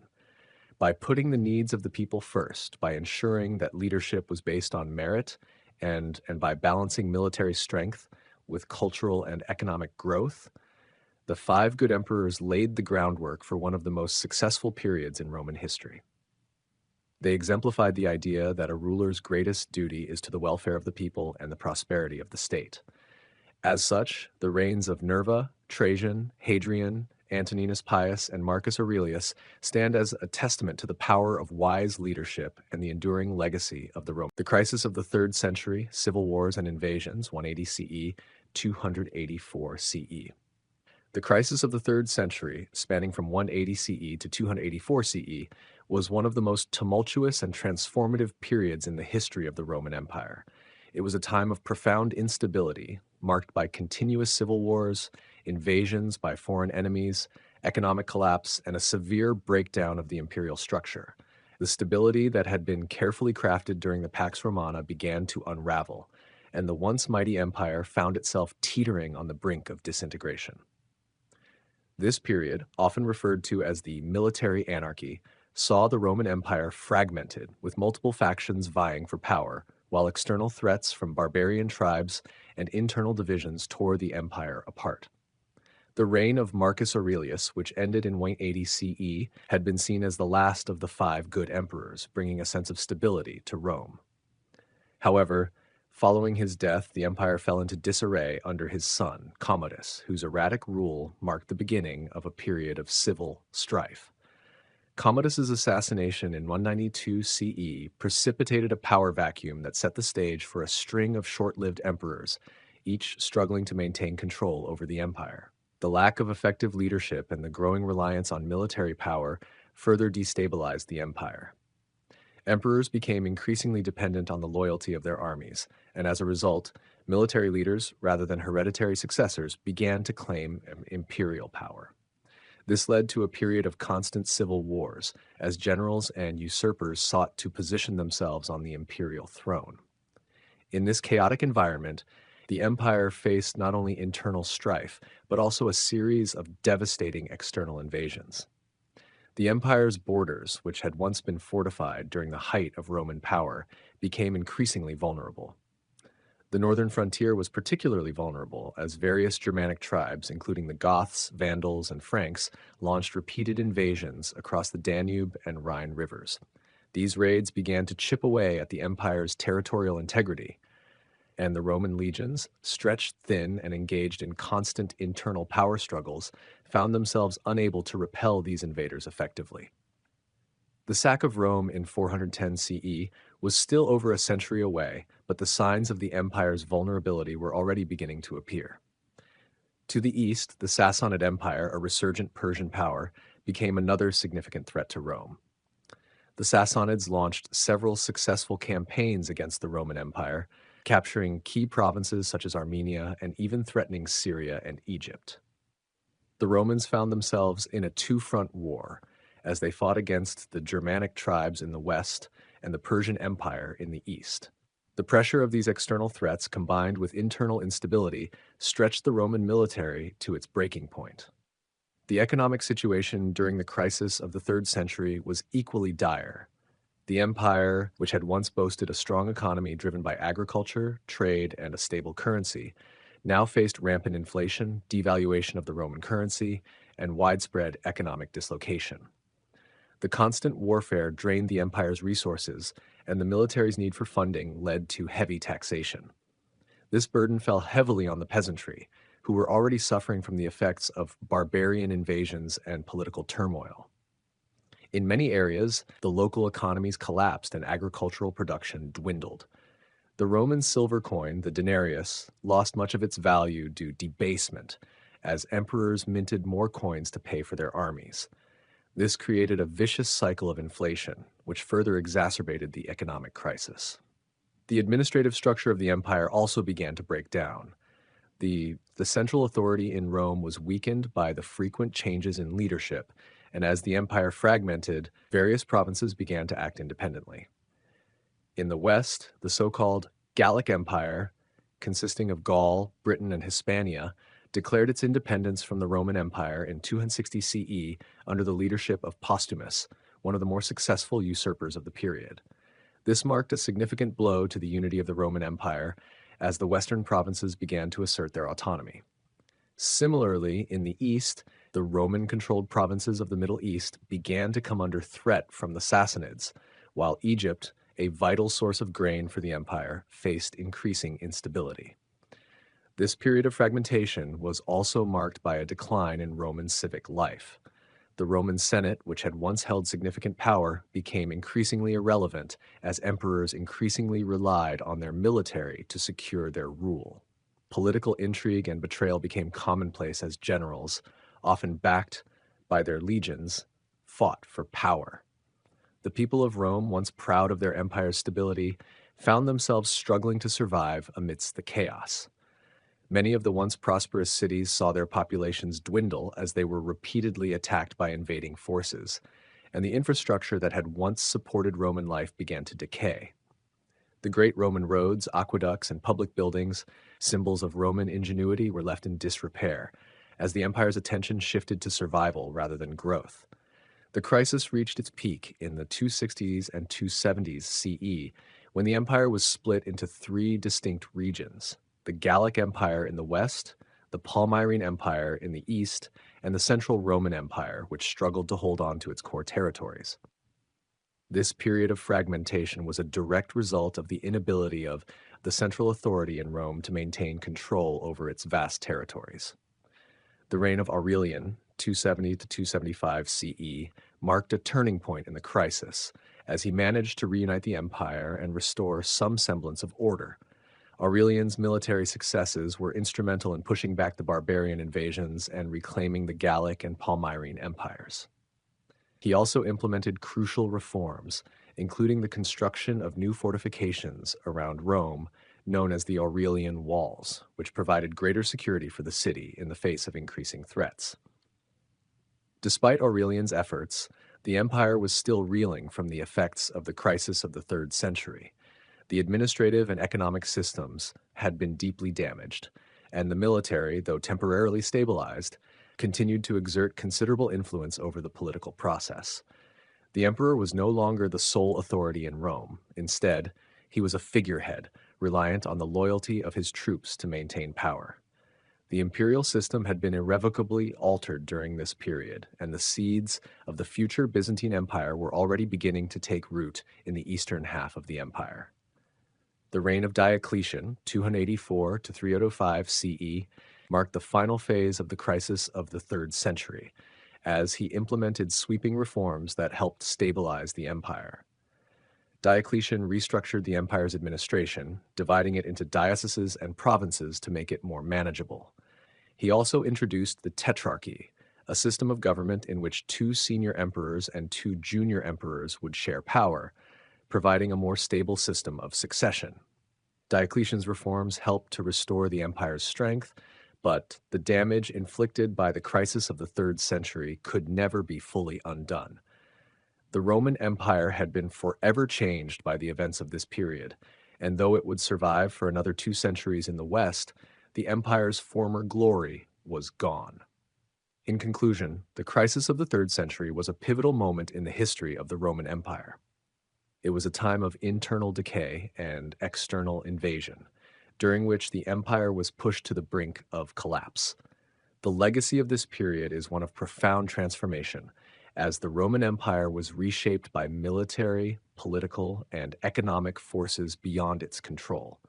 By putting the needs of the people first, by ensuring that leadership was based on merit, and by balancing military strength with cultural and economic growth, the five good emperors laid the groundwork for one of the most successful periods in Roman history. They exemplified the idea that a ruler's greatest duty is to the welfare of the people and the prosperity of the state. As such, the reigns of Nerva, Trajan, Hadrian, Antoninus Pius, and Marcus Aurelius stand as a testament to the power of wise leadership and the enduring legacy of the Roman. The crisis of the 3rd century, civil wars and invasions, 180 CE, 284 CE. The crisis of the 3rd century, spanning from 180 CE to 284 CE, was one of the most tumultuous and transformative periods in the history of the Roman Empire. It was a time of profound instability, marked by continuous civil wars, invasions by foreign enemies, economic collapse, and a severe breakdown of the imperial structure. The stability that had been carefully crafted during the Pax Romana began to unravel, and the once mighty empire found itself teetering on the brink of disintegration. This period, often referred to as the military anarchy, saw the Roman Empire fragmented, with multiple factions vying for power, while external threats from barbarian tribes and internal divisions tore the empire apart. The reign of Marcus Aurelius, which ended in 180 CE, had been seen as the last of the five good emperors, bringing a sense of stability to Rome. However, following his death, the empire fell into disarray under his son, Commodus, whose erratic rule marked the beginning of a period of civil strife. Commodus's assassination in 192 CE precipitated a power vacuum that set the stage for a string of short-lived emperors, each struggling to maintain control over the empire. The lack of effective leadership and the growing reliance on military power further destabilized the empire. Emperors became increasingly dependent on the loyalty of their armies, and as a result, military leaders, rather than hereditary successors, began to claim imperial power. This led to a period of constant civil wars, as generals and usurpers sought to position themselves on the imperial throne. In this chaotic environment, the empire faced not only internal strife, but also a series of devastating external invasions. The empire's borders, which had once been fortified during the height of Roman power, became increasingly vulnerable. The northern frontier was particularly vulnerable as various Germanic tribes, including the Goths, Vandals, and Franks, launched repeated invasions across the Danube and Rhine rivers. These raids began to chip away at the empire's territorial integrity, and the Roman legions, stretched thin and engaged in constant internal power struggles, found themselves unable to repel these invaders effectively. The sack of Rome in 410 CE was still over a century away, but the signs of the empire's vulnerability were already beginning to appear. To the east, the Sassanid Empire, a resurgent Persian power, became another significant threat to Rome. The Sassanids launched several successful campaigns against the Roman Empire, capturing key provinces such as Armenia and even threatening Syria and Egypt. The Romans found themselves in a two-front war, as they fought against the Germanic tribes in the west and the Persian Empire in the east. The pressure of these external threats, combined with internal instability, stretched the Roman military to its breaking point. The economic situation during the crisis of the 3rd century was equally dire. The empire, which had once boasted a strong economy driven by agriculture, trade, and a stable currency, now faced rampant inflation, devaluation of the Roman currency, and widespread economic dislocation. The constant warfare drained the empire's resources, and the military's need for funding led to heavy taxation. This burden fell heavily on the peasantry, who were already suffering from the effects of barbarian invasions and political turmoil. In many areas, the local economies collapsed and agricultural production dwindled. The Roman silver coin, the denarius, lost much of its value due to debasement, as emperors minted more coins to pay for their armies. This created a vicious cycle of inflation, which further exacerbated the economic crisis. The administrative structure of the empire also began to break down. The central authority in Rome was weakened by the frequent changes in leadership, and as the empire fragmented, various provinces began to act independently. In the west, the so-called Gallic Empire, consisting of Gaul, Britain, and Hispania, declared its independence from the Roman Empire in 260 CE under the leadership of Postumus, one of the more successful usurpers of the period. This marked a significant blow to the unity of the Roman Empire as the western provinces began to assert their autonomy. Similarly, in the east, the Roman-controlled provinces of the Middle East began to come under threat from the Sassanids, while Egypt, a vital source of grain for the empire, faced increasing instability. This period of fragmentation was also marked by a decline in Roman civic life. The Roman Senate, which had once held significant power, became increasingly irrelevant as emperors increasingly relied on their military to secure their rule. Political intrigue and betrayal became commonplace as generals, often backed by their legions, fought for power. The people of Rome, once proud of their empire's stability, found themselves struggling to survive amidst the chaos. Many of the once prosperous cities saw their populations dwindle as they were repeatedly attacked by invading forces, and the infrastructure that had once supported Roman life began to decay. The great Roman roads, aqueducts, and public buildings, symbols of Roman ingenuity, were left in disrepair, as the empire's attention shifted to survival rather than growth. The crisis reached its peak in the 260s and 270s CE, when the empire was split into three distinct regions: the Gallic Empire in the west, the Palmyrene Empire in the east, and the Central Roman Empire, which struggled to hold on to its core territories. This period of fragmentation was a direct result of the inability of the central authority in Rome to maintain control over its vast territories. The reign of Aurelian, 270 to 275 CE, marked a turning point in the crisis, as he managed to reunite the empire and restore some semblance of order. Aurelian's military successes were instrumental in pushing back the barbarian invasions and reclaiming the Gallic and Palmyrene empires. He also implemented crucial reforms, including the construction of new fortifications around Rome, known as the Aurelian Walls, which provided greater security for the city in the face of increasing threats. Despite Aurelian's efforts, the empire was still reeling from the effects of the crisis of the 3rd century. The administrative and economic systems had been deeply damaged, and the military, though temporarily stabilized, continued to exert considerable influence over the political process. The emperor was no longer the sole authority in Rome. Instead, he was a figurehead, reliant on the loyalty of his troops to maintain power. The imperial system had been irrevocably altered during this period, and the seeds of the future Byzantine Empire were already beginning to take root in the eastern half of the empire. The reign of Diocletian, 284 to 305 CE, marked the final phase of the crisis of the 3rd century, as he implemented sweeping reforms that helped stabilize the empire. Diocletian restructured the empire's administration, dividing it into dioceses and provinces to make it more manageable. He also introduced the Tetrarchy, a system of government in which 2 senior emperors and 2 junior emperors would share power, providing a more stable system of succession. Diocletian's reforms helped to restore the empire's strength, but the damage inflicted by the crisis of the 3rd century could never be fully undone. The Roman Empire had been forever changed by the events of this period, and though it would survive for another 2 centuries in the West, the empire's former glory was gone. In conclusion, the crisis of the 3rd century was a pivotal moment in the history of the Roman Empire. It was a time of internal decay and external invasion, during which the empire was pushed to the brink of collapse. The legacy of this period is one of profound transformation, as the Roman Empire was reshaped by military, political, and economic forces beyond its control.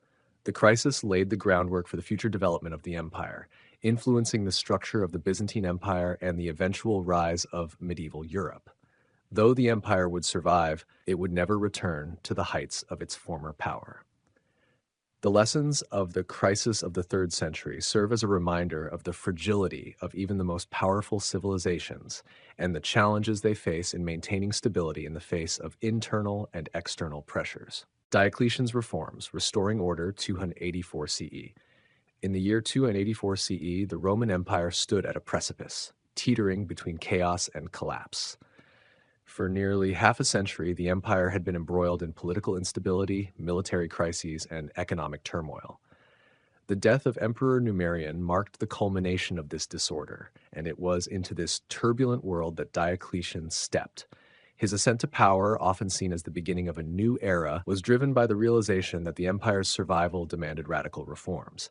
The crisis laid the groundwork for the future development of the empire, influencing the structure of the Byzantine Empire and the eventual rise of medieval Europe. Though the empire would survive, it would never return to the heights of its former power. The lessons of the crisis of the 3rd century serve as a reminder of the fragility of even the most powerful civilizations and the challenges they face in maintaining stability in the face of internal and external pressures. Diocletian's reforms, restoring order 284 CE. In the year 284 CE, the Roman Empire stood at a precipice, teetering between chaos and collapse. For nearly half a century, the empire had been embroiled in political instability, military crises, and economic turmoil. The death of Emperor Numerian marked the culmination of this disorder, and it was into this turbulent world that Diocletian stepped. His ascent to power, often seen as the beginning of a new era, was driven by the realization that the empire's survival demanded radical reforms.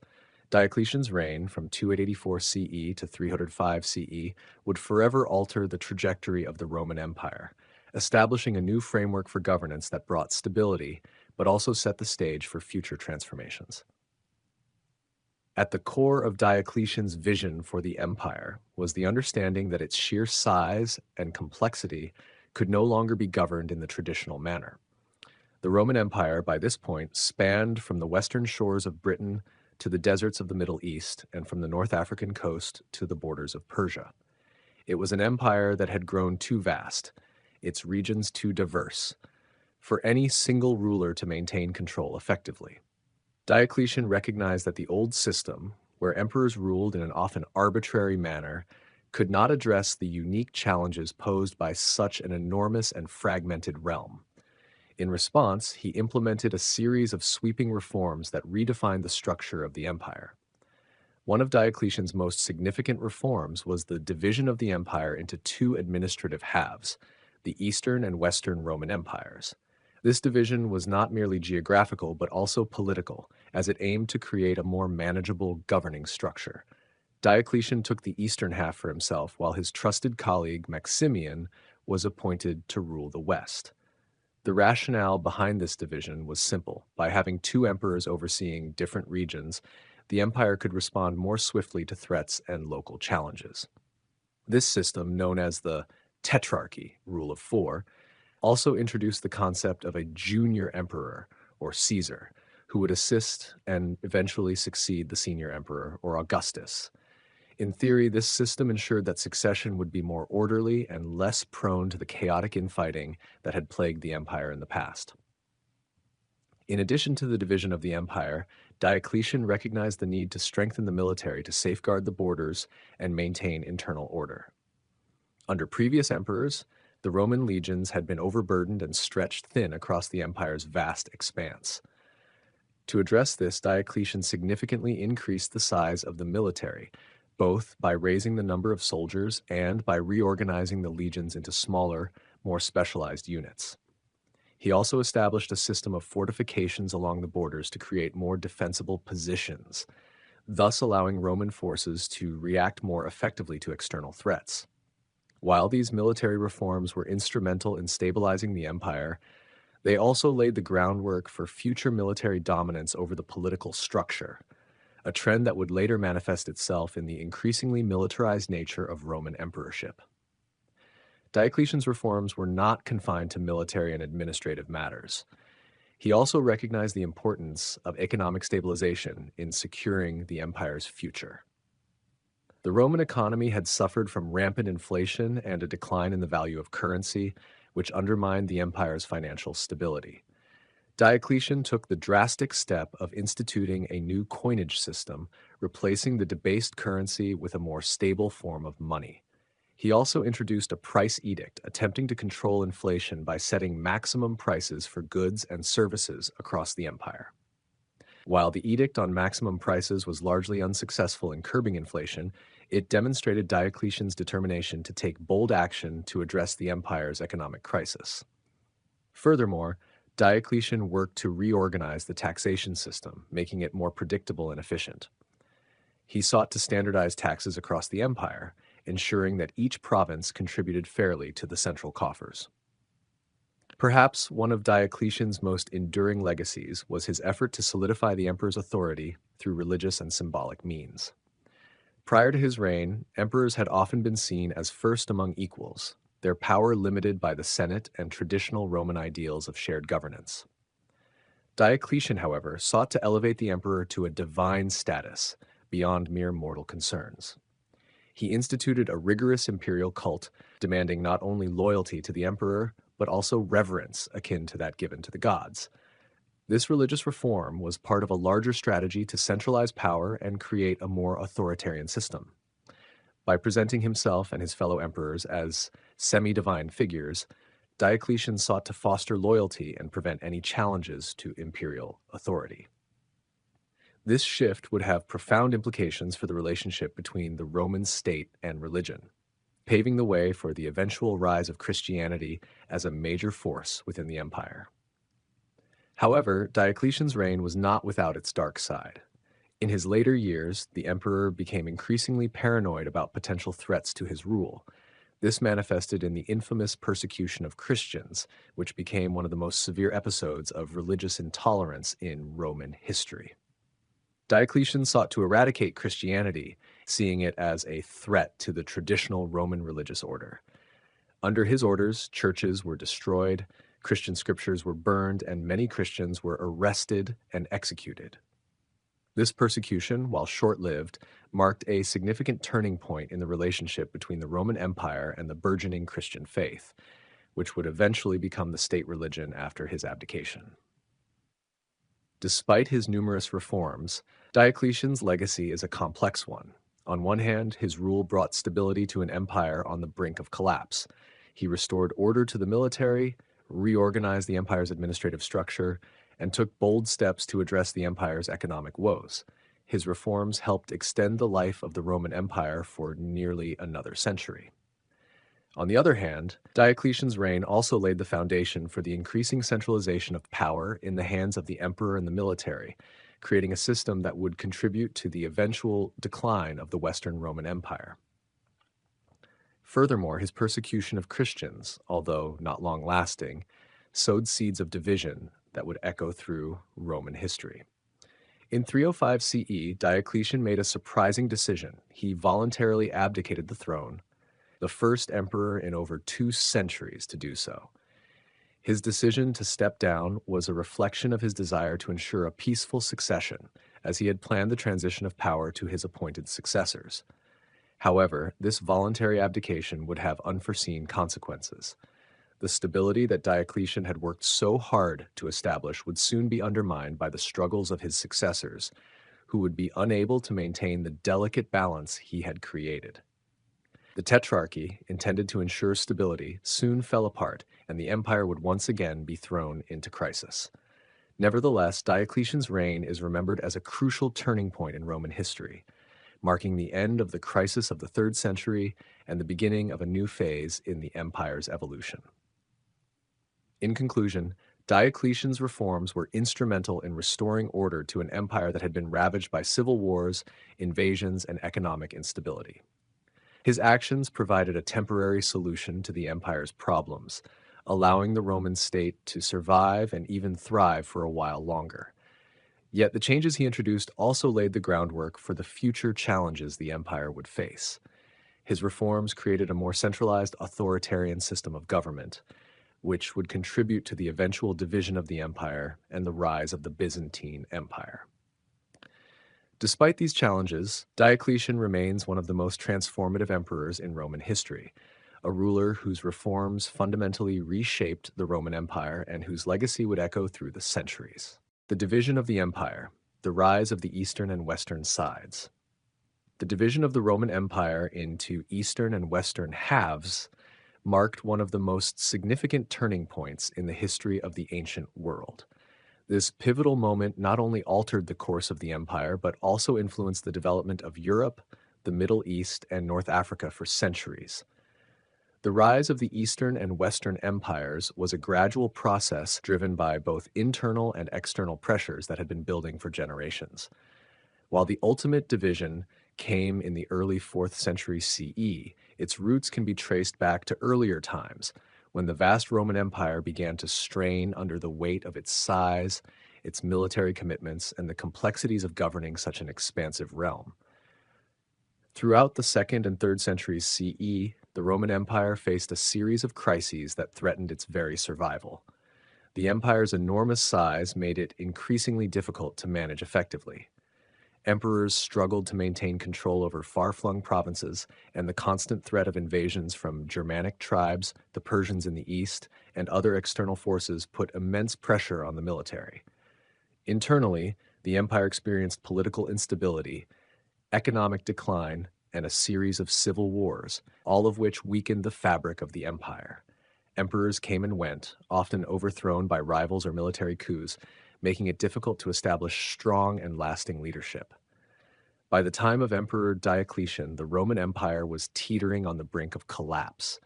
Diocletian's reign, from 284 CE to 305 CE, would forever alter the trajectory of the Roman Empire, establishing a new framework for governance that brought stability, but also set the stage for future transformations. At the core of Diocletian's vision for the empire was the understanding that its sheer size and complexity could no longer be governed in the traditional manner. The Roman Empire, by this point, spanned from the western shores of Britain to the deserts of the Middle East, and from the North African coast to the borders of Persia. It was an empire that had grown too vast, its regions too diverse, for any single ruler to maintain control effectively. Diocletian recognized that the old system, where emperors ruled in an often arbitrary manner, could not address the unique challenges posed by such an enormous and fragmented realm. In response, he implemented a series of sweeping reforms that redefined the structure of the empire. One of Diocletian's most significant reforms was the division of the empire into 2 administrative halves, the Eastern and Western Roman empires. This division was not merely geographical but also political, as it aimed to create a more manageable governing structure. Diocletian took the eastern half for himself, while his trusted colleague Maximian was appointed to rule the West. The rationale behind this division was simple. By having 2 emperors overseeing different regions, the empire could respond more swiftly to threats and local challenges. This system, known as the tetrarchy, rule of 4, also introduced the concept of a junior emperor, or Caesar, who would assist and eventually succeed the senior emperor, or Augustus. In theory, this system ensured that succession would be more orderly and less prone to the chaotic infighting that had plagued the empire in the past. In addition to the division of the empire, Diocletian recognized the need to strengthen the military to safeguard the borders and maintain internal order. Under previous emperors, the Roman legions had been overburdened and stretched thin across the empire's vast expanse. To address this, Diocletian significantly increased the size of the military, both by raising the number of soldiers and by reorganizing the legions into smaller, more specialized units. He also established a system of fortifications along the borders to create more defensible positions, thus allowing Roman forces to react more effectively to external threats. While these military reforms were instrumental in stabilizing the empire, they also laid the groundwork for future military dominance over the political structure, a trend that would later manifest itself in the increasingly militarized nature of Roman emperorship. Diocletian's reforms were not confined to military and administrative matters. He also recognized the importance of economic stabilization in securing the empire's future. The Roman economy had suffered from rampant inflation and a decline in the value of currency, which undermined the empire's financial stability. Diocletian took the drastic step of instituting a new coinage system, replacing the debased currency with a more stable form of money. He also introduced a price edict, attempting to control inflation by setting maximum prices for goods and services across the empire. While the edict on maximum prices was largely unsuccessful in curbing inflation, it demonstrated Diocletian's determination to take bold action to address the empire's economic crisis. Furthermore, Diocletian worked to reorganize the taxation system, making it more predictable and efficient. He sought to standardize taxes across the empire, ensuring that each province contributed fairly to the central coffers. Perhaps one of Diocletian's most enduring legacies was his effort to solidify the emperor's authority through religious and symbolic means. Prior to his reign, emperors had often been seen as first among equals, their power limited by the Senate and traditional Roman ideals of shared governance. Diocletian, however, sought to elevate the emperor to a divine status beyond mere mortal concerns. He instituted a rigorous imperial cult, demanding not only loyalty to the emperor, but also reverence akin to that given to the gods. This religious reform was part of a larger strategy to centralize power and create a more authoritarian system. By presenting himself and his fellow emperors as semi-divine figures, Diocletian sought to foster loyalty and prevent any challenges to imperial authority. This shift would have profound implications for the relationship between the Roman state and religion, paving the way for the eventual rise of Christianity as a major force within the empire. However, Diocletian's reign was not without its dark side. In his later years, the emperor became increasingly paranoid about potential threats to his rule. This manifested in the infamous persecution of Christians, which became one of the most severe episodes of religious intolerance in Roman history. Diocletian sought to eradicate Christianity, seeing it as a threat to the traditional Roman religious order. Under his orders, churches were destroyed, Christian scriptures were burned, and many Christians were arrested and executed. This persecution, while short-lived, marked a significant turning point in the relationship between the Roman Empire and the burgeoning Christian faith, which would eventually become the state religion after his abdication. Despite his numerous reforms, Diocletian's legacy is a complex one. On one hand, his rule brought stability to an empire on the brink of collapse. He restored order to the military, reorganized the empire's administrative structure, and took bold steps to address the empire's economic woes. His reforms helped extend the life of the Roman Empire for nearly another century. On the other hand, Diocletian's reign also laid the foundation for the increasing centralization of power in the hands of the emperor and the military, creating a system that would contribute to the eventual decline of the Western Roman Empire. Furthermore, his persecution of Christians, although not long-lasting, sowed seeds of division that would echo through Roman history. In 305 CE, Diocletian made a surprising decision. He voluntarily abdicated the throne, the first emperor in over 2 centuries to do so. His decision to step down was a reflection of his desire to ensure a peaceful succession, as he had planned the transition of power to his appointed successors. However, this voluntary abdication would have unforeseen consequences. The stability that Diocletian had worked so hard to establish would soon be undermined by the struggles of his successors, who would be unable to maintain the delicate balance he had created. The Tetrarchy, intended to ensure stability, soon fell apart, and the empire would once again be thrown into crisis. Nevertheless, Diocletian's reign is remembered as a crucial turning point in Roman history, marking the end of the crisis of the 3rd century and the beginning of a new phase in the empire's evolution. In conclusion, Diocletian's reforms were instrumental in restoring order to an empire that had been ravaged by civil wars, invasions, and economic instability. His actions provided a temporary solution to the empire's problems, allowing the Roman state to survive and even thrive for a while longer. Yet the changes he introduced also laid the groundwork for the future challenges the empire would face. His reforms created a more centralized authoritarian system of government, which would contribute to the eventual division of the empire and the rise of the Byzantine Empire. Despite these challenges, Diocletian remains one of the most transformative emperors in Roman history, a ruler whose reforms fundamentally reshaped the Roman Empire and whose legacy would echo through the centuries. The division of the empire, the rise of the eastern and western sides. The division of the Roman Empire into eastern and western halves marked one of the most significant turning points in the history of the ancient world. This pivotal moment not only altered the course of the empire, but also influenced the development of Europe, the Middle East, and North Africa for centuries. The rise of the Eastern and Western empires was a gradual process driven by both internal and external pressures that had been building for generations. While the ultimate division came in the early 4th century CE, its roots can be traced back to earlier times, when the vast Roman Empire began to strain under the weight of its size, its military commitments, and the complexities of governing such an expansive realm. Throughout the 2nd and 3rd centuries CE, the Roman Empire faced a series of crises that threatened its very survival. The empire's enormous size made it increasingly difficult to manage effectively. Emperors struggled to maintain control over far-flung provinces, and the constant threat of invasions from Germanic tribes, the Persians in the east, and other external forces put immense pressure on the military. Internally, the empire experienced political instability, economic decline, and a series of civil wars, all of which weakened the fabric of the empire. Emperors came and went, often overthrown by rivals or military coups, making it difficult to establish strong and lasting leadership. By the time of Emperor Diocletian, the Roman Empire was teetering on the brink of collapse.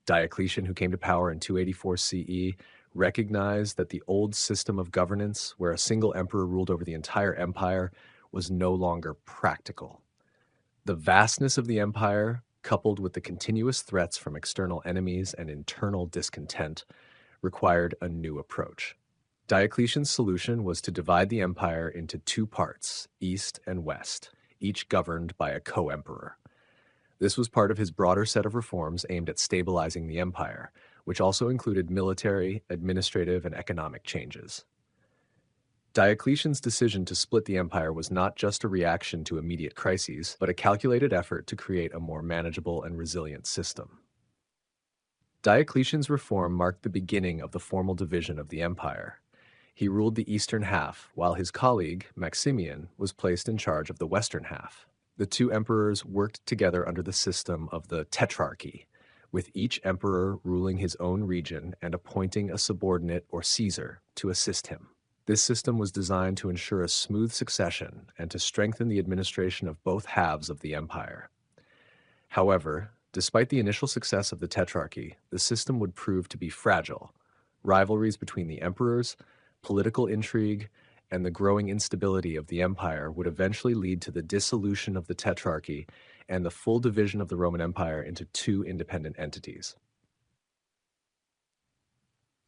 Diocletian, who came to power in 284 CE, recognized that the old system of governance, where a single emperor ruled over the entire empire, was no longer practical. The vastness of the empire, coupled with the continuous threats from external enemies and internal discontent, required a new approach. Diocletian's solution was to divide the empire into two parts, east and west, each governed by a co-emperor. This was part of his broader set of reforms aimed at stabilizing the empire, which also included military, administrative, and economic changes. Diocletian's decision to split the empire was not just a reaction to immediate crises, but a calculated effort to create a more manageable and resilient system. Diocletian's reform marked the beginning of the formal division of the empire. He ruled the eastern half, while his colleague, Maximian, was placed in charge of the western half. The two emperors worked together under the system of the Tetrarchy, with each emperor ruling his own region and appointing a subordinate or Caesar to assist him. This system was designed to ensure a smooth succession and to strengthen the administration of both halves of the empire. However, despite the initial success of the Tetrarchy, the system would prove to be fragile. Rivalries between the emperors, political intrigue, and the growing instability of the empire would eventually lead to the dissolution of the Tetrarchy and the full division of the Roman Empire into two independent entities.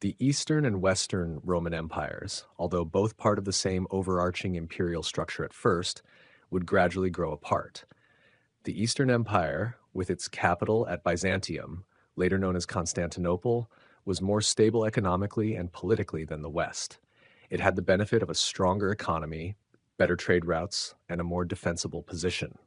The Eastern and Western Roman empires, although both part of the same overarching imperial structure at first, would gradually grow apart. The Eastern Empire, with its capital at Byzantium, later known as Constantinople, was more stable economically and politically than the West. It had the benefit of a stronger economy, better trade routes, and a more defensible position.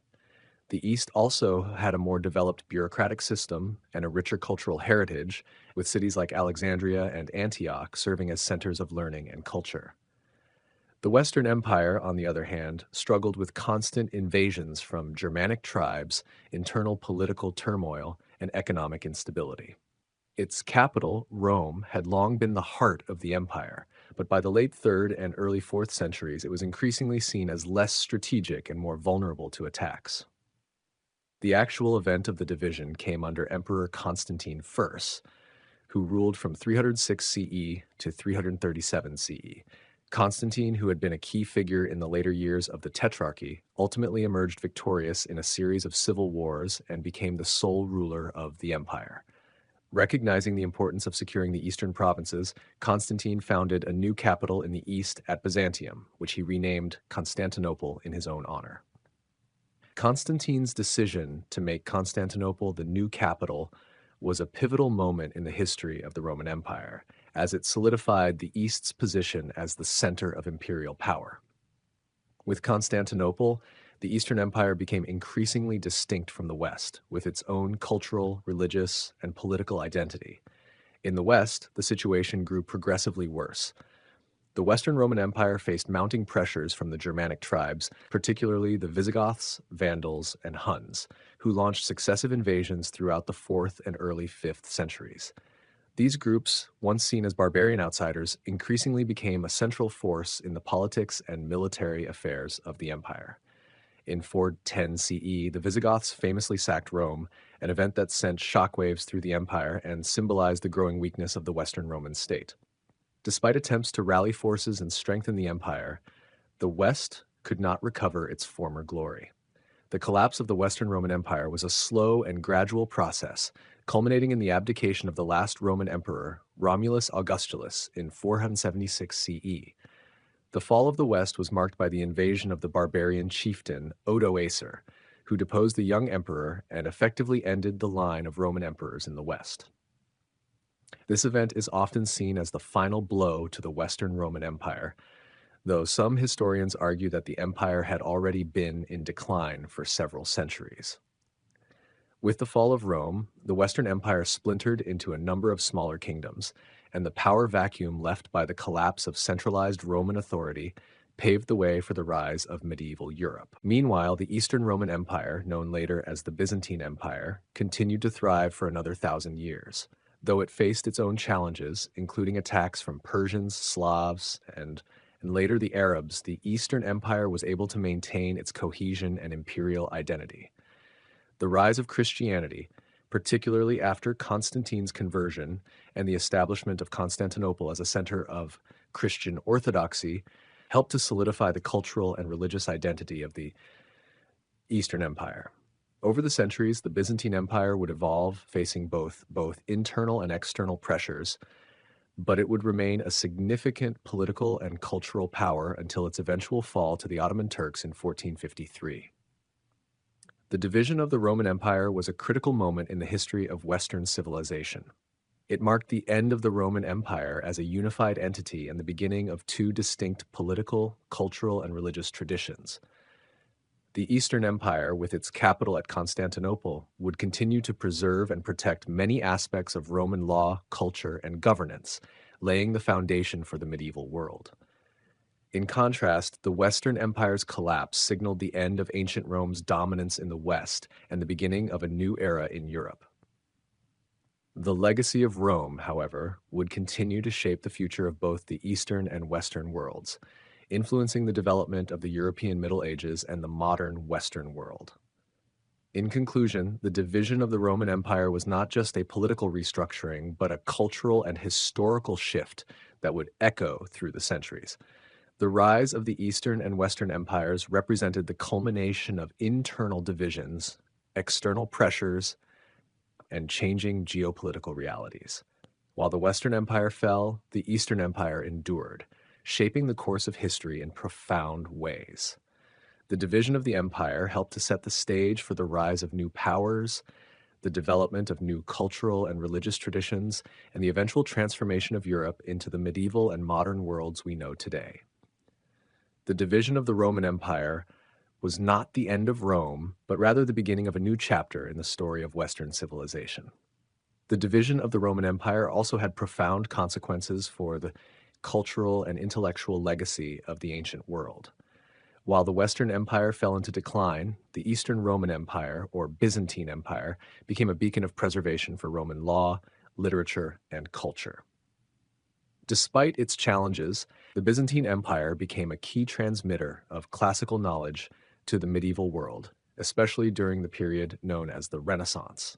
The East also had a more developed bureaucratic system and a richer cultural heritage, with cities like Alexandria and Antioch serving as centers of learning and culture. The Western Empire, on the other hand, struggled with constant invasions from Germanic tribes, internal political turmoil, and economic instability. Its capital, Rome, had long been the heart of the empire, but by the late 3rd and early 4th centuries, it was increasingly seen as less strategic and more vulnerable to attacks. The actual event of the division came under Emperor Constantine I, who ruled from 306 CE to 337 CE. Constantine, who had been a key figure in the later years of the Tetrarchy, ultimately emerged victorious in a series of civil wars and became the sole ruler of the empire. Recognizing the importance of securing the eastern provinces, Constantine founded a new capital in the east at Byzantium, which he renamed Constantinople in his own honor. Constantine's decision to make Constantinople the new capital was a pivotal moment in the history of the Roman Empire, as it solidified the East's position as the center of imperial power. With Constantinople, the Eastern Empire became increasingly distinct from the West, with its own cultural, religious, and political identity. In the West, the situation grew progressively worse. The Western Roman Empire faced mounting pressures from the Germanic tribes, particularly the Visigoths, Vandals, and Huns, who launched successive invasions throughout the 4th and early 5th centuries. These groups, once seen as barbarian outsiders, increasingly became a central force in the politics and military affairs of the empire. In 410 CE, the Visigoths famously sacked Rome, an event that sent shockwaves through the empire and symbolized the growing weakness of the Western Roman state. Despite attempts to rally forces and strengthen the empire, the West could not recover its former glory. The collapse of the Western Roman Empire was a slow and gradual process, culminating in the abdication of the last Roman emperor, Romulus Augustulus, in 476 CE. The fall of the West was marked by the invasion of the barbarian chieftain Odoacer, who deposed the young emperor and effectively ended the line of Roman emperors in the West. This event is often seen as the final blow to the Western Roman Empire, though some historians argue that the empire had already been in decline for several centuries. With the fall of Rome, the Western Empire splintered into a number of smaller kingdoms, and the power vacuum left by the collapse of centralized Roman authority paved the way for the rise of medieval Europe. Meanwhile, the Eastern Roman Empire, known later as the Byzantine Empire, continued to thrive for another 1,000 years. Though it faced its own challenges, including attacks from Persians, Slavs, and later the Arabs, the Eastern Empire was able to maintain its cohesion and imperial identity. The rise of Christianity, particularly after Constantine's conversion and the establishment of Constantinople as a center of Christian orthodoxy, helped to solidify the cultural and religious identity of the Eastern Empire. Over the centuries, the Byzantine Empire would evolve, facing both internal and external pressures, but it would remain a significant political and cultural power until its eventual fall to the Ottoman Turks in 1453. The division of the Roman Empire was a critical moment in the history of Western civilization. It marked the end of the Roman Empire as a unified entity and the beginning of two distinct political, cultural, and religious traditions. The Eastern Empire, with its capital at Constantinople, would continue to preserve and protect many aspects of Roman law, culture, and governance, laying the foundation for the medieval world. In contrast, the Western Empire's collapse signaled the end of ancient Rome's dominance in the West and the beginning of a new era in Europe. The legacy of Rome, however, would continue to shape the future of both the Eastern and Western worlds, influencing the development of the European Middle Ages and the modern Western world. In conclusion, the division of the Roman Empire was not just a political restructuring, but a cultural and historical shift that would echo through the centuries. The rise of the Eastern and Western empires represented the culmination of internal divisions, external pressures, and changing geopolitical realities. While the Western Empire fell, the Eastern Empire endured, shaping the course of history in profound ways. The division of the empire helped to set the stage for the rise of new powers, the development of new cultural and religious traditions, and the eventual transformation of Europe into the medieval and modern worlds we know today. The division of the Roman Empire was not the end of Rome, but rather the beginning of a new chapter in the story of Western civilization. The division of the Roman Empire also had profound consequences for the cultural and intellectual legacy of the ancient world. While the Western Empire fell into decline, the Eastern Roman Empire, or Byzantine Empire, became a beacon of preservation for Roman law, literature, and culture. Despite its challenges, the Byzantine Empire became a key transmitter of classical knowledge to the medieval world, especially during the period known as the Renaissance.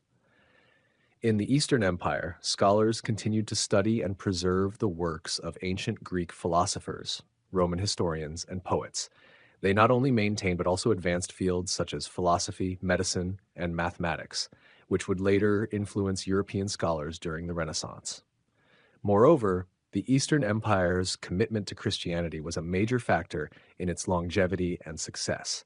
In the Eastern Empire, scholars continued to study and preserve the works of ancient Greek philosophers, Roman historians, and poets. They not only maintained but also advanced fields such as philosophy, medicine, and mathematics, which would later influence European scholars during the Renaissance. Moreover, the Eastern Empire's commitment to Christianity was a major factor in its longevity and success.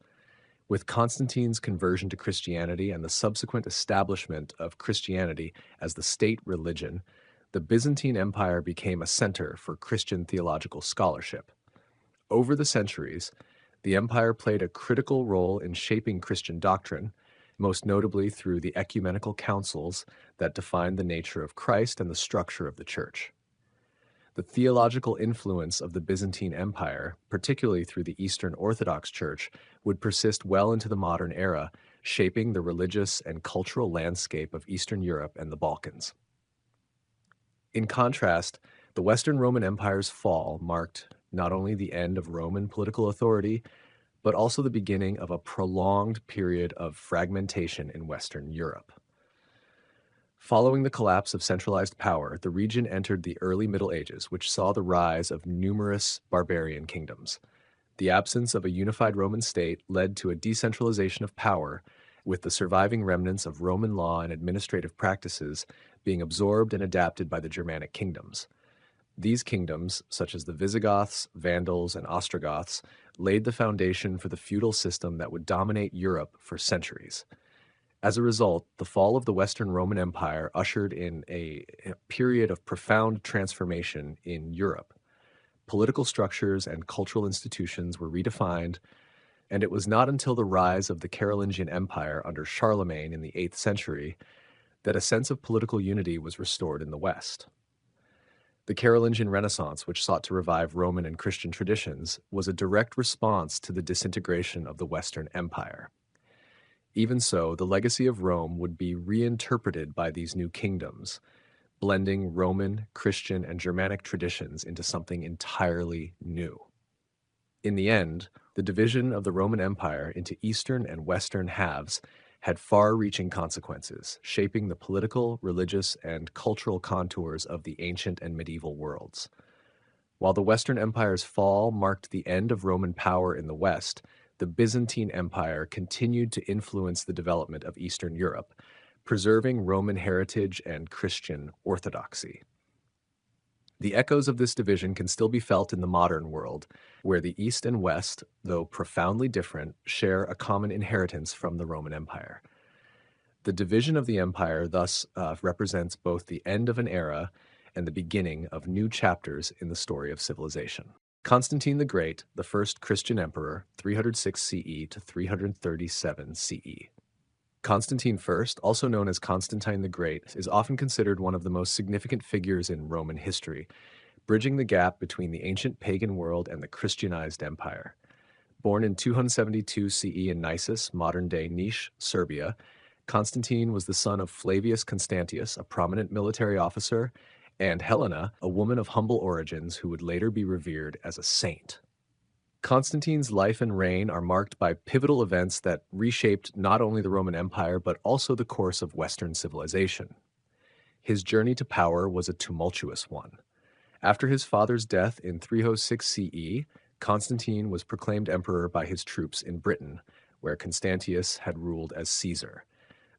With Constantine's conversion to Christianity and the subsequent establishment of Christianity as the state religion, the Byzantine Empire became a center for Christian theological scholarship. Over the centuries, the empire played a critical role in shaping Christian doctrine, most notably through the ecumenical councils that defined the nature of Christ and the structure of the Church. The theological influence of the Byzantine Empire, particularly through the Eastern Orthodox Church, would persist well into the modern era, shaping the religious and cultural landscape of Eastern Europe and the Balkans. In contrast, the Western Roman Empire's fall marked not only the end of Roman political authority, but also the beginning of a prolonged period of fragmentation in Western Europe. Following the collapse of centralized power, the region entered the early Middle Ages, which saw the rise of numerous barbarian kingdoms. The absence of a unified Roman state led to a decentralization of power, with the surviving remnants of Roman law and administrative practices being absorbed and adapted by the Germanic kingdoms. These kingdoms, such as the Visigoths, Vandals, and Ostrogoths, laid the foundation for the feudal system that would dominate Europe for centuries. As a result, the fall of the Western Roman Empire ushered in a period of profound transformation in Europe. Political structures and cultural institutions were redefined, and it was not until the rise of the Carolingian Empire under Charlemagne in the 8th century that a sense of political unity was restored in the West. The Carolingian Renaissance, which sought to revive Roman and Christian traditions, was a direct response to the disintegration of the Western Empire. Even so, the legacy of Rome would be reinterpreted by these new kingdoms, blending Roman, Christian, and Germanic traditions into something entirely new. In the end, the division of the Roman Empire into Eastern and Western halves had far-reaching consequences, shaping the political, religious, and cultural contours of the ancient and medieval worlds. While the Western Empire's fall marked the end of Roman power in the West, the Byzantine Empire continued to influence the development of Eastern Europe, preserving Roman heritage and Christian orthodoxy. The echoes of this division can still be felt in the modern world, where the East and West, though profoundly different, share a common inheritance from the Roman Empire. The division of the empire thus represents both the end of an era and the beginning of new chapters in the story of civilization. Constantine the Great, the first Christian emperor, 306 CE to 337 CE. Constantine I, also known as Constantine the Great, is often considered one of the most significant figures in Roman history, bridging the gap between the ancient pagan world and the Christianized empire. Born in 272 CE in Nisus, modern-day Niš, Serbia, Constantine was the son of Flavius Constantius, a prominent military officer, and Helena, a woman of humble origins who would later be revered as a saint. Constantine's life and reign are marked by pivotal events that reshaped not only the Roman Empire but also the course of Western civilization. His journey to power was a tumultuous one. After his father's death in 306 CE, Constantine was proclaimed emperor by his troops in Britain, where Constantius had ruled as Caesar.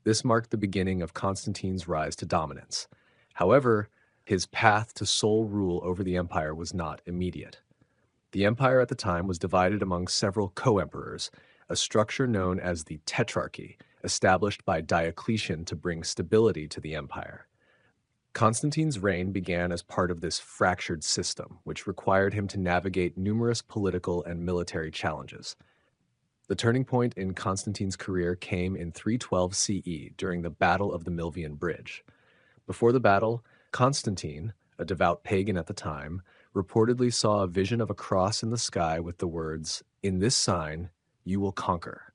This marked the beginning of Constantine's rise to dominance. However, his path to sole rule over the empire was not immediate. The empire at the time was divided among several co-emperors, a structure known as the Tetrarchy, established by Diocletian to bring stability to the empire. Constantine's reign began as part of this fractured system, which required him to navigate numerous political and military challenges. The turning point in Constantine's career came in 312 CE during the Battle of the Milvian Bridge. Before the battle, Constantine, a devout pagan at the time, reportedly saw a vision of a cross in the sky with the words, "In this sign, you will conquer."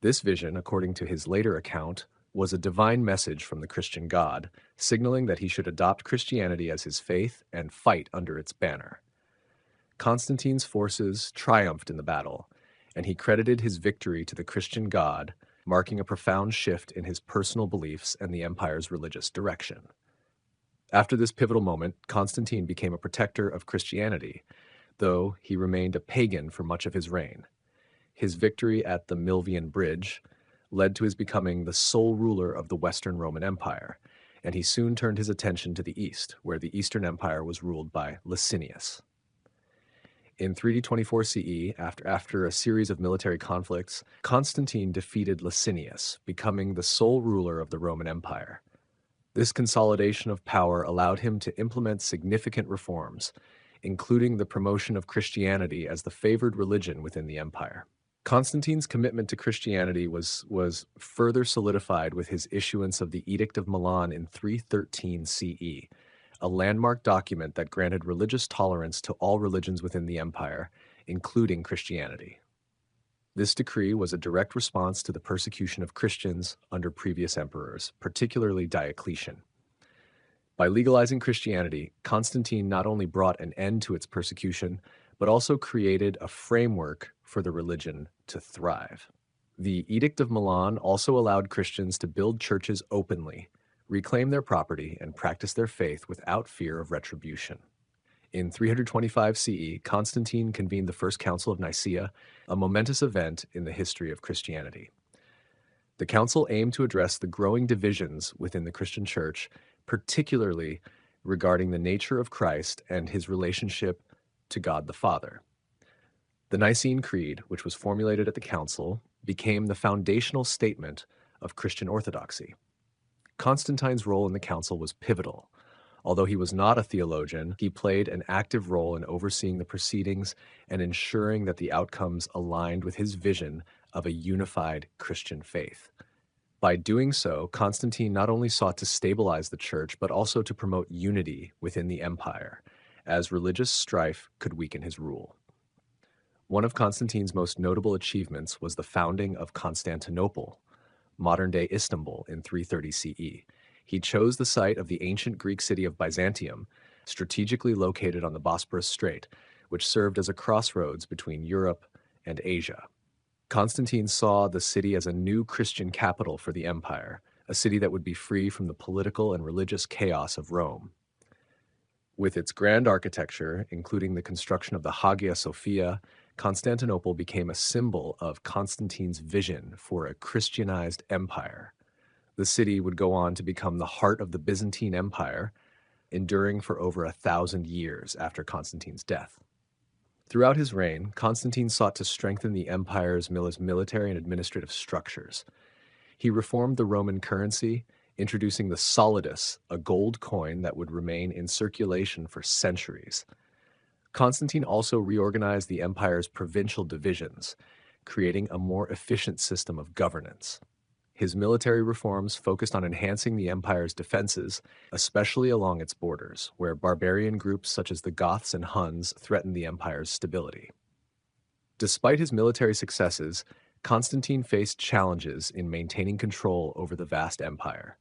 This vision, according to his later account, was a divine message from the Christian God, signaling that he should adopt Christianity as his faith and fight under its banner. Constantine's forces triumphed in the battle, and he credited his victory to the Christian God, marking a profound shift in his personal beliefs and the empire's religious direction. After this pivotal moment, Constantine became a protector of Christianity, though he remained a pagan for much of his reign. His victory at the Milvian Bridge led to his becoming the sole ruler of the Western Roman Empire, and he soon turned his attention to the east, where the Eastern Empire was ruled by Licinius. In 324 CE, after a series of military conflicts, Constantine defeated Licinius, becoming the sole ruler of the Roman Empire. This consolidation of power allowed him to implement significant reforms, including the promotion of Christianity as the favored religion within the empire. Constantine's commitment to Christianity was further solidified with his issuance of the Edict of Milan in 313 CE, a landmark document that granted religious tolerance to all religions within the empire, including Christianity. This decree was a direct response to the persecution of Christians under previous emperors, particularly Diocletian. By legalizing Christianity, Constantine not only brought an end to its persecution, but also created a framework for the religion to thrive. The Edict of Milan also allowed Christians to build churches openly, reclaim their property, and practice their faith without fear of retribution. In 325 CE, Constantine convened the First Council of Nicaea, a momentous event in the history of Christianity. The council aimed to address the growing divisions within the Christian Church, particularly regarding the nature of Christ and his relationship to God the Father. The Nicene Creed, which was formulated at the council, became the foundational statement of Christian orthodoxy. Constantine's role in the council was pivotal. Although he was not a theologian, he played an active role in overseeing the proceedings and ensuring that the outcomes aligned with his vision of a unified Christian faith. By doing so, Constantine not only sought to stabilize the church, but also to promote unity within the empire, as religious strife could weaken his rule. One of Constantine's most notable achievements was the founding of Constantinople, modern-day Istanbul, in 330 CE. He chose the site of the ancient Greek city of Byzantium, strategically located on the Bosporus Strait, which served as a crossroads between Europe and Asia. Constantine saw the city as a new Christian capital for the empire, a city that would be free from the political and religious chaos of Rome. With its grand architecture, including the construction of the Hagia Sophia, Constantinople became a symbol of Constantine's vision for a Christianized empire. The city would go on to become the heart of the Byzantine Empire, enduring for over 1,000 years after Constantine's death. Throughout his reign, Constantine sought to strengthen the empire's military and administrative structures. He reformed the Roman currency, introducing the solidus, a gold coin that would remain in circulation for centuries. Constantine also reorganized the empire's provincial divisions, creating a more efficient system of governance. His military reforms focused on enhancing the empire's defenses, especially along its borders, where barbarian groups such as the Goths and Huns threatened the empire's stability. Despite his military successes, Constantine faced challenges in maintaining control over the vast empire.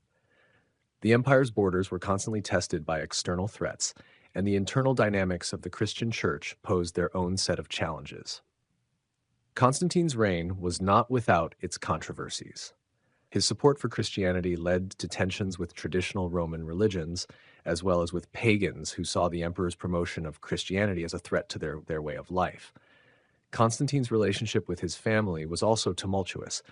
The empire's borders were constantly tested by external threats, and the internal dynamics of the Christian church posed their own set of challenges. Constantine's reign was not without its controversies. His support for Christianity led to tensions with traditional Roman religions, as well as with pagans who saw the emperor's promotion of Christianity as a threat to their way of life. Constantine's relationship with his family was also tumultuous,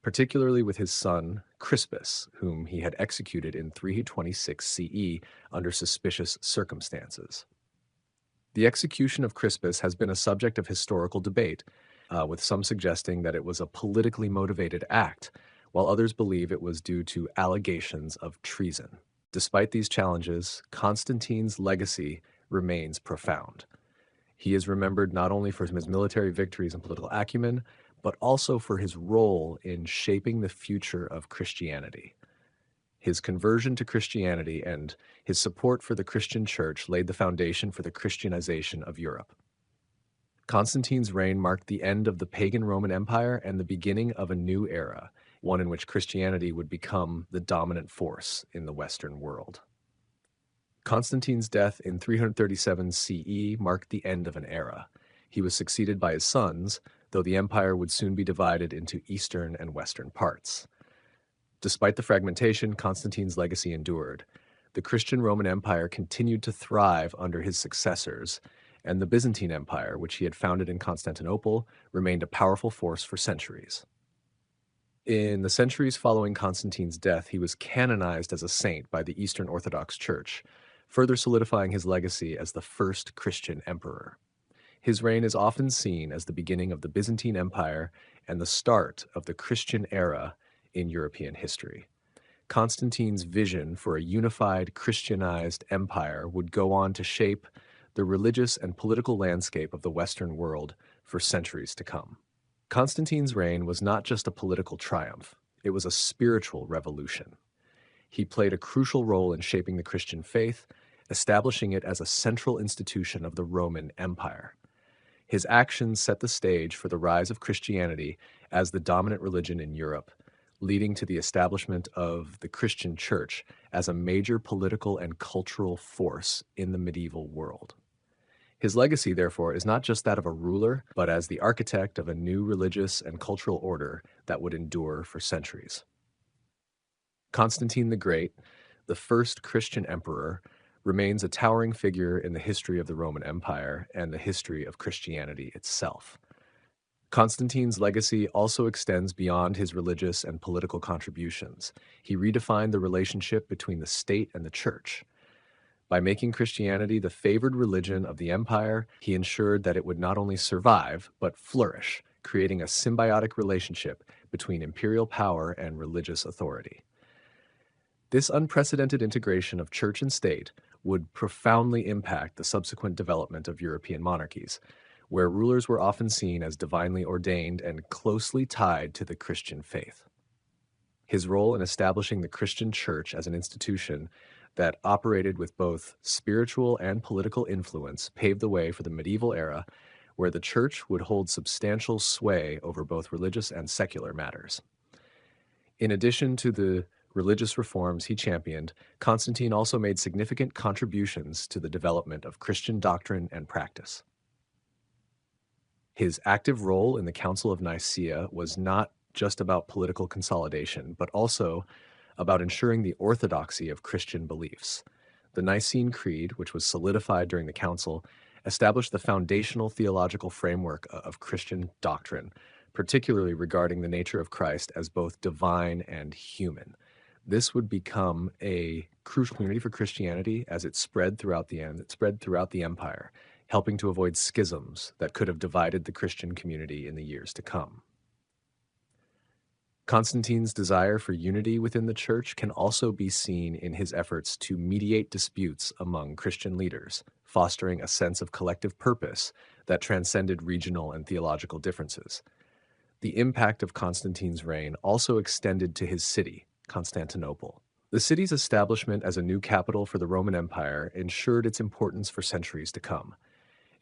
particularly with his son Crispus, whom he had executed in 326 CE under suspicious circumstances. The execution of Crispus has been a subject of historical debate, with some suggesting that it was a politically motivated act, while others believe it was due to allegations of treason. Despite these challenges, Constantine's legacy remains profound. He is remembered not only for his military victories and political acumen, but also for his role in shaping the future of Christianity. His conversion to Christianity and his support for the Christian church laid the foundation for the Christianization of Europe. Constantine's reign marked the end of the pagan Roman Empire and the beginning of a new era, one in which Christianity would become the dominant force in the Western world. Constantine's death in 337 CE marked the end of an era. He was succeeded by his sons, though the empire would soon be divided into eastern and western parts. Despite the fragmentation, Constantine's legacy endured. The Christian Roman Empire continued to thrive under his successors, and the Byzantine Empire, which he had founded in Constantinople, remained a powerful force for centuries. In the centuries following Constantine's death, he was canonized as a saint by the Eastern Orthodox Church, further solidifying his legacy as the first Christian emperor. His reign is often seen as the beginning of the Byzantine Empire and the start of the Christian era in European history. Constantine's vision for a unified, Christianized empire would go on to shape the religious and political landscape of the Western world for centuries to come. Constantine's reign was not just a political triumph, it was a spiritual revolution. He played a crucial role in shaping the Christian faith, establishing it as a central institution of the Roman Empire. His actions set the stage for the rise of Christianity as the dominant religion in Europe, leading to the establishment of the Christian Church as a major political and cultural force in the medieval world. His legacy, therefore, is not just that of a ruler, but as the architect of a new religious and cultural order that would endure for centuries. Constantine the Great, the first Christian emperor, remains a towering figure in the history of the Roman Empire and the history of Christianity itself. Constantine's legacy also extends beyond his religious and political contributions. He redefined the relationship between the state and the church. By making Christianity the favored religion of the empire, he ensured that it would not only survive, but flourish, creating a symbiotic relationship between imperial power and religious authority. This unprecedented integration of church and state would profoundly impact the subsequent development of European monarchies, where rulers were often seen as divinely ordained and closely tied to the Christian faith. His role in establishing the Christian church as an institution that operated with both spiritual and political influence paved the way for the medieval era, where the church would hold substantial sway over both religious and secular matters. In addition to the religious reforms he championed, Constantine also made significant contributions to the development of Christian doctrine and practice. His active role in the Council of Nicaea was not just about political consolidation, but also about ensuring the orthodoxy of Christian beliefs. The Nicene Creed, which was solidified during the council, established the foundational theological framework of Christian doctrine, particularly regarding the nature of Christ as both divine and human. This would become a crucial community for Christianity as it spread throughout the empire, helping to avoid schisms that could have divided the Christian community in the years to come. Constantine's desire for unity within the church can also be seen in his efforts to mediate disputes among Christian leaders, fostering a sense of collective purpose that transcended regional and theological differences. The impact of Constantine's reign also extended to his city, Constantinople. The city's establishment as a new capital for the Roman Empire ensured its importance for centuries to come.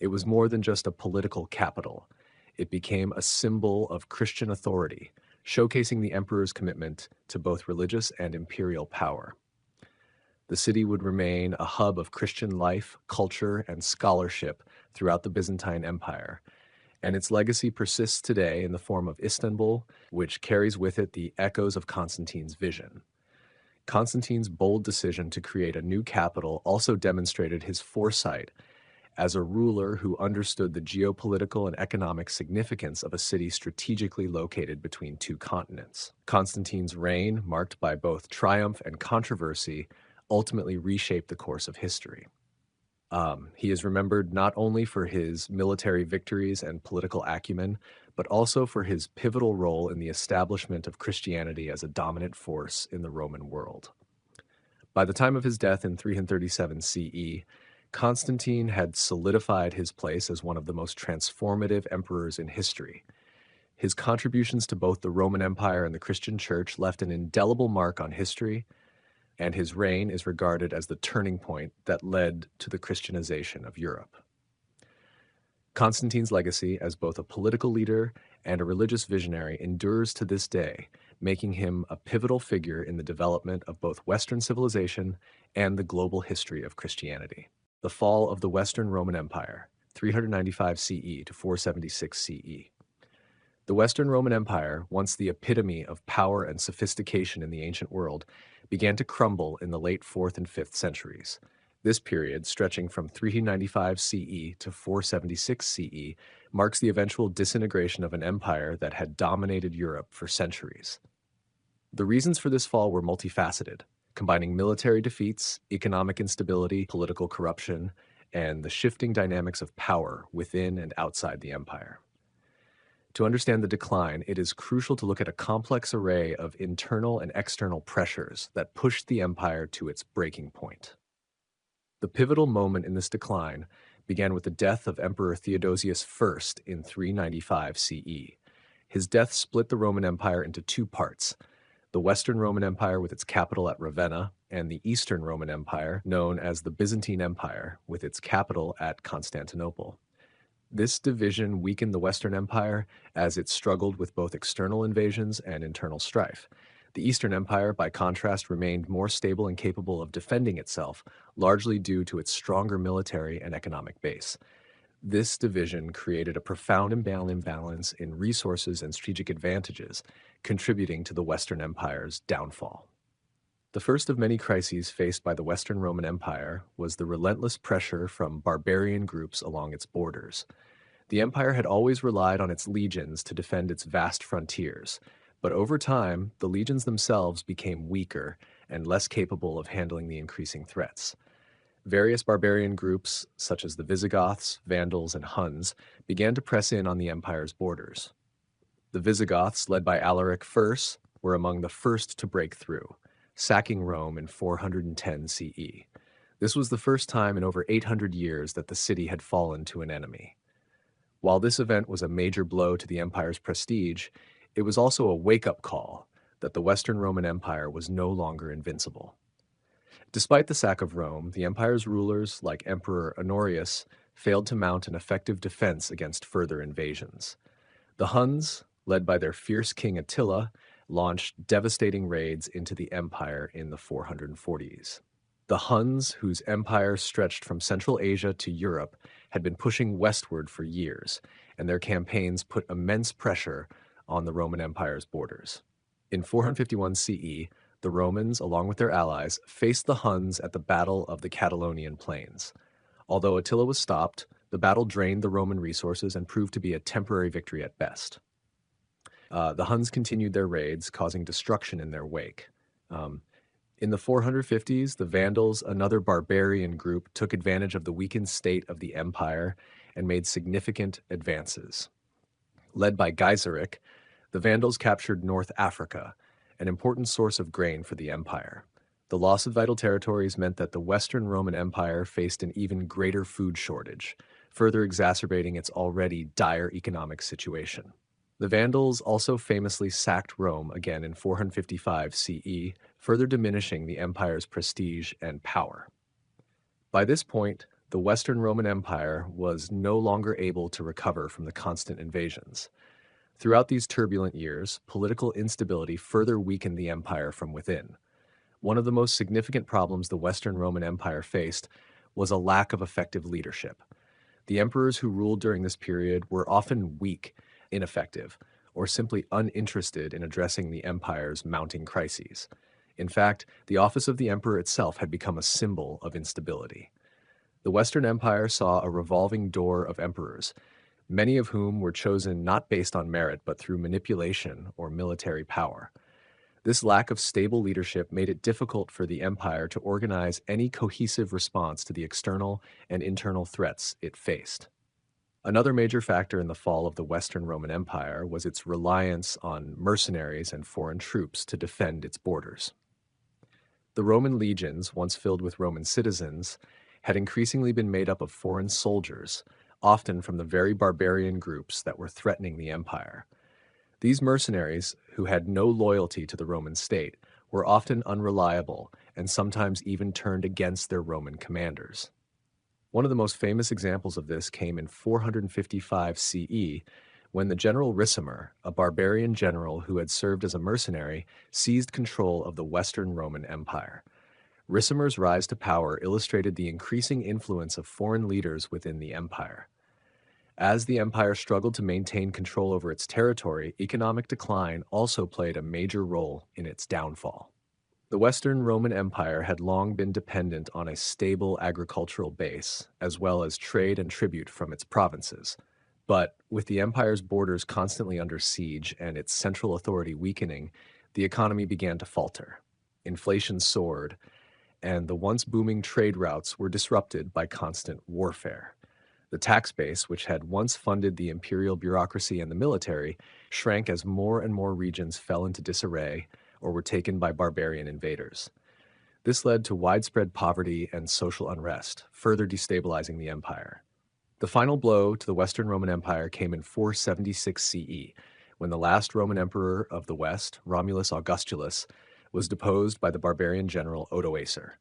It was more than just a political capital. It became a symbol of Christian authority, showcasing the emperor's commitment to both religious and imperial power. The city would remain a hub of Christian life, culture, and scholarship throughout the Byzantine Empire, and its legacy persists today in the form of Istanbul, which carries with it the echoes of Constantine's vision. Constantine's bold decision to create a new capital also demonstrated his foresight as a ruler who understood the geopolitical and economic significance of a city strategically located between two continents. Constantine's reign, marked by both triumph and controversy, ultimately reshaped the course of history. He is remembered not only for his military victories and political acumen, but also for his pivotal role in the establishment of Christianity as a dominant force in the Roman world. By the time of his death in 337 CE, Constantine had solidified his place as one of the most transformative emperors in history. His contributions to both the Roman Empire and the Christian Church left an indelible mark on history, and his reign is regarded as the turning point that led to the Christianization of Europe. Constantine's legacy as both a political leader and a religious visionary endures to this day, making him a pivotal figure in the development of both Western civilization and the global history of Christianity. The fall of the Western Roman Empire, 395 CE to 476 CE. The Western Roman Empire, once the epitome of power and sophistication in the ancient world, began to crumble in the late 4th and 5th centuries. This period, stretching from 395 CE to 476 CE, marks the eventual disintegration of an empire that had dominated Europe for centuries. The reasons for this fall were multifaceted, combining military defeats, economic instability, political corruption, and the shifting dynamics of power within and outside the empire. To understand the decline, it is crucial to look at a complex array of internal and external pressures that pushed the empire to its breaking point. The pivotal moment in this decline began with the death of Emperor Theodosius I in 395 CE. His death split the Roman Empire into two parts: the Western Roman Empire with its capital at Ravenna, and the Eastern Roman Empire, known as the Byzantine Empire, with its capital at Constantinople. This division weakened the Western Empire as it struggled with both external invasions and internal strife. The Eastern Empire, by contrast, remained more stable and capable of defending itself, largely due to its stronger military and economic base. This division created a profound imbalance in resources and strategic advantages, contributing to the Western Empire's downfall. The first of many crises faced by the Western Roman Empire was the relentless pressure from barbarian groups along its borders. The empire had always relied on its legions to defend its vast frontiers, but over time, the legions themselves became weaker and less capable of handling the increasing threats. Various barbarian groups, such as the Visigoths, Vandals, and Huns, began to press in on the empire's borders. The Visigoths, led by Alaric I, were among the first to break through, sacking Rome in 410 CE. This was the first time in over 800 years that the city had fallen to an enemy. While this event was a major blow to the empire's prestige, it was also a wake-up call that the Western Roman Empire was no longer invincible. Despite the sack of Rome, the empire's rulers, like Emperor Honorius, failed to mount an effective defense against further invasions. The Huns, led by their fierce king Attila, launched devastating raids into the empire in the 440s. The Huns, whose empire stretched from Central Asia to Europe, had been pushing westward for years, and their campaigns put immense pressure on the Roman Empire's borders. In 451 CE, the Romans, along with their allies, faced the Huns at the Battle of the Catalonian Plains. Although Attila was stopped, the battle drained the Roman resources and proved to be a temporary victory at best. The Huns continued their raids, causing destruction in their wake. In the 450s, the Vandals, another barbarian group, took advantage of the weakened state of the empire and made significant advances. Led by Gaiseric, the Vandals captured North Africa, an important source of grain for the empire. The loss of vital territories meant that the Western Roman Empire faced an even greater food shortage, further exacerbating its already dire economic situation. The Vandals also famously sacked Rome again in 455 CE, further diminishing the empire's prestige and power. By this point, the Western Roman Empire was no longer able to recover from the constant invasions. Throughout these turbulent years, political instability further weakened the empire from within. One of the most significant problems the Western Roman Empire faced was a lack of effective leadership. The emperors who ruled during this period were often weak, ineffective, or simply uninterested in addressing the empire's mounting crises. In fact, the office of the emperor itself had become a symbol of instability. The Western Empire saw a revolving door of emperors, many of whom were chosen not based on merit but through manipulation or military power. This lack of stable leadership made it difficult for the empire to organize any cohesive response to the external and internal threats it faced. Another major factor in the fall of the Western Roman Empire was its reliance on mercenaries and foreign troops to defend its borders. The Roman legions, once filled with Roman citizens, had increasingly been made up of foreign soldiers, often from the very barbarian groups that were threatening the empire. These mercenaries, who had no loyalty to the Roman state, were often unreliable and sometimes even turned against their Roman commanders. One of the most famous examples of this came in 455 CE, when the general Ricimer, a barbarian general who had served as a mercenary, seized control of the Western Roman Empire. Ricimer's rise to power illustrated the increasing influence of foreign leaders within the empire. As the empire struggled to maintain control over its territory, economic decline also played a major role in its downfall. The Western Roman Empire had long been dependent on a stable agricultural base, as well as trade and tribute from its provinces. But with the empire's borders constantly under siege and its central authority weakening, the economy began to falter. Inflation soared, and the once booming trade routes were disrupted by constant warfare. The tax base, which had once funded the imperial bureaucracy and the military, shrank as more and more regions fell into disarray or were taken by barbarian invaders. This led to widespread poverty and social unrest, further destabilizing the empire. The final blow to the Western Roman Empire came in 476 CE, when the last Roman emperor of the West, Romulus Augustulus, was deposed by the barbarian general Odoacer.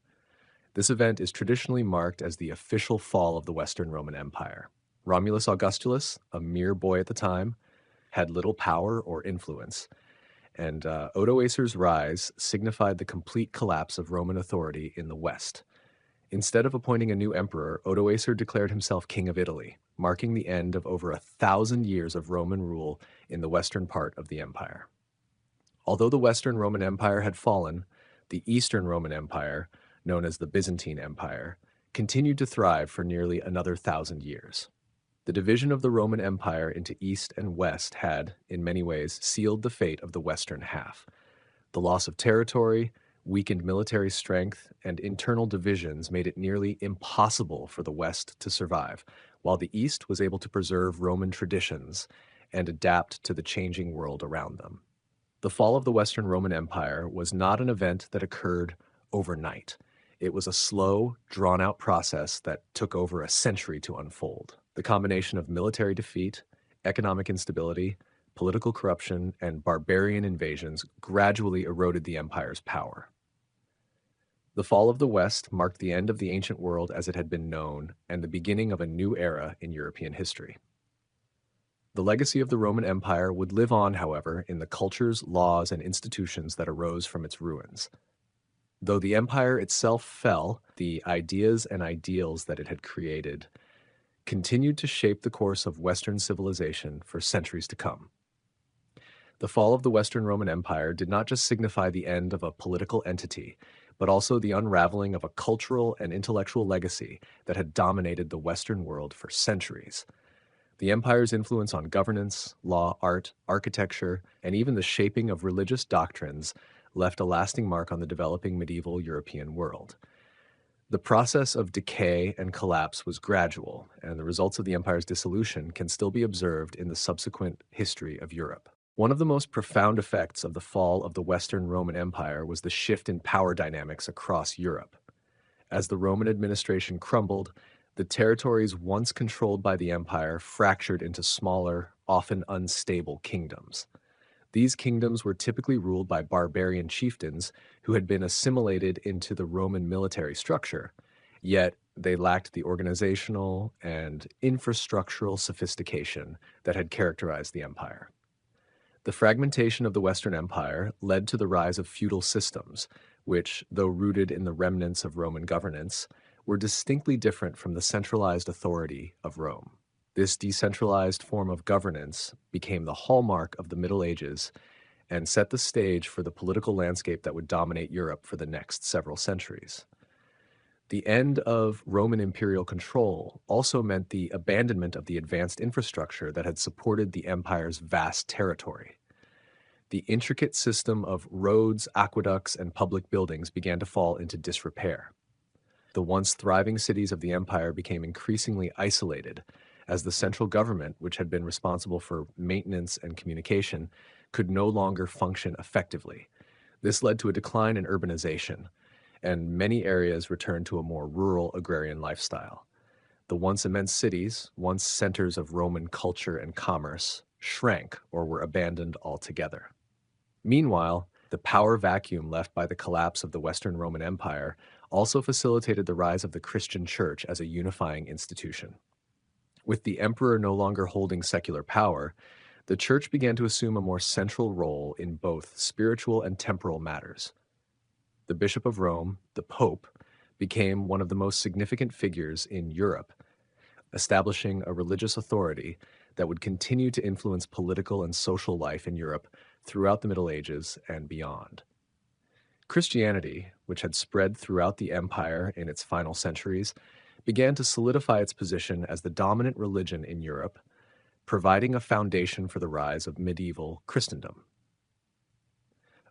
This event is traditionally marked as the official fall of the Western Roman Empire. Romulus Augustulus, a mere boy at the time, had little power or influence, and Odoacer's rise signified the complete collapse of Roman authority in the West. Instead of appointing a new emperor, Odoacer declared himself king of Italy, marking the end of over 1,000 years of Roman rule in the western part of the empire. Although the Western Roman Empire had fallen, the Eastern Roman Empire, known as the Byzantine Empire, continued to thrive for nearly another 1,000 years. The division of the Roman Empire into East and West had, in many ways, sealed the fate of the western half. The loss of territory, Weakened military strength and internal divisions made it nearly impossible for the West to survive, while the East was able to preserve Roman traditions and adapt to the changing world around them. The fall of the Western Roman Empire was not an event that occurred overnight. It was a slow, drawn-out process that took over a century to unfold. The combination of military defeat, economic instability, political corruption, and barbarian invasions gradually eroded the empire's power. The fall of the West marked the end of the ancient world as it had been known and the beginning of a new era in European history. The legacy of the Roman Empire would live on, however, in the cultures, laws, and institutions that arose from its ruins. Though the empire itself fell, the ideas and ideals that it had created continued to shape the course of Western civilization for centuries to come. The fall of the Western Roman Empire did not just signify the end of a political entity, but also the unraveling of a cultural and intellectual legacy that had dominated the Western world for centuries. The empire's influence on governance, law, art, architecture, and even the shaping of religious doctrines left a lasting mark on the developing medieval European world. The process of decay and collapse was gradual, and the results of the empire's dissolution can still be observed in the subsequent history of Europe. One of the most profound effects of the fall of the Western Roman Empire was the shift in power dynamics across Europe. As the Roman administration crumbled, the territories once controlled by the empire fractured into smaller, often unstable kingdoms. These kingdoms were typically ruled by barbarian chieftains who had been assimilated into the Roman military structure, yet they lacked the organizational and infrastructural sophistication that had characterized the empire. The fragmentation of the Western Empire led to the rise of feudal systems, which, though rooted in the remnants of Roman governance, were distinctly different from the centralized authority of Rome. This decentralized form of governance became the hallmark of the Middle Ages and set the stage for the political landscape that would dominate Europe for the next several centuries. The end of Roman imperial control also meant the abandonment of the advanced infrastructure that had supported the empire's vast territory. The intricate system of roads, aqueducts, and public buildings began to fall into disrepair. The once thriving cities of the empire became increasingly isolated, as the central government, which had been responsible for maintenance and communication, could no longer function effectively. This led to a decline in urbanization, and many areas returned to a more rural agrarian lifestyle. The once immense cities, once centers of Roman culture and commerce, shrank or were abandoned altogether. Meanwhile, the power vacuum left by the collapse of the Western Roman Empire also facilitated the rise of the Christian Church as a unifying institution. With the emperor no longer holding secular power, the Church began to assume a more central role in both spiritual and temporal matters. The Bishop of Rome, the Pope, became one of the most significant figures in Europe, establishing a religious authority that would continue to influence political and social life in Europe throughout the Middle Ages and beyond. Christianity, which had spread throughout the empire in its final centuries, began to solidify its position as the dominant religion in Europe, providing a foundation for the rise of medieval Christendom.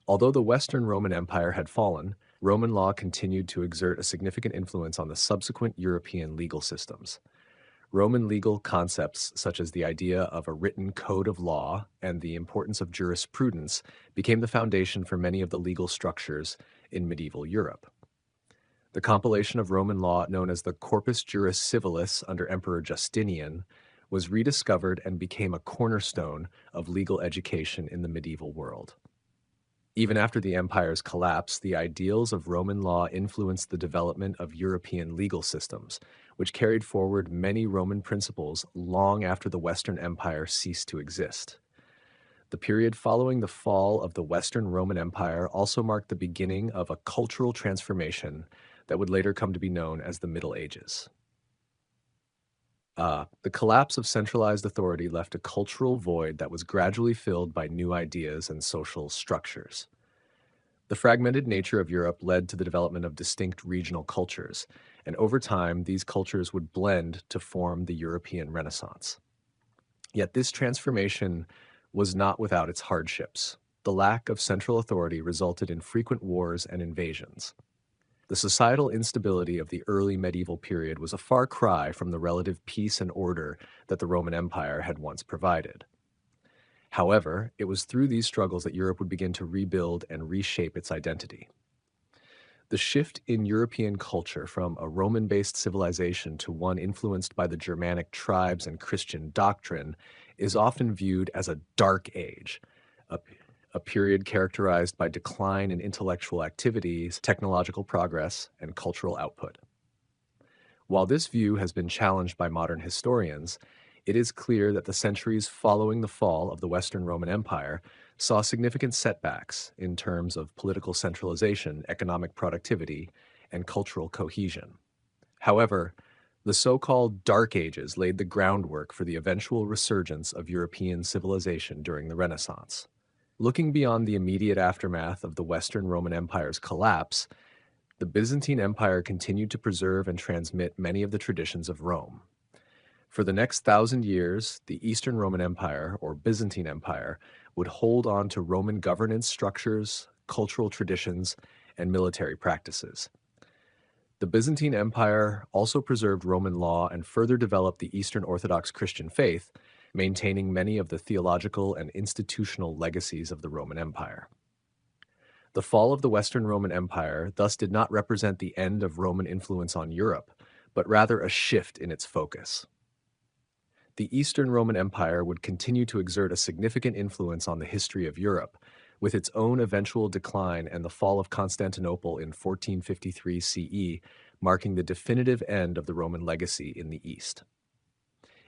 Although the Western Roman Empire had fallen, Roman law continued to exert a significant influence on the subsequent European legal systems. Roman legal concepts such as the idea of a written code of law and the importance of jurisprudence became the foundation for many of the legal structures in medieval Europe. The compilation of Roman law known as the Corpus Juris Civilis under Emperor Justinian was rediscovered and became a cornerstone of legal education in the medieval world. Even after the empire's collapse, the ideals of Roman law influenced the development of European legal systems, which carried forward many Roman principles long after the Western Empire ceased to exist. The period following the fall of the Western Roman Empire also marked the beginning of a cultural transformation that would later come to be known as the Middle Ages. The collapse of centralized authority left a cultural void that was gradually filled by new ideas and social structures. The fragmented nature of Europe led to the development of distinct regional cultures, and over time, these cultures would blend to form the European Renaissance. Yet this transformation was not without its hardships. the lack of central authority resulted in frequent wars and invasions. The societal instability of the early medieval period was a far cry from the relative peace and order that the Roman Empire had once provided. However, it was through these struggles that Europe would begin to rebuild and reshape its identity. The shift in European culture from a Roman-based civilization to one influenced by the Germanic tribes and Christian doctrine is often viewed as a dark age, a, a period characterized by decline in intellectual activities, technological progress, and cultural output. While this view has been challenged by modern historians, it is clear that the centuries following the fall of the Western Roman Empire saw significant setbacks in terms of political centralization, economic productivity, and cultural cohesion. However, the so-called Dark Ages laid the groundwork for the eventual resurgence of European civilization during the Renaissance. Looking beyond the immediate aftermath of the Western Roman Empire's collapse, the Byzantine Empire continued to preserve and transmit many of the traditions of Rome. For the next 1,000 years, the Eastern Roman Empire, or Byzantine Empire, would hold on to Roman governance structures, cultural traditions, and military practices. The Byzantine Empire also preserved Roman law and further developed the Eastern Orthodox Christian faith, maintaining many of the theological and institutional legacies of the Roman Empire. The fall of the Western Roman Empire thus did not represent the end of Roman influence on Europe, but rather a shift in its focus. The Eastern Roman Empire would continue to exert a significant influence on the history of Europe, with its own eventual decline and the fall of Constantinople in 1453 CE marking the definitive end of the Roman legacy in the East.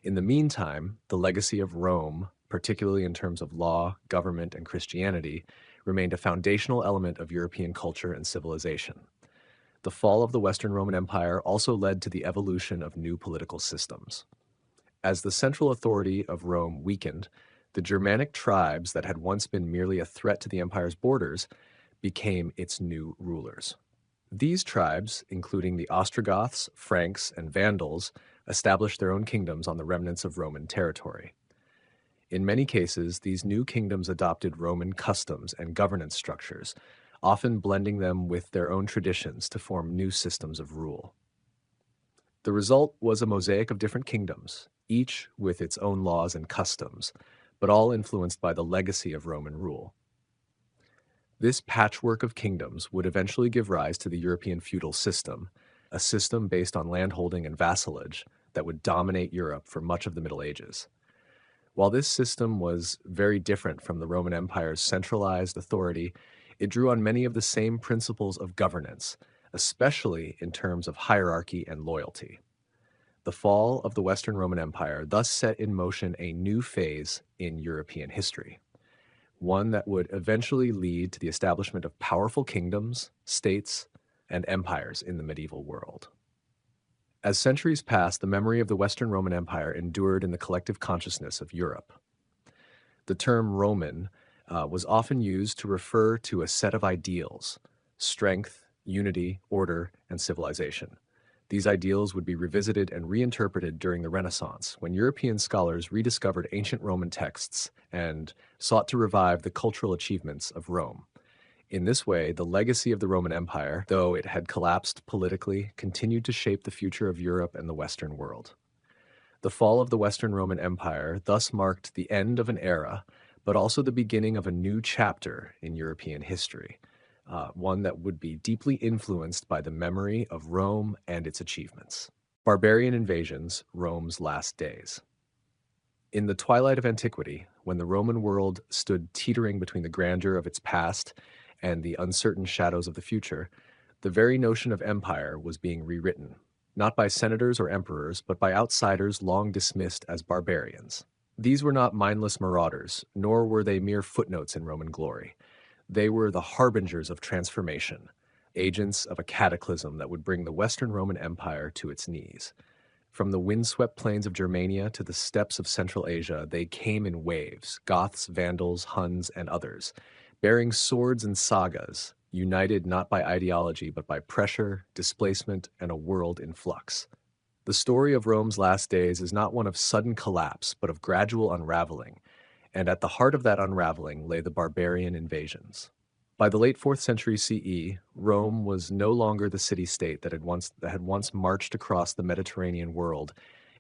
In the meantime, the legacy of Rome, particularly in terms of law, government, and Christianity, remained a foundational element of European culture and civilization. The fall of the Western Roman Empire also led to the evolution of new political systems. As the central authority of Rome weakened, the Germanic tribes that had once been merely a threat to the empire's borders became its new rulers. These tribes, including the Ostrogoths, Franks, and Vandals, established their own kingdoms on the remnants of Roman territory. In many cases, these new kingdoms adopted Roman customs and governance structures, often blending them with their own traditions to form new systems of rule. The result was a mosaic of different kingdoms, each with its own laws and customs, but all influenced by the legacy of Roman rule. This patchwork of kingdoms would eventually give rise to the European feudal system, a system based on landholding and vassalage that would dominate Europe for much of the Middle Ages. While this system was very different from the Roman Empire's centralized authority, it drew on many of the same principles of governance, especially in terms of hierarchy and loyalty. The fall of the Western Roman Empire thus set in motion a new phase in European history, one that would eventually lead to the establishment of powerful kingdoms, states, and empires in the medieval world. As centuries passed, the memory of the Western Roman Empire endured in the collective consciousness of Europe. The term Roman was often used to refer to a set of ideals: strength, unity, order, and civilization. These ideals would be revisited and reinterpreted during the Renaissance, when European scholars rediscovered ancient Roman texts and sought to revive the cultural achievements of Rome. In this way, the legacy of the Roman Empire, though it had collapsed politically, continued to shape the future of Europe and the Western world. The fall of the Western Roman Empire thus marked the end of an era, but also the beginning of a new chapter in European history, one that would be deeply influenced by the memory of Rome and its achievements. Barbarian Invasions, Rome's Last Days. In the twilight of antiquity, when the Roman world stood teetering between the grandeur of its past and the uncertain shadows of the future, the very notion of empire was being rewritten, not by senators or emperors, but by outsiders long dismissed as barbarians. These were not mindless marauders, nor were they mere footnotes in Roman glory. They were the harbingers of transformation, agents of a cataclysm that would bring the Western Roman Empire to its knees. From the windswept plains of Germania to the steppes of Central Asia, they came in waves: Goths, Vandals, Huns, and others, bearing swords and sagas, united not by ideology but by pressure, displacement, and a world in flux. The story of Rome's last days is not one of sudden collapse, but of gradual unraveling, And at the heart of that unraveling lay the barbarian invasions. By the late 4th century CE, Rome was no longer the city-state that had once marched across the Mediterranean world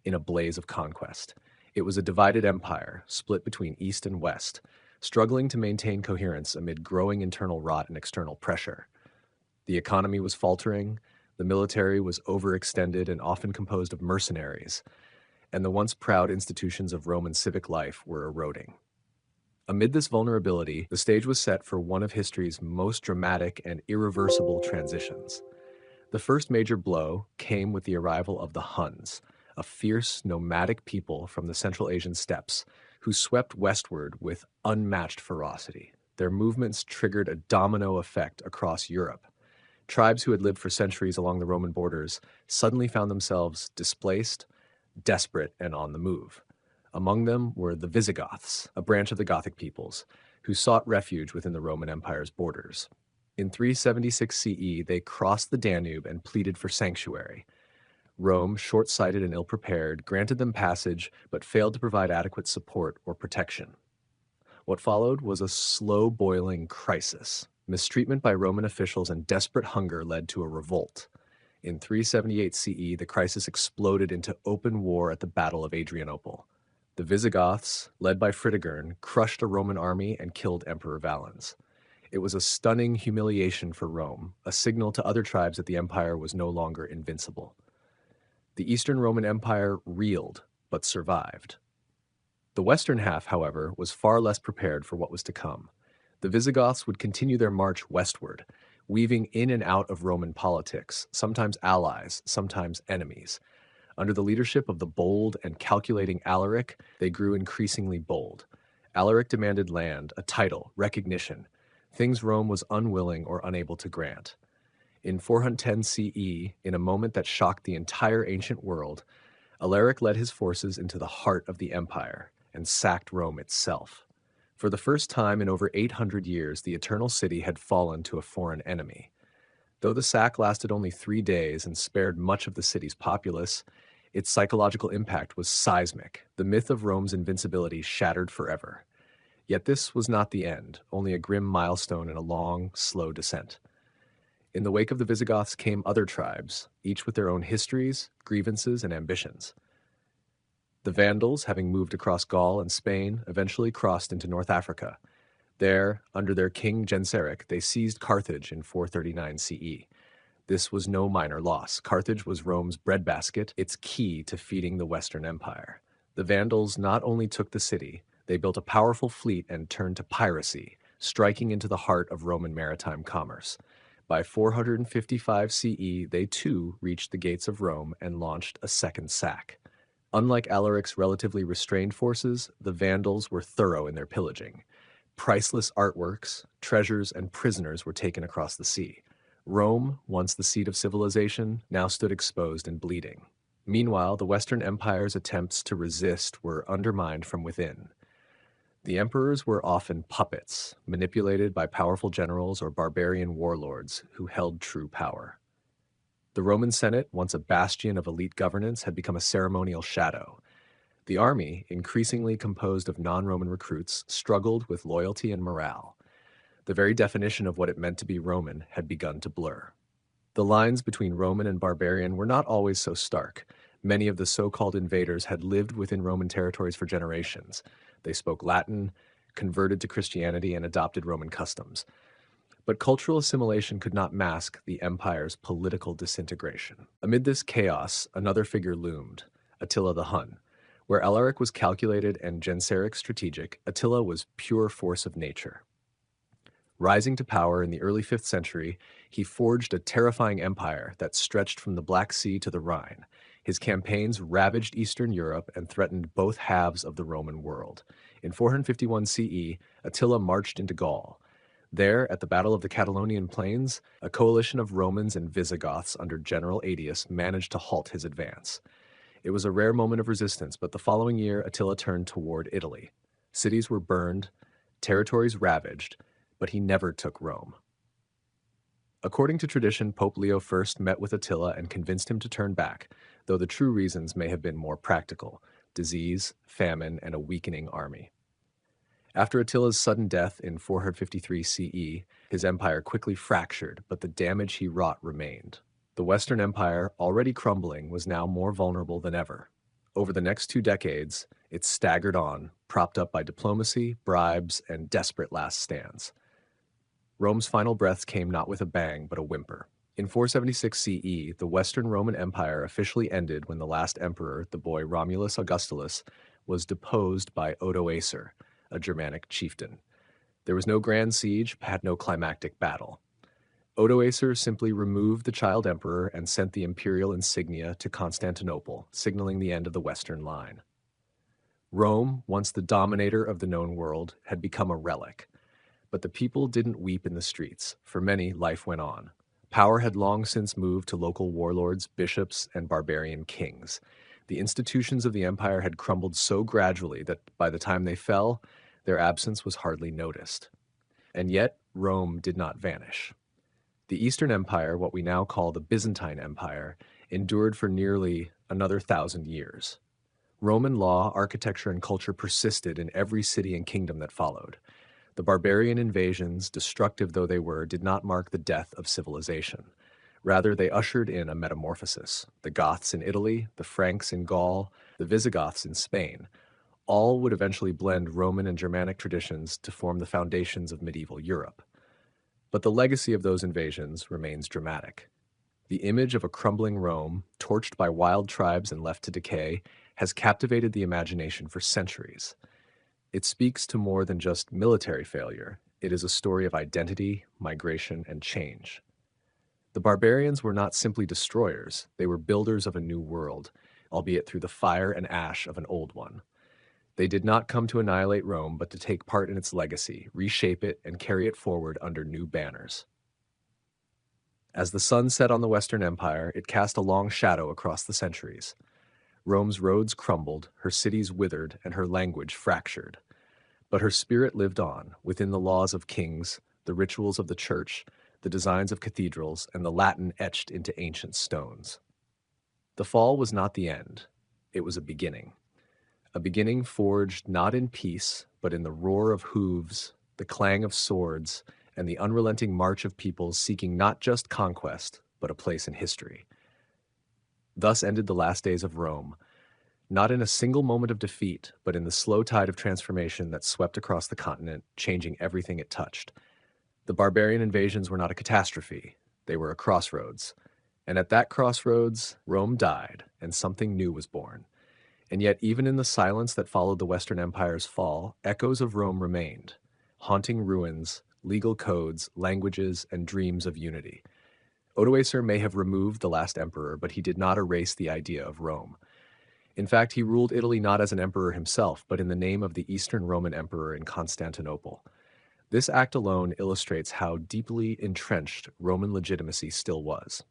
in a blaze of conquest. It was a divided empire, split between East and West, struggling to maintain coherence amid growing internal rot and external pressure. The economy was faltering, the military was overextended and often composed of mercenaries, and the once proud institutions of Roman civic life were eroding. Amid this vulnerability, the stage was set for one of history's most dramatic and irreversible transitions. The first major blow came with the arrival of the Huns, a fierce, nomadic people from the Central Asian steppes who swept westward with unmatched ferocity. Their movements triggered a domino effect across Europe. Tribes who had lived for centuries along the Roman borders suddenly found themselves displaced, desperate, and on the move. Among them were the Visigoths, a branch of the Gothic peoples, who sought refuge within the Roman Empire's borders. In 376 CE, they crossed the Danube and pleaded for sanctuary. Rome, short-sighted and ill-prepared, granted them passage but failed to provide adequate support or protection. What followed was a slow-boiling crisis. Mistreatment by Roman officials and desperate hunger led to a revolt. In 378 CE, the crisis exploded into open war at the Battle of Adrianople. The Visigoths, led by Fritigern, crushed a Roman army and killed Emperor Valens. It was a stunning humiliation for Rome, a signal to other tribes that the empire was no longer invincible. The Eastern Roman Empire reeled, but survived. The western half, however, was far less prepared for what was to come. The Visigoths would continue their march westward, weaving in and out of Roman politics, sometimes allies, sometimes enemies. Under the leadership of the bold and calculating Alaric, they grew increasingly bold. Alaric demanded land, a title, recognition, things Rome was unwilling or unable to grant. In 410 CE, in a moment that shocked the entire ancient world, Alaric led his forces into the heart of the empire and sacked Rome itself. For the first time in over 800 years, the Eternal City had fallen to a foreign enemy. Though the sack lasted only 3 days and spared much of the city's populace, its psychological impact was seismic. The myth of Rome's invincibility shattered forever. Yet this was not the end, only a grim milestone in a long, slow descent. In the wake of the Visigoths came other tribes, each with their own histories, grievances, and ambitions. The Vandals, having moved across Gaul and Spain, eventually crossed into North Africa. There, under their king Genseric, they seized Carthage in 439 CE. This was no minor loss. Carthage was Rome's breadbasket, its key to feeding the Western Empire. The Vandals not only took the city, they built a powerful fleet and turned to piracy, striking into the heart of Roman maritime commerce. By 455 CE, they too reached the gates of Rome and launched a second sack. Unlike Alaric's relatively restrained forces, the Vandals were thorough in their pillaging. Priceless artworks, treasures, and prisoners were taken across the sea. Rome, once the seat of civilization, now stood exposed and bleeding. Meanwhile, the Western Empire's attempts to resist were undermined from within. The emperors were often puppets, manipulated by powerful generals or barbarian warlords who held true power. The Roman Senate, once a bastion of elite governance, had become a ceremonial shadow. The army, increasingly composed of non-Roman recruits, struggled with loyalty and morale. The very definition of what it meant to be Roman had begun to blur. The lines between Roman and barbarian were not always so stark. Many of the so-called invaders had lived within Roman territories for generations. They spoke Latin, converted to Christianity, and adopted Roman customs. But cultural assimilation could not mask the empire's political disintegration. Amid this chaos, another figure loomed, Attila the Hun. Where Alaric was calculated and Genseric strategic, Attila was pure force of nature. Rising to power in the early 5th century, he forged a terrifying empire that stretched from the Black Sea to the Rhine. His campaigns ravaged Eastern Europe and threatened both halves of the Roman world. In 451 CE, Attila marched into Gaul. There, at the Battle of the Catalonian Plains, a coalition of Romans and Visigoths under General Aetius managed to halt his advance. It was a rare moment of resistance, but the following year Attila turned toward Italy. Cities were burned, territories ravaged, but he never took Rome. According to tradition, Pope Leo I met with Attila and convinced him to turn back, though the true reasons may have been more practical: disease, famine, and a weakening army. After Attila's sudden death in 453 CE, his empire quickly fractured, but the damage he wrought remained. The Western Empire, already crumbling, was now more vulnerable than ever. Over the next 2 decades, it staggered on, propped up by diplomacy, bribes, and desperate last stands. Rome's final breath came not with a bang, but a whimper. In 476 CE, the Western Roman Empire officially ended when the last emperor, the boy Romulus Augustulus, was deposed by Odoacer, a Germanic chieftain. There was no grand siege, had no climactic battle. Odoacer simply removed the child emperor and sent the imperial insignia to Constantinople, signaling the end of the Western line. Rome, once the dominator of the known world, had become a relic. But the people didn't weep in the streets. For many, life went on. Power had long since moved to local warlords, bishops, and barbarian kings. The institutions of the empire had crumbled so gradually that by the time they fell, their absence was hardly noticed. And yet, Rome did not vanish. The Eastern Empire, what we now call the Byzantine Empire, endured for nearly another 1,000 years. Roman law, architecture, and culture persisted in every city and kingdom that followed. The barbarian invasions, destructive though they were, did not mark the death of civilization. Rather, they ushered in a metamorphosis. The Goths in Italy, the Franks in Gaul, the Visigoths in Spain, all would eventually blend Roman and Germanic traditions to form the foundations of medieval Europe. But the legacy of those invasions remains dramatic. The image of a crumbling Rome, torched by wild tribes and left to decay, has captivated the imagination for centuries. It speaks to more than just military failure. It is a story of identity, migration, and change. The barbarians were not simply destroyers, they were builders of a new world, albeit through the fire and ash of an old one. They did not come to annihilate Rome, but to take part in its legacy, reshape it, and carry it forward under new banners. As the sun set on the Western Empire, it cast a long shadow across the centuries. Rome's roads crumbled, her cities withered, and her language fractured. But her spirit lived on, within the laws of kings, the rituals of the church, the designs of cathedrals, and the Latin etched into ancient stones. The fall was not the end. It was a beginning. A beginning forged not in peace, but in the roar of hooves, the clang of swords, and the unrelenting march of peoples seeking not just conquest, but a place in history. Thus ended the last days of Rome, not in a single moment of defeat, but in the slow tide of transformation that swept across the continent, changing everything it touched. The barbarian invasions were not a catastrophe, they were a crossroads. And at that crossroads, Rome died, and something new was born. And yet, even in the silence that followed the Western Empire's fall, echoes of Rome remained, haunting ruins, legal codes, languages, and dreams of unity. Odoacer may have removed the last emperor, but he did not erase the idea of Rome. In fact, he ruled Italy not as an emperor himself, but in the name of the Eastern Roman Emperor in Constantinople. This act alone illustrates how deeply entrenched Roman legitimacy still was.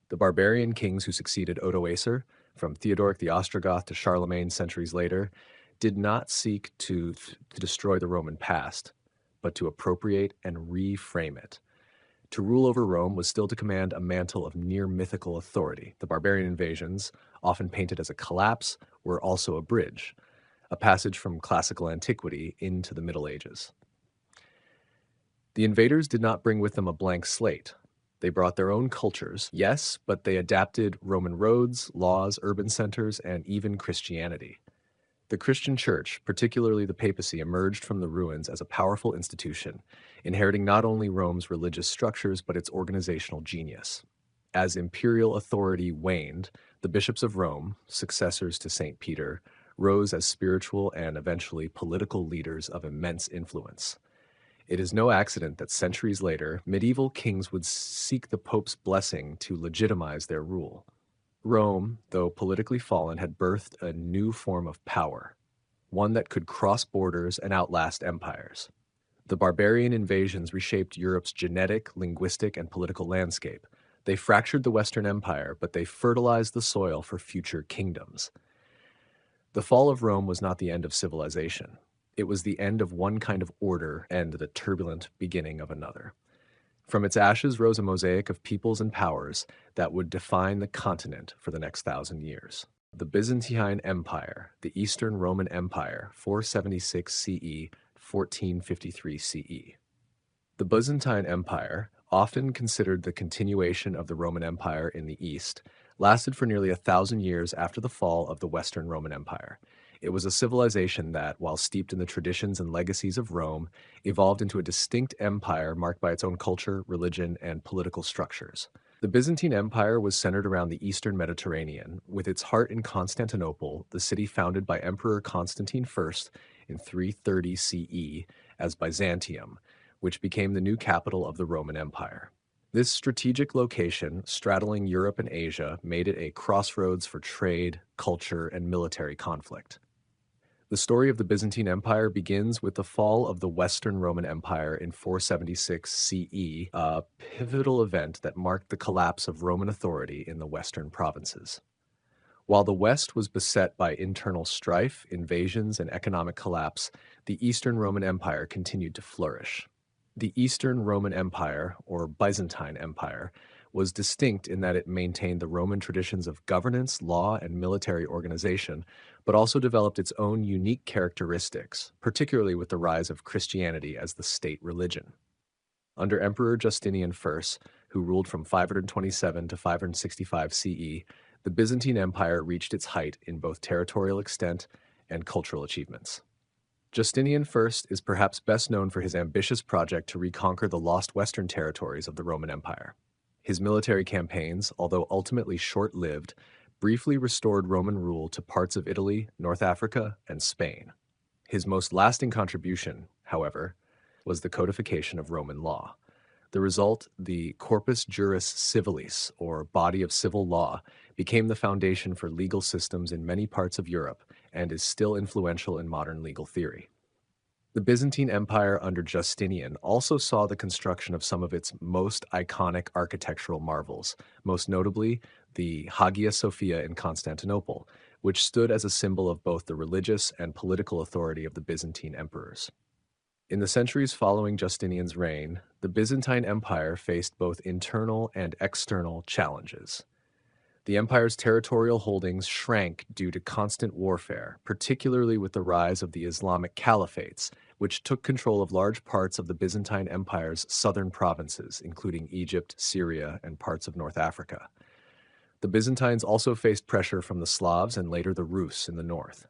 The barbarian kings who succeeded Odoacer, from Theodoric the Ostrogoth to Charlemagne centuries later, did not seek to destroy the Roman past, but to appropriate and reframe it. To rule over Rome was still to command a mantle of near mythical authority. The barbarian invasions, often painted as a collapse, were also a bridge, a passage from classical antiquity into the Middle Ages. The invaders did not bring with them a blank slate. They brought their own cultures, yes, but they adapted Roman roads, laws, urban centers, and even Christianity. The Christian Church, particularly the papacy, emerged from the ruins as a powerful institution, inheriting not only Rome's religious structures but its organizational genius. As imperial authority waned, the bishops of Rome, successors to St. Peter, rose as spiritual and eventually political leaders of immense influence. It is no accident that centuries later, medieval kings would seek the Pope's blessing to legitimize their rule. Rome, though politically fallen, had birthed a new form of power, one that could cross borders and outlast empires. The barbarian invasions reshaped Europe's genetic, linguistic, and political landscape. They fractured the Western Empire, but they fertilized the soil for future kingdoms. The fall of Rome was not the end of civilization. It was the end of one kind of order and the turbulent beginning of another. From its ashes rose a mosaic of peoples and powers that would define the continent for the next 1,000 years. The Byzantine Empire, the Eastern Roman Empire, 476 CE, 1453 CE. The Byzantine Empire, often considered the continuation of the Roman Empire in the East, lasted for nearly 1,000 years after the fall of the Western Roman Empire. It was a civilization that, while steeped in the traditions and legacies of Rome, evolved into a distinct empire marked by its own culture, religion, and political structures. The Byzantine Empire was centered around the Eastern Mediterranean, with its heart in Constantinople, the city founded by Emperor Constantine I in 330 CE as Byzantium, which became the new capital of the Roman Empire. This strategic location, straddling Europe and Asia, made it a crossroads for trade, culture, and military conflict. The story of the Byzantine Empire begins with the fall of the Western Roman Empire in 476 CE, a pivotal event that marked the collapse of Roman authority in the Western provinces. While the West was beset by internal strife, invasions, and economic collapse, the Eastern Roman Empire continued to flourish. The Eastern Roman Empire, or Byzantine Empire, was distinct in that it maintained the Roman traditions of governance, law, and military organization, but also developed its own unique characteristics, particularly with the rise of Christianity as the state religion. Under Emperor Justinian I, who ruled from 527 to 565 CE, the Byzantine Empire reached its height in both territorial extent and cultural achievements. Justinian I is perhaps best known for his ambitious project to reconquer the lost western territories of the Roman Empire. His military campaigns, although ultimately short-lived, briefly restored Roman rule to parts of Italy, North Africa, and Spain. His most lasting contribution, however, was the codification of Roman law. The result, the Corpus Juris Civilis, or body of civil law, became the foundation for legal systems in many parts of Europe and is still influential in modern legal theory. The Byzantine Empire under Justinian also saw the construction of some of its most iconic architectural marvels, most notably the Hagia Sophia in Constantinople, which stood as a symbol of both the religious and political authority of the Byzantine emperors. In the centuries following Justinian's reign, the Byzantine Empire faced both internal and external challenges. The empire's territorial holdings shrank due to constant warfare, particularly with the rise of the Islamic caliphates, which took control of large parts of the Byzantine Empire's southern provinces, including Egypt, Syria, and parts of North Africa. The Byzantines also faced pressure from the Slavs and later the Rus in the north.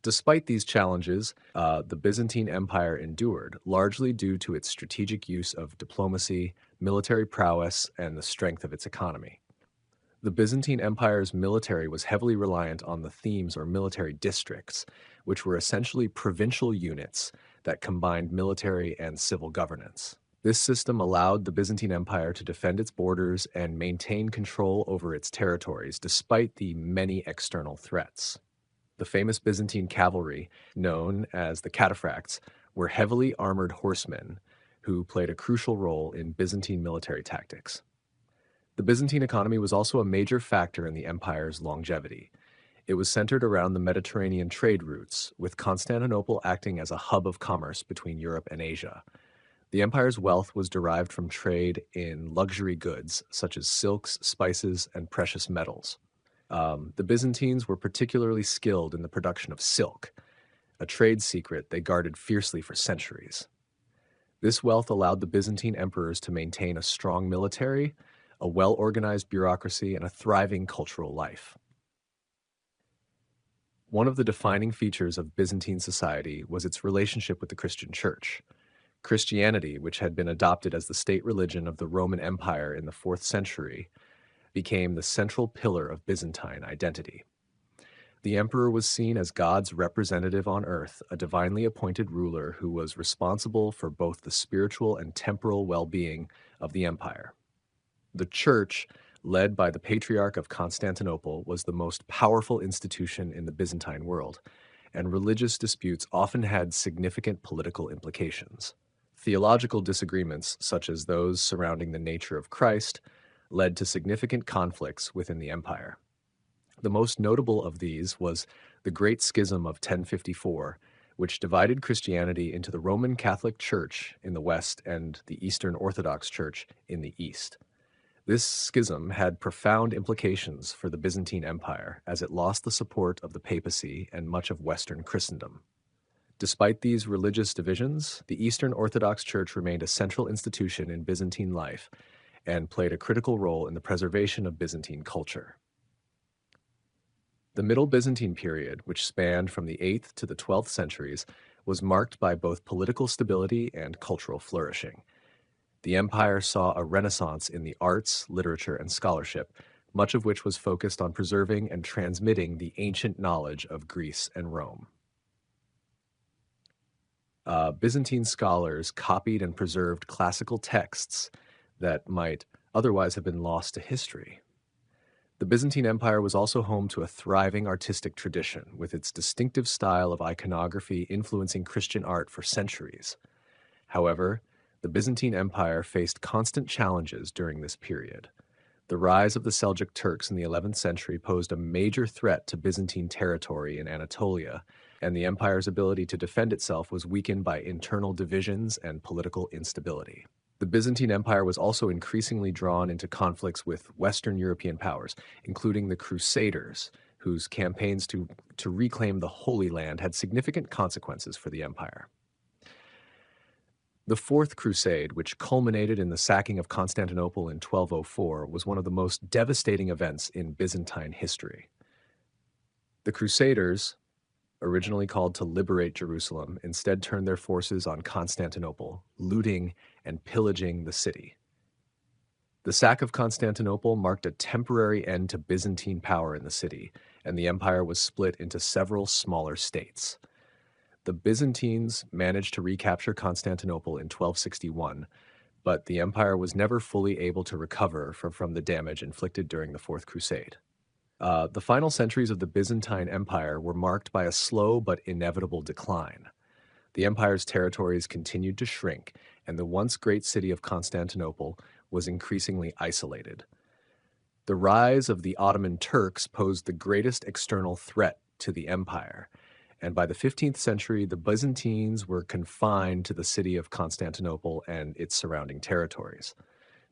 Despite these challenges, the Byzantine Empire endured, largely due to its strategic use of diplomacy, military prowess, and the strength of its economy. The Byzantine Empire's military was heavily reliant on the themes or military districts, which were essentially provincial units that combined military and civil governance. This system allowed the Byzantine Empire to defend its borders and maintain control over its territories despite the many external threats. The famous Byzantine cavalry, known as the cataphracts, were heavily armored horsemen who played a crucial role in Byzantine military tactics. The Byzantine economy was also a major factor in the empire's longevity. It was centered around the Mediterranean trade routes, with Constantinople acting as a hub of commerce between Europe and Asia. The empire's wealth was derived from trade in luxury goods, such as silks, spices, and precious metals. The Byzantines were particularly skilled in the production of silk, a trade secret they guarded fiercely for centuries. This wealth allowed the Byzantine emperors to maintain a strong military, a well-organized bureaucracy, and a thriving cultural life. One of the defining features of Byzantine society was its relationship with the Christian Church. Christianity, which had been adopted as the state religion of the Roman Empire in the 4th century, became the central pillar of Byzantine identity. The emperor was seen as God's representative on earth, a divinely appointed ruler who was responsible for both the spiritual and temporal well-being of the empire. The Church, led by the Patriarch of Constantinople, was the most powerful institution in the Byzantine world, and religious disputes often had significant political implications. Theological disagreements, such as those surrounding the nature of Christ, led to significant conflicts within the empire. The most notable of these was the Great Schism of 1054, which divided Christianity into the Roman Catholic Church in the west and the Eastern Orthodox Church in the east. This schism had profound implications for the Byzantine Empire, as it lost the support of the papacy and much of Western Christendom. Despite these religious divisions, the Eastern Orthodox Church remained a central institution in Byzantine life and played a critical role in the preservation of Byzantine culture. The Middle Byzantine period, which spanned from the 8th to the 12th centuries, was marked by both political stability and cultural flourishing. The empire saw a renaissance in the arts, literature, and scholarship, much of which was focused on preserving and transmitting the ancient knowledge of Greece and Rome. Byzantine scholars copied and preserved classical texts that might otherwise have been lost to history. The Byzantine Empire was also home to a thriving artistic tradition, with its distinctive style of iconography influencing Christian art for centuries. However, the Byzantine Empire faced constant challenges during this period. The rise of the Seljuk Turks in the 11th century posed a major threat to Byzantine territory in Anatolia, and the empire's ability to defend itself was weakened by internal divisions and political instability. The Byzantine Empire was also increasingly drawn into conflicts with Western European powers, including the Crusaders, whose campaigns to reclaim the Holy Land had significant consequences for the empire. The Fourth Crusade, which culminated in the sacking of Constantinople in 1204, was one of the most devastating events in Byzantine history. The Crusaders, originally called to liberate Jerusalem, instead turned their forces on Constantinople, looting and pillaging the city. The sack of Constantinople marked a temporary end to Byzantine power in the city, and the empire was split into several smaller states. The Byzantines managed to recapture Constantinople in 1261, but the empire was never fully able to recover from the damage inflicted during the Fourth Crusade. The final centuries of the Byzantine Empire were marked by a slow but inevitable decline. The empire's territories continued to shrink, and the once great city of Constantinople was increasingly isolated. The rise of the Ottoman Turks posed the greatest external threat to the empire, and by the 15th century, the Byzantines were confined to the city of Constantinople and its surrounding territories.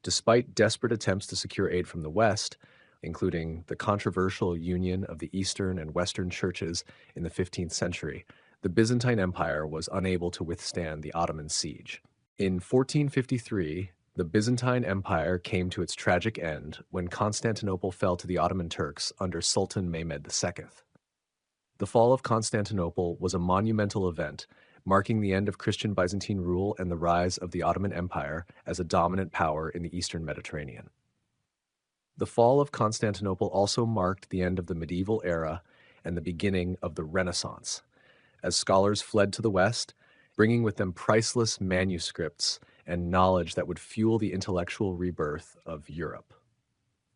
Despite desperate attempts to secure aid from the West, including the controversial union of the Eastern and Western churches in the 15th century, the Byzantine Empire was unable to withstand the Ottoman siege. In 1453, the Byzantine Empire came to its tragic end when Constantinople fell to the Ottoman Turks under Sultan Mehmed II. The fall of Constantinople was a monumental event, marking the end of Christian Byzantine rule and the rise of the Ottoman Empire as a dominant power in the Eastern Mediterranean. The fall of Constantinople also marked the end of the medieval era and the beginning of the Renaissance, as scholars fled to the West, bringing with them priceless manuscripts and knowledge that would fuel the intellectual rebirth of Europe.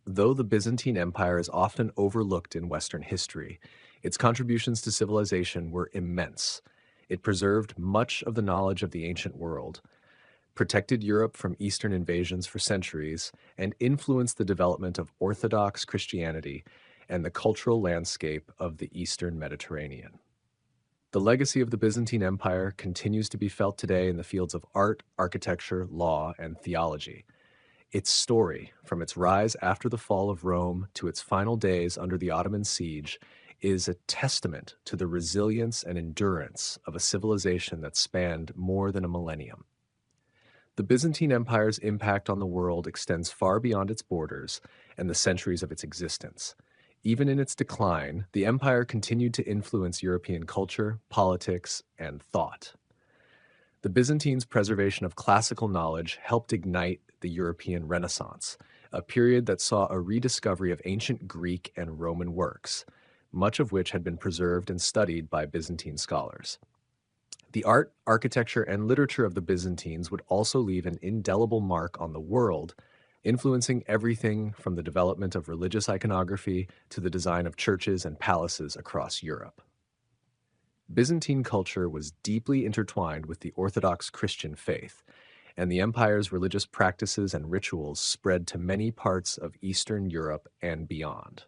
Though the Byzantine Empire is often overlooked in Western history, its contributions to civilization were immense. It preserved much of the knowledge of the ancient world, protected Europe from Eastern invasions for centuries, and influenced the development of Orthodox Christianity and the cultural landscape of the Eastern Mediterranean. The legacy of the Byzantine Empire continues to be felt today in the fields of art, architecture, law, and theology. Its story, from its rise after the fall of Rome to its final days under the Ottoman siege, is a testament to the resilience and endurance of a civilization that spanned more than a millennium. The Byzantine Empire's impact on the world extends far beyond its borders and the centuries of its existence. Even in its decline, the empire continued to influence European culture, politics, and thought. The Byzantines' preservation of classical knowledge helped ignite the European Renaissance, a period that saw a rediscovery of ancient Greek and Roman works, much of which had been preserved and studied by Byzantine scholars. The art, architecture, and literature of the Byzantines would also leave an indelible mark on the world, influencing everything from the development of religious iconography to the design of churches and palaces across Europe. Byzantine culture was deeply intertwined with the Orthodox Christian faith, and the empire's religious practices and rituals spread to many parts of Eastern Europe and beyond.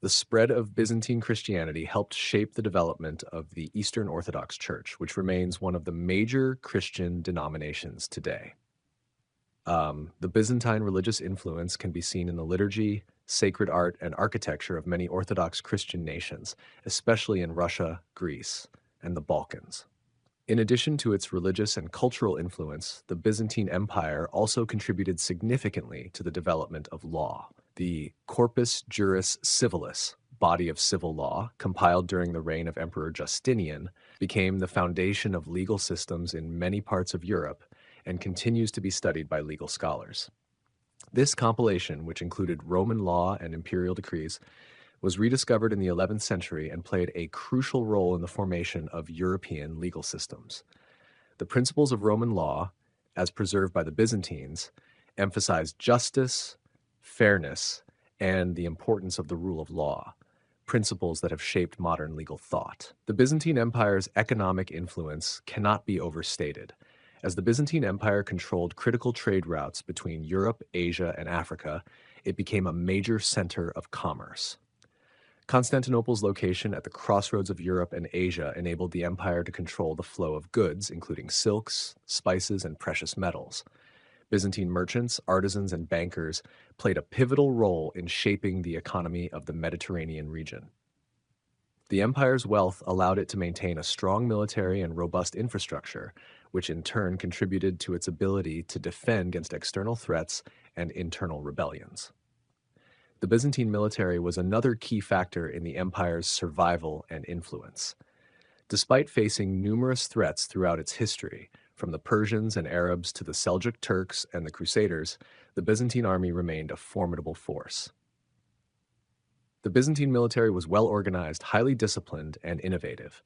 The spread of Byzantine Christianity helped shape the development of the Eastern Orthodox Church, which remains one of the major Christian denominations today. The Byzantine religious influence can be seen in the liturgy, sacred art, and architecture of many Orthodox Christian nations, especially in Russia, Greece, and the Balkans. In addition to its religious and cultural influence, the Byzantine Empire also contributed significantly to the development of law. The Corpus Juris Civilis, body of civil law, compiled during the reign of Emperor Justinian, became the foundation of legal systems in many parts of Europe and continues to be studied by legal scholars. This compilation, which included Roman law and imperial decrees, was rediscovered in the 11th century and played a crucial role in the formation of European legal systems. The principles of Roman law, as preserved by the Byzantines, emphasized justice, fairness, and the importance of the rule of law, principles that have shaped modern legal thought. The Byzantine Empire's economic influence cannot be overstated. As the Byzantine Empire controlled critical trade routes between Europe, Asia, and Africa, it became a major center of commerce. Constantinople's location at the crossroads of Europe and Asia enabled the empire to control the flow of goods, including silks, spices, and precious metals. Byzantine merchants, artisans, and bankers played a pivotal role in shaping the economy of the Mediterranean region. The empire's wealth allowed it to maintain a strong military and robust infrastructure, which in turn contributed to its ability to defend against external threats and internal rebellions. The Byzantine military was another key factor in the empire's survival and influence. Despite facing numerous threats throughout its history, from the Persians and Arabs to the Seljuk Turks and the Crusaders, the Byzantine army remained a formidable force. The Byzantine military was well organized, highly disciplined, and innovative.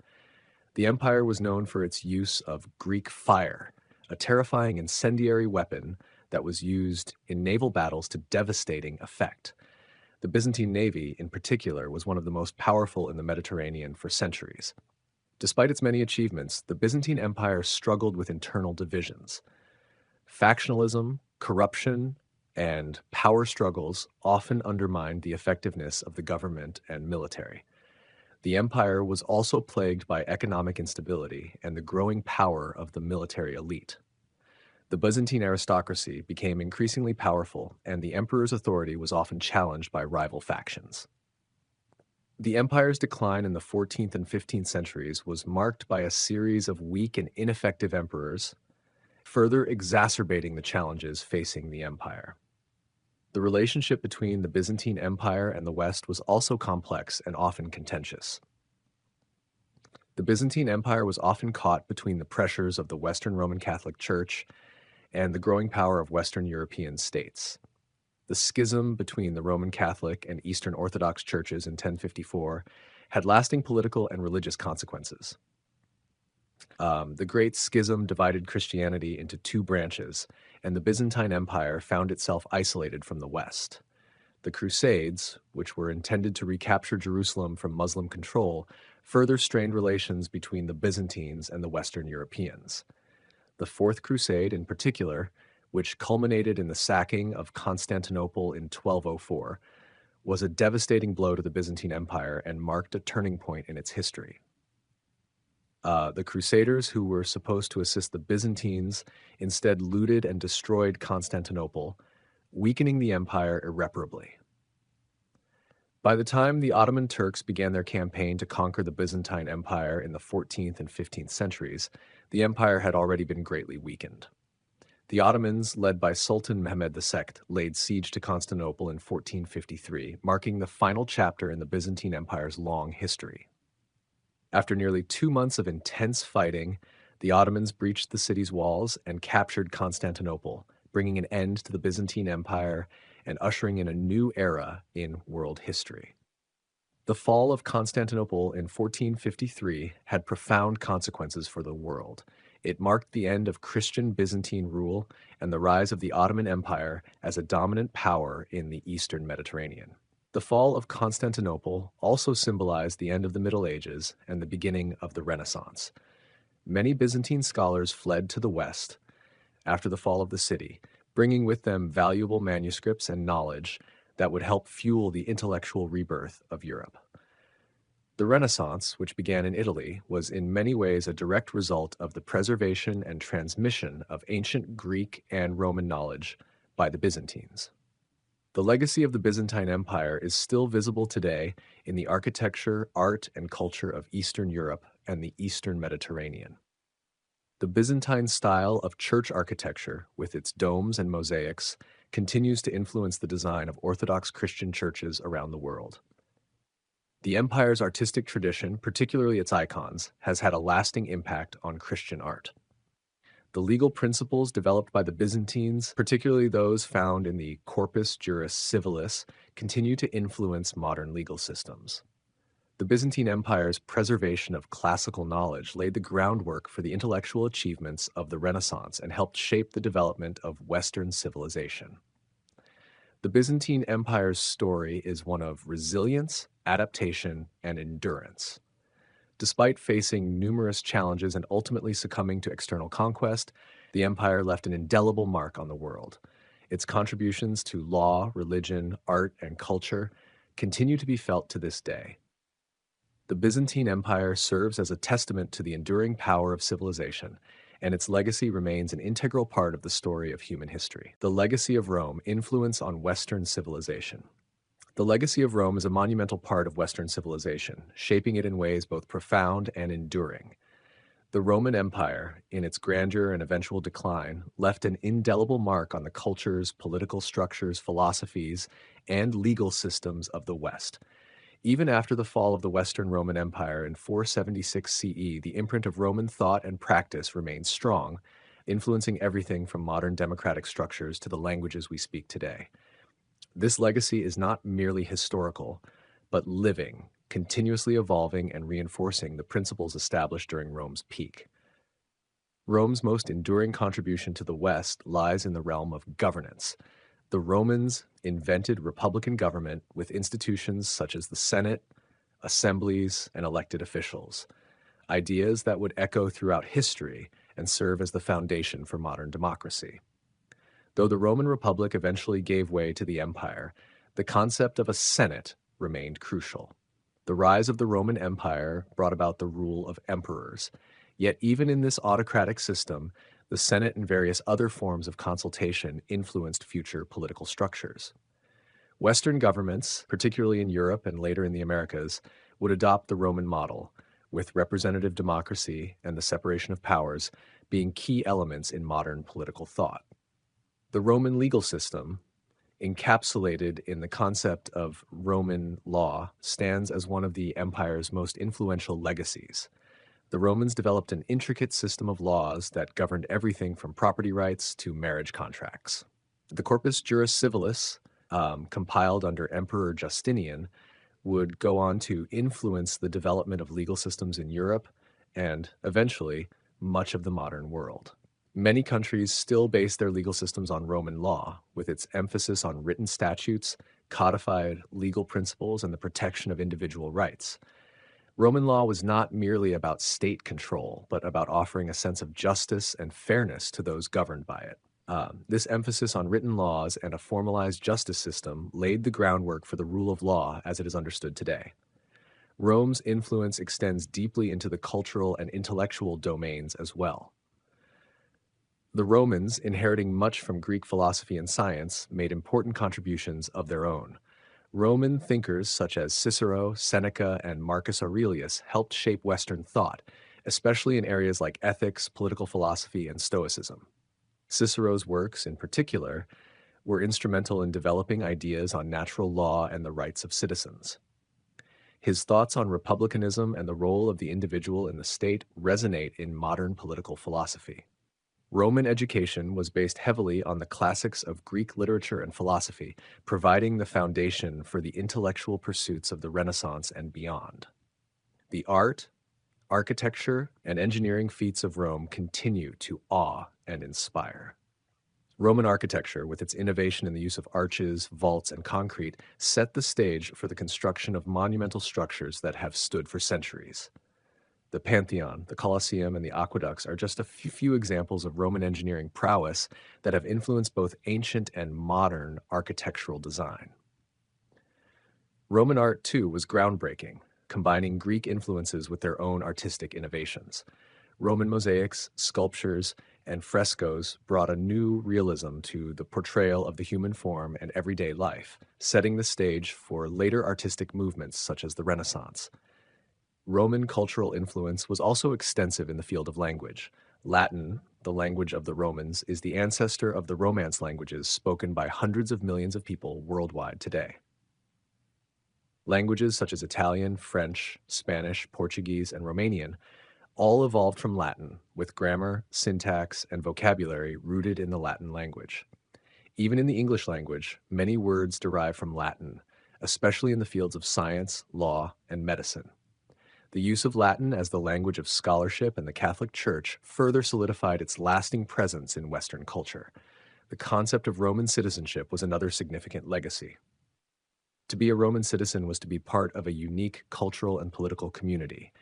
The empire was known for its use of Greek fire, a terrifying incendiary weapon that was used in naval battles to devastating effect. The Byzantine navy, in particular, was one of the most powerful in the Mediterranean for centuries. Despite its many achievements, the Byzantine Empire struggled with internal divisions. Factionalism, corruption, and power struggles often undermined the effectiveness of the government and military. The empire was also plagued by economic instability and the growing power of the military elite. The Byzantine aristocracy became increasingly powerful, and the emperor's authority was often challenged by rival factions. The empire's decline in the 14th and 15th centuries was marked by a series of weak and ineffective emperors, further exacerbating the challenges facing the empire. The relationship between the Byzantine Empire and the West was also complex and often contentious. The Byzantine Empire was often caught between the pressures of the Western Roman Catholic Church and the growing power of Western European states. The schism between the Roman Catholic and Eastern Orthodox churches in 1054 had lasting political and religious consequences. The Great Schism divided Christianity into two branches, and the Byzantine Empire found itself isolated from the West. The Crusades, which were intended to recapture Jerusalem from Muslim control, further strained relations between the Byzantines and the Western Europeans. The Fourth Crusade, in particular, which culminated in the sacking of Constantinople in 1204, was a devastating blow to the Byzantine Empire and marked a turning point in its history. The Crusaders, who were supposed to assist the Byzantines, instead looted and destroyed Constantinople, weakening the empire irreparably. By the time the Ottoman Turks began their campaign to conquer the Byzantine Empire in the 14th and 15th centuries, the empire had already been greatly weakened. The Ottomans, led by Sultan Mehmed II, laid siege to Constantinople in 1453, marking the final chapter in the Byzantine Empire's long history. After nearly 2 months of intense fighting, the Ottomans breached the city's walls and captured Constantinople, bringing an end to the Byzantine Empire and ushering in a new era in world history. The fall of Constantinople in 1453 had profound consequences for the world. It marked the end of Christian Byzantine rule and the rise of the Ottoman Empire as a dominant power in the Eastern Mediterranean. The fall of Constantinople also symbolized the end of the Middle Ages and the beginning of the Renaissance. Many Byzantine scholars fled to the West after the fall of the city, bringing with them valuable manuscripts and knowledge that would help fuel the intellectual rebirth of Europe. The Renaissance, which began in Italy, was in many ways a direct result of the preservation and transmission of ancient Greek and Roman knowledge by the Byzantines. The legacy of the Byzantine Empire is still visible today in the architecture, art, and culture of Eastern Europe and the Eastern Mediterranean. The Byzantine style of church architecture, with its domes and mosaics, continues to influence the design of Orthodox Christian churches around the world. The empire's artistic tradition, particularly its icons, has had a lasting impact on Christian art. The legal principles developed by the Byzantines, particularly those found in the Corpus Juris Civilis, continue to influence modern legal systems. The Byzantine Empire's preservation of classical knowledge laid the groundwork for the intellectual achievements of the Renaissance and helped shape the development of Western civilization. The Byzantine Empire's story is one of resilience, adaptation, and endurance. Despite facing numerous challenges and ultimately succumbing to external conquest, the empire left an indelible mark on the world. Its contributions to law, religion, art, and culture continue to be felt to this day. The Byzantine Empire serves as a testament to the enduring power of civilization, and its legacy remains an integral part of the story of human history. The legacy of Rome: influence on Western civilization. The legacy of Rome is a monumental part of Western civilization, shaping it in ways both profound and enduring. The Roman Empire, in its grandeur and eventual decline, left an indelible mark on the cultures, political structures, philosophies, and legal systems of the West. Even after the fall of the Western Roman Empire in 476 CE, the imprint of Roman thought and practice remained strong, influencing everything from modern democratic structures to the languages we speak today. This legacy is not merely historical, but living, continuously evolving and reinforcing the principles established during Rome's peak. Rome's most enduring contribution to the West lies in the realm of governance. The Romans invented republican government with institutions such as the Senate, assemblies, and elected officials, ideas that would echo throughout history and serve as the foundation for modern democracy. Though the Roman Republic eventually gave way to the empire, the concept of a Senate remained crucial. The rise of the Roman Empire brought about the rule of emperors, yet even in this autocratic system, the Senate and various other forms of consultation influenced future political structures. Western governments, particularly in Europe and later in the Americas, would adopt the Roman model, with representative democracy and the separation of powers being key elements in modern political thought. The Roman legal system, encapsulated in the concept of Roman law, stands as one of the empire's most influential legacies. The Romans developed an intricate system of laws that governed everything from property rights to marriage contracts. The Corpus Juris Civilis, compiled under Emperor Justinian, would go on to influence the development of legal systems in Europe and, eventually, much of the modern world. Many countries still base their legal systems on Roman law, with its emphasis on written statutes, codified legal principles, and the protection of individual rights. Roman law was not merely about state control, but about offering a sense of justice and fairness to those governed by it. This emphasis on written laws and a formalized justice system laid the groundwork for the rule of law as it is understood today. Rome's influence extends deeply into the cultural and intellectual domains as well. The Romans, inheriting much from Greek philosophy and science, made important contributions of their own. Roman thinkers such as Cicero, Seneca, and Marcus Aurelius helped shape Western thought, especially in areas like ethics, political philosophy, and Stoicism. Cicero's works, in particular, were instrumental in developing ideas on natural law and the rights of citizens. His thoughts on republicanism and the role of the individual in the state resonate in modern political philosophy. Roman education was based heavily on the classics of Greek literature and philosophy, providing the foundation for the intellectual pursuits of the Renaissance and beyond. The art, architecture, and engineering feats of Rome continue to awe and inspire. Roman architecture, with its innovation in the use of arches, vaults, and concrete, set the stage for the construction of monumental structures that have stood for centuries. The Pantheon, the Colosseum, and the aqueducts are just a few examples of Roman engineering prowess that have influenced both ancient and modern architectural design. Roman art, too, was groundbreaking, combining Greek influences with their own artistic innovations. Roman mosaics, sculptures, and frescoes brought a new realism to the portrayal of the human form and everyday life, setting the stage for later artistic movements such as the Renaissance. Roman cultural influence was also extensive in the field of language. Latin, the language of the Romans, is the ancestor of the Romance languages spoken by hundreds of millions of people worldwide today. Languages such as Italian, French, Spanish, Portuguese, and Romanian all evolved from Latin, with grammar, syntax, and vocabulary rooted in the Latin language. Even in the English language, many words derive from Latin, especially in the fields of science, law, and medicine. The use of Latin as the language of scholarship and the Catholic Church further solidified its lasting presence in Western culture. The concept of Roman citizenship was another significant legacy. To be a Roman citizen was to be part of a unique cultural and political community,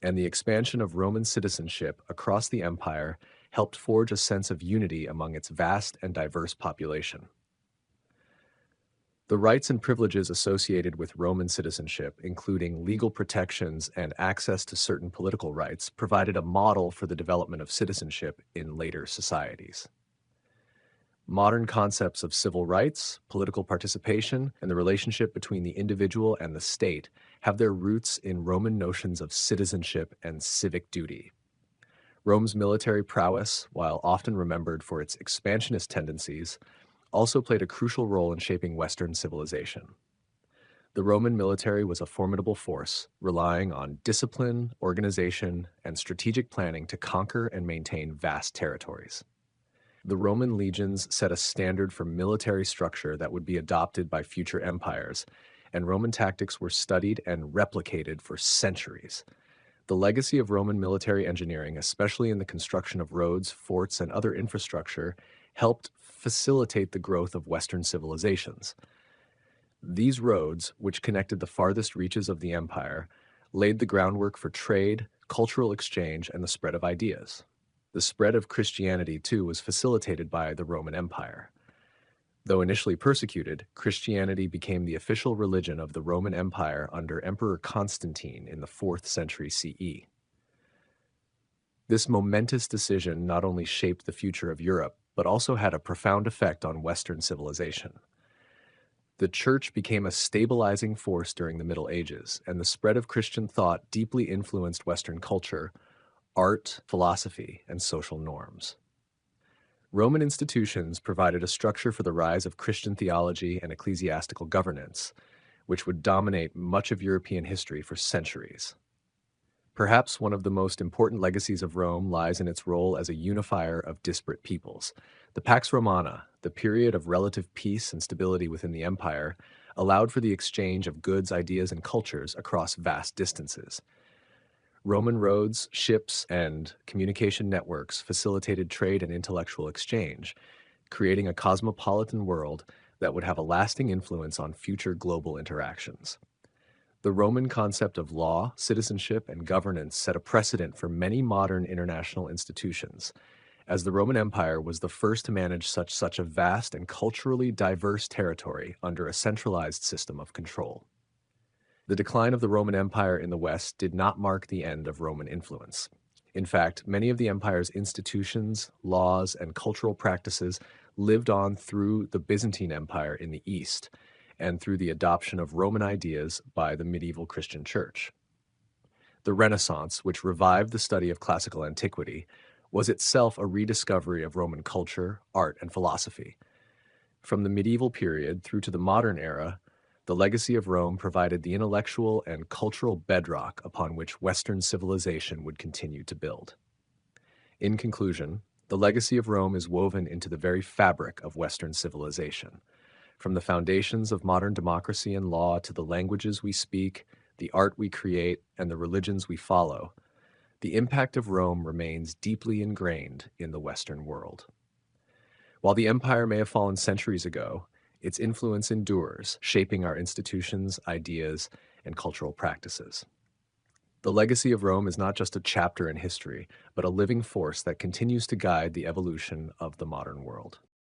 and the expansion of Roman citizenship across the empire helped forge a sense of unity among its vast and diverse population. The rights and privileges associated with Roman citizenship, including legal protections and access to certain political rights, provided a model for the development of citizenship in later societies. Modern concepts of civil rights, political participation, and the relationship between the individual and the state have their roots in Roman notions of citizenship and civic duty. Rome's military prowess, while often remembered for its expansionist tendencies, also played a crucial role in shaping Western civilization. The Roman military was a formidable force, relying on discipline, organization, and strategic planning to conquer and maintain vast territories. The Roman legions set a standard for military structure that would be adopted by future empires, and Roman tactics were studied and replicated for centuries. The legacy of Roman military engineering, especially in the construction of roads, forts, and other infrastructure, helped facilitate the growth of Western civilizations. These roads, which connected the farthest reaches of the empire, laid the groundwork for trade, cultural exchange, and the spread of ideas. The spread of Christianity, too, was facilitated by the Roman Empire. Though initially persecuted, Christianity became the official religion of the Roman Empire under Emperor Constantine in the 4th century CE. This momentous decision not only shaped the future of Europe, but also had a profound effect on Western civilization. The Church became a stabilizing force during the Middle Ages, and the spread of Christian thought deeply influenced Western culture, art, philosophy, and social norms. Roman institutions provided a structure for the rise of Christian theology and ecclesiastical governance, which would dominate much of European history for centuries. Perhaps one of the most important legacies of Rome lies in its role as a unifier of disparate peoples. The Pax Romana, the period of relative peace and stability within the empire, allowed for the exchange of goods, ideas, and cultures across vast distances. Roman roads, ships, and communication networks facilitated trade and intellectual exchange, creating a cosmopolitan world that would have a lasting influence on future global interactions. The Roman concept of law, citizenship, and governance set a precedent for many modern international institutions, as the Roman Empire was the first to manage such a vast and culturally diverse territory under a centralized system of control. The decline of the Roman Empire in the West did not mark the end of Roman influence. In fact, many of the empire's institutions, laws, and cultural practices lived on through the Byzantine Empire in the East, and through the adoption of Roman ideas by the medieval Christian Church. The Renaissance, which revived the study of classical antiquity, was itself a rediscovery of Roman culture, art, and philosophy. From the medieval period through to the modern era, the legacy of Rome provided the intellectual and cultural bedrock upon which Western civilization would continue to build. In conclusion, the legacy of Rome is woven into the very fabric of Western civilization. From the foundations of modern democracy and law to the languages we speak, the art we create, and the religions we follow, the impact of Rome remains deeply ingrained in the Western world. While the empire may have fallen centuries ago, its influence endures, shaping our institutions, ideas, and cultural practices. The legacy of Rome is not just a chapter in history, but a living force that continues to guide the evolution of the modern world.